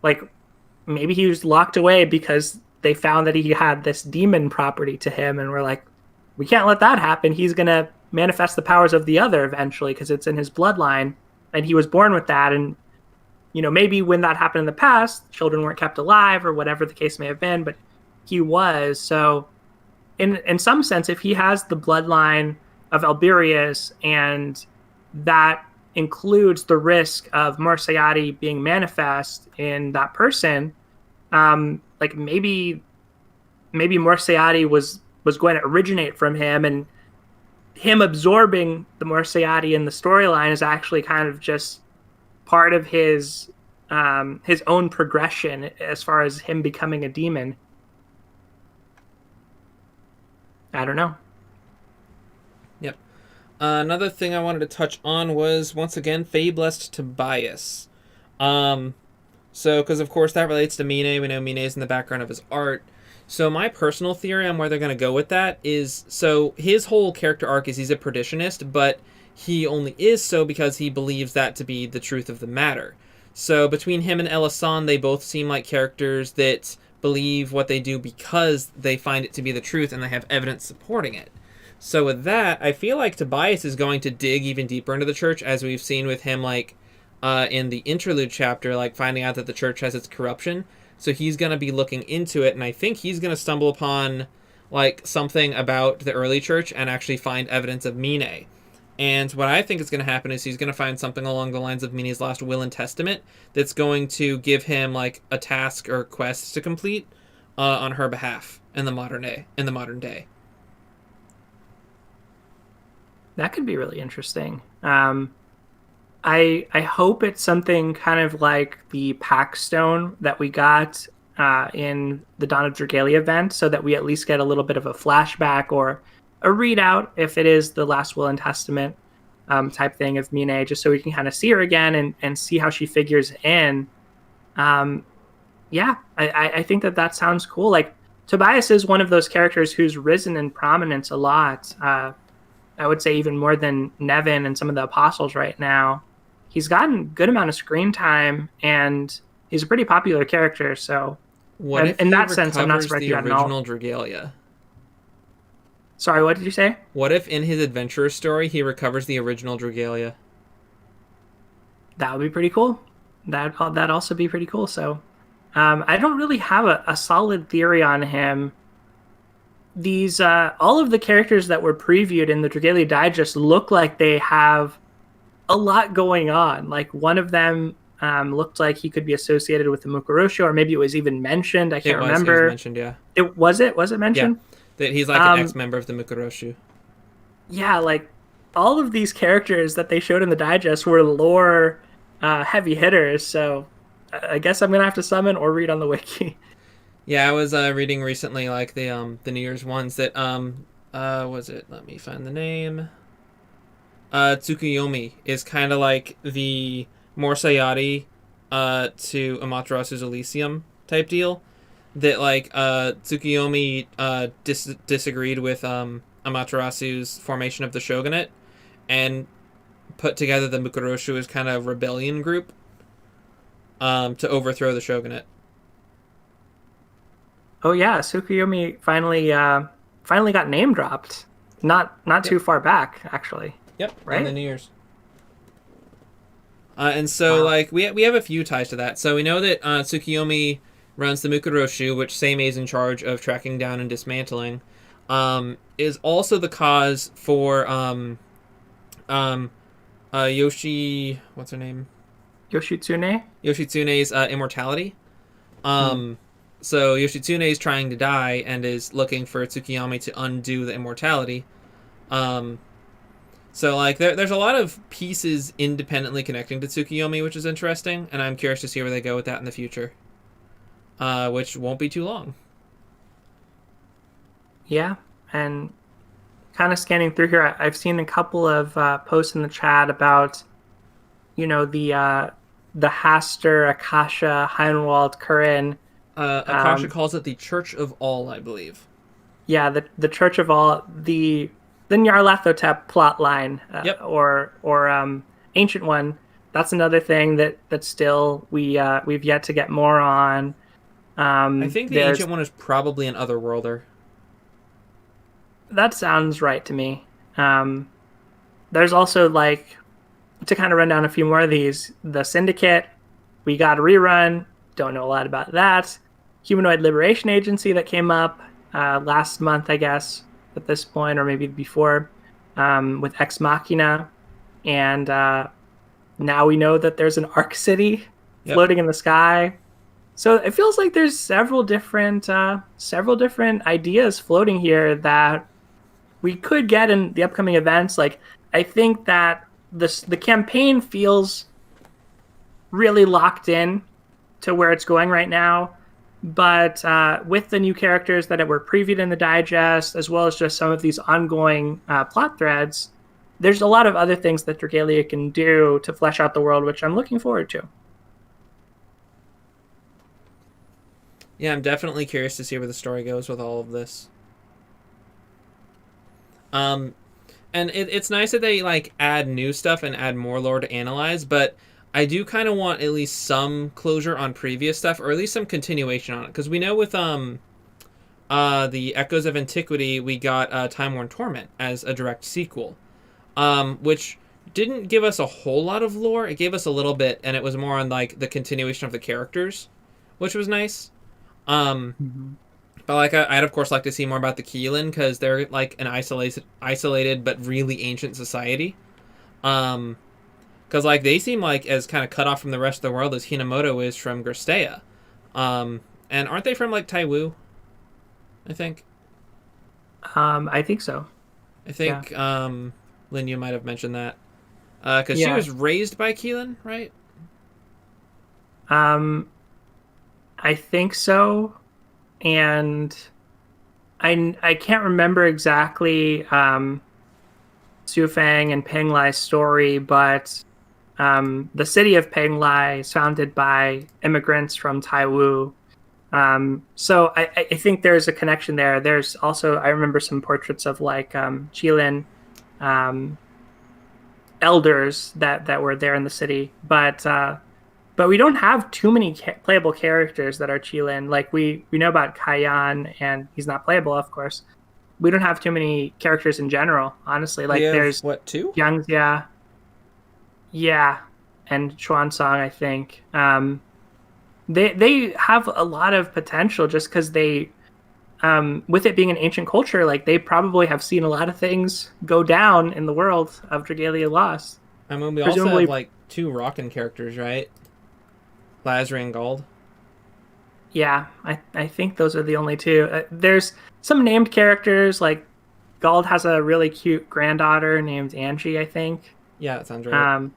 like maybe he was locked away because they found that he had this demon property to him, and we're like, we can't let that happen. He's going to manifest the powers of the other eventually because it's in his bloodline, and he was born with that. And, maybe when that happened in the past, children weren't kept alive or whatever the case may have been, but he was. So in some sense, if he has the bloodline of Alberius, and that includes the risk of Morsayati being manifest in that person, like maybe Morsayati was going to originate from him, and him absorbing the Morsayati in the storyline is actually kind of just part of his own progression as far as him becoming a demon. I don't know. Yep. Another thing I wanted to touch on was, once again, Fablest Tobias. So, because of course that relates to Mine. We know Mine is in the background of his art. So my personal theory on where they're going to go with that is, so his whole character arc is he's a perditionist, but he only is so because he believes that to be the truth of the matter. So between him and Elasan, they both seem like characters that believe what they do because they find it to be the truth and they have evidence supporting it. So with that, I feel like Tobias is going to dig even deeper into the church, as we've seen with him, like, in the interlude chapter, like finding out that the church has its corruption. So he's going to be looking into it, and I think he's going to stumble upon like something about the early church and actually find evidence of Mine. And what I think is going to happen is he's going to find something along the lines of Mine's last will and testament that's going to give him like a task or quest to complete on her behalf in the modern day. That could be really interesting. I hope it's something kind of like the Pact Stone that we got in the Dawn of Dragalia event, so that we at least get a little bit of a flashback or a readout, if it is the last will and testament type thing of Mine, just so we can kind of see her again and see how she figures in. I think that sounds cool. Like, Tobias is one of those characters who's risen in prominence a lot. I would say even more than Nevin and some of the apostles right now. He's gotten a good amount of screen time, and he's a pretty popular character. So, what if in that sense, I'm not surprised the you had original Dragalia? Sorry, what did you say? What if in his adventurer story he recovers the original Dragalia? That would be pretty cool. That'd also be pretty cool. So, I don't really have a solid theory on him. These all of the characters that were previewed in the Dragalia Digest look like they have a lot going on. Like one of them looked like he could be associated with the Mukurosho, or maybe it was even mentioned. I can't remember. It was mentioned, yeah. Was it mentioned? Yeah, that he's like an ex-member of the Mukurosho. Yeah, like all of these characters that they showed in the digest were lore heavy hitters. So I guess I'm gonna have to summon or read on the wiki. Yeah, I was reading recently, like the New Year's ones that was it? Let me find the name. Tsukuyomi is kind of like the Morsayati to Amaterasu's Elysium type deal. That like Tsukuyomi disagreed with Amaterasu's formation of the shogunate and put together the Mukurosho as kind of rebellion group to overthrow the shogunate. Oh yeah, Tsukuyomi finally got name dropped. Not too far back, actually. Yep, right in the New Year's. And so, wow. Like, we have a few ties to that. So we know that Tsukuyomi runs the Mukurosho, which Seimei is in charge of tracking down and dismantling, is also the cause for Yoshi... What's her name? Yoshitsune? Yoshitsune's immortality. So Yoshitsune is trying to die and is looking for Tsukuyomi to undo the immortality. So, like, there's a lot of pieces independently connecting to Tsukuyomi, which is interesting, and I'm curious to see where they go with that in the future. Which won't be too long. Yeah, and kind of scanning through here, I've seen a couple of posts in the chat about, you know, the Haster, Akasha, Heinwald, Kurin. Akasha calls it the Church of All, I believe. Yeah, the Church of All, the Nyarlathotep plot line, yep. or Ancient One. That's another thing that still we've yet to get more on. I think the Ancient One is probably an Otherworlder. That sounds right to me. There's also, like, to kind of run down a few more of these, the Syndicate, we got a rerun, don't know a lot about that. Humanoid Liberation Agency that came up last month, I guess, at this point, or maybe before, with Ex Machina. And now we know that there's an Arc City floating in the sky. So it feels like there's several different ideas floating here that we could get in the upcoming events. Like, I think that the campaign feels really locked in to where it's going right now. But with the new characters that were previewed in the digest, as well as just some of these ongoing plot threads, there's a lot of other things that Dragalia can do to flesh out the world, which I'm looking forward to. Yeah, I'm definitely curious to see where the story goes with all of this. And it's nice that they, like, add new stuff and add more lore to analyze, but I do kind of want at least some closure on previous stuff, or at least some continuation on it. Because we know with the Echoes of Antiquity, we got Time-Worn Torment as a direct sequel, which didn't give us a whole lot of lore. It gave us a little bit, and it was more on, like, the continuation of the characters, which was nice. But, like, I'd of course like to see more about the Keelan, because they're, like, an isolated but really ancient society. Because, like, they seem like as kind of cut off from the rest of the world as Hinamoto is from Gristea. And aren't they from, like, Taiwu? I think. I think so. I think Lynn, you might have mentioned that. Because she was raised by Keelan, right? I think so. And I can't remember exactly Su Fang and Peng Lai's story, but the city of Peng Lai is founded by immigrants from Taiwu. So I think there's a connection there. There's also, I remember some portraits of, like, Qilin elders that were there in the city, but we don't have too many playable characters that are Qilin. Like, we know about Kaiyan, and he's not playable, of course. we don't have too many characters in general, honestly. Like, we have, there's what, 2? Young's, yeah, and Chuan Song, I think. They have a lot of potential just because they, with it being an ancient culture, like they probably have seen a lot of things go down in the world of Dragalia Lost. I mean, we Presumably, also have like 2 rockin' characters, right? Lazary and Gold. Yeah, I think those are the only 2. There's some named characters, like Gald has a really cute granddaughter named Angie, I think. Yeah, that sounds right.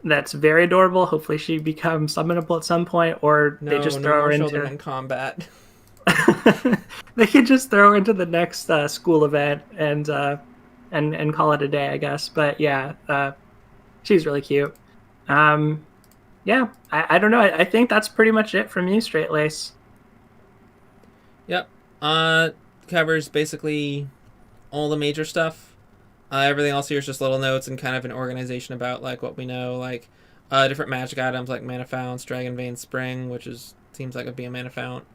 That's very adorable. Hopefully she becomes summonable at some point, or they just throw her children into in combat. they could just throw her into the next school event and call it a day, I guess. But yeah, she's really cute. Yeah, I don't know. I think that's pretty much it from you, Straight Lace. Yep. Covers basically all the major stuff. Everything else here is just little notes and kind of an organization about like what we know, like different magic items like Mana Founts, Dragon Vein Spring, which seems like it'd be a Mana Fount.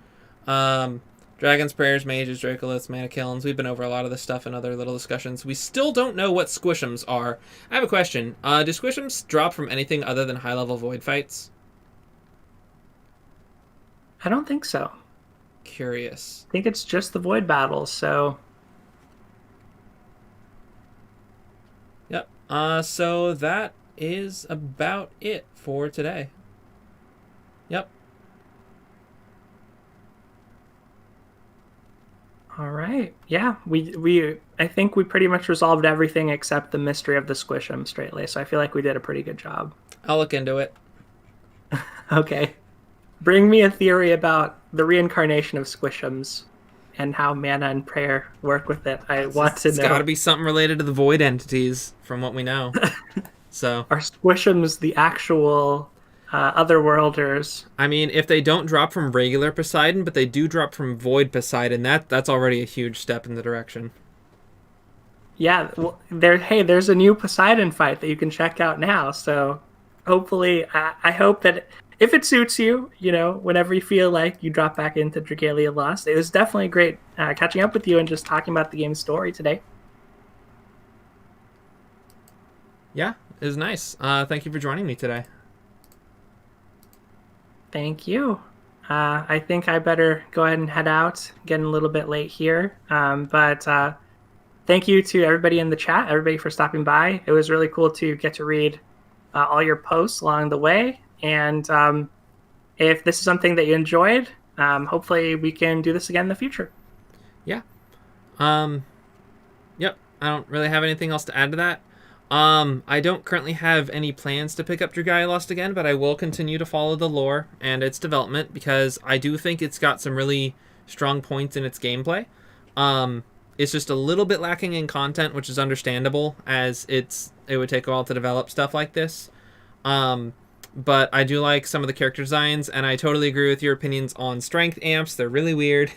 Dragon's Prayers, Mages, Dracoliths, Mana Kilns. We've been over a lot of this stuff in other little discussions. We still don't know what Squishums are. I have a question. Do Squishums drop from anything other than high-level void fights? I don't think so. Curious. I think it's just the void battles, so... Yep. So that is about it for today. Yep. All right. Yeah, we I think we pretty much resolved everything except the mystery of the Squishum, Straight Lace. So I feel like we did a pretty good job. I'll look into it. Okay. Bring me a theory about the reincarnation of Squishums and how mana and prayer work with it. I want to know. It's got to be something related to the void entities, from what we know. So are Squishums the actual otherworlders? I mean, if they don't drop from regular Poseidon, but they do drop from void Poseidon, that's already a huge step in the direction. Yeah, well, there's a new Poseidon fight that you can check out now. So hopefully, I hope that if it suits you, whenever you feel like you drop back into Dragalia Lost. It was definitely great catching up with you and just talking about the game's story today. Yeah, it was nice. Thank you for joining me today. Thank you. I think I better go ahead and head out. Getting a little bit late here. But thank you to everybody in the chat, everybody for stopping by. It was really cool to get to read all your posts along the way. And if this is something that you enjoyed, hopefully we can do this again in the future. Yeah. Yep. I don't really have anything else to add to that. I don't currently have any plans to pick up Dragalia Lost again, but I will continue to follow the lore and its development because I do think it's got some really strong points in its gameplay. It's just a little bit lacking in content, which is understandable as it would take a while to develop stuff like this. But I do like some of the character designs, and I totally agree with your opinions on strength amps. They're really weird.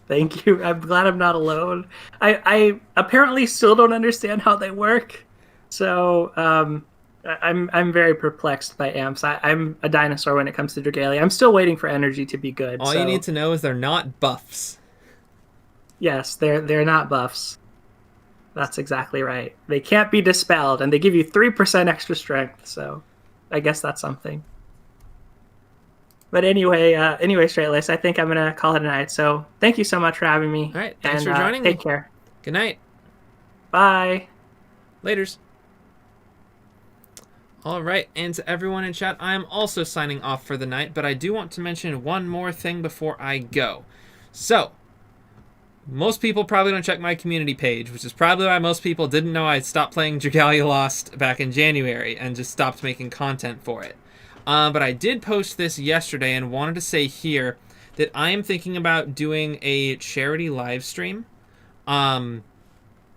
Thank you. I'm glad I'm not alone. I apparently still don't understand how they work. So I'm very perplexed by amps. I'm a dinosaur when it comes to Dragalia. I'm still waiting for energy to be good. All you need to know is they're not buffs. Yes, they're not buffs. That's exactly right. They can't be dispelled, and they give you 3% extra strength, so I guess that's something. But anyway, Straight Lace, I think I'm going to call it a night. So thank you so much for having me. All right, thanks for joining me. Take care. Good night. Bye. Laters. All right, and to everyone in chat, I am also signing off for the night, but I do want to mention one more thing before I go. So, most people probably don't check my community page, which is probably why most people didn't know I stopped playing Dragalia Lost back in January and just stopped making content for it. But I did post this yesterday and wanted to say here that I am thinking about doing a charity live stream. And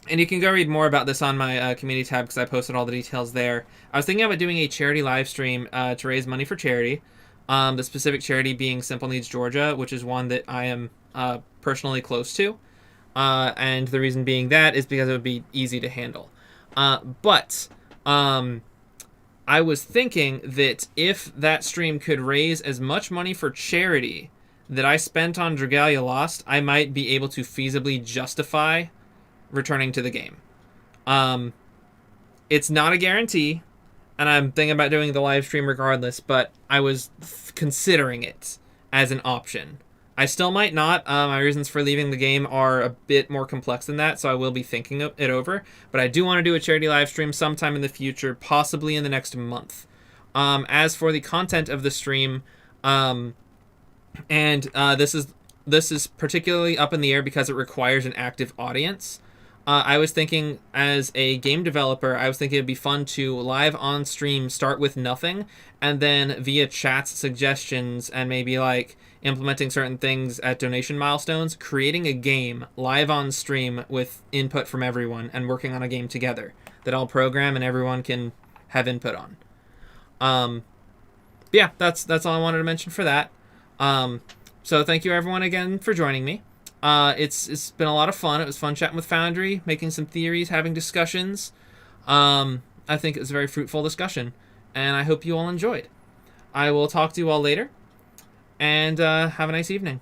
you can go read more about this on my community tab because I posted all the details there. I was thinking about doing a charity live stream to raise money for charity. The specific charity being Simple Needs Georgia, which is one that I am personally close to. And the reason being that is because it would be easy to handle. But I was thinking that if that stream could raise as much money for charity, that I spent on Dragalia Lost, I might be able to feasibly justify returning to the game. It's not a guarantee, and I'm thinking about doing the live stream regardless, but I was considering it as an option. I still might not. My reasons for leaving the game are a bit more complex than that, so I will be thinking it over. But I do want to do a charity live stream sometime in the future, possibly in the next month. As for the content of the stream, this is particularly up in the air because it requires an active audience. I was thinking, as a game developer, I was thinking it'd be fun to live on stream, start with nothing, and then via chats, suggestions, and maybe like implementing certain things at donation milestones, creating a game live on stream with input from everyone and working on a game together that I'll program and everyone can have input on. Yeah, that's all I wanted to mention for that. So thank you everyone again for joining me. It's been a lot of fun. It was fun chatting with Foundry, making some theories, having discussions. I think it was a very fruitful discussion, and I hope you all enjoyed. I will talk to you all later, and have a nice evening.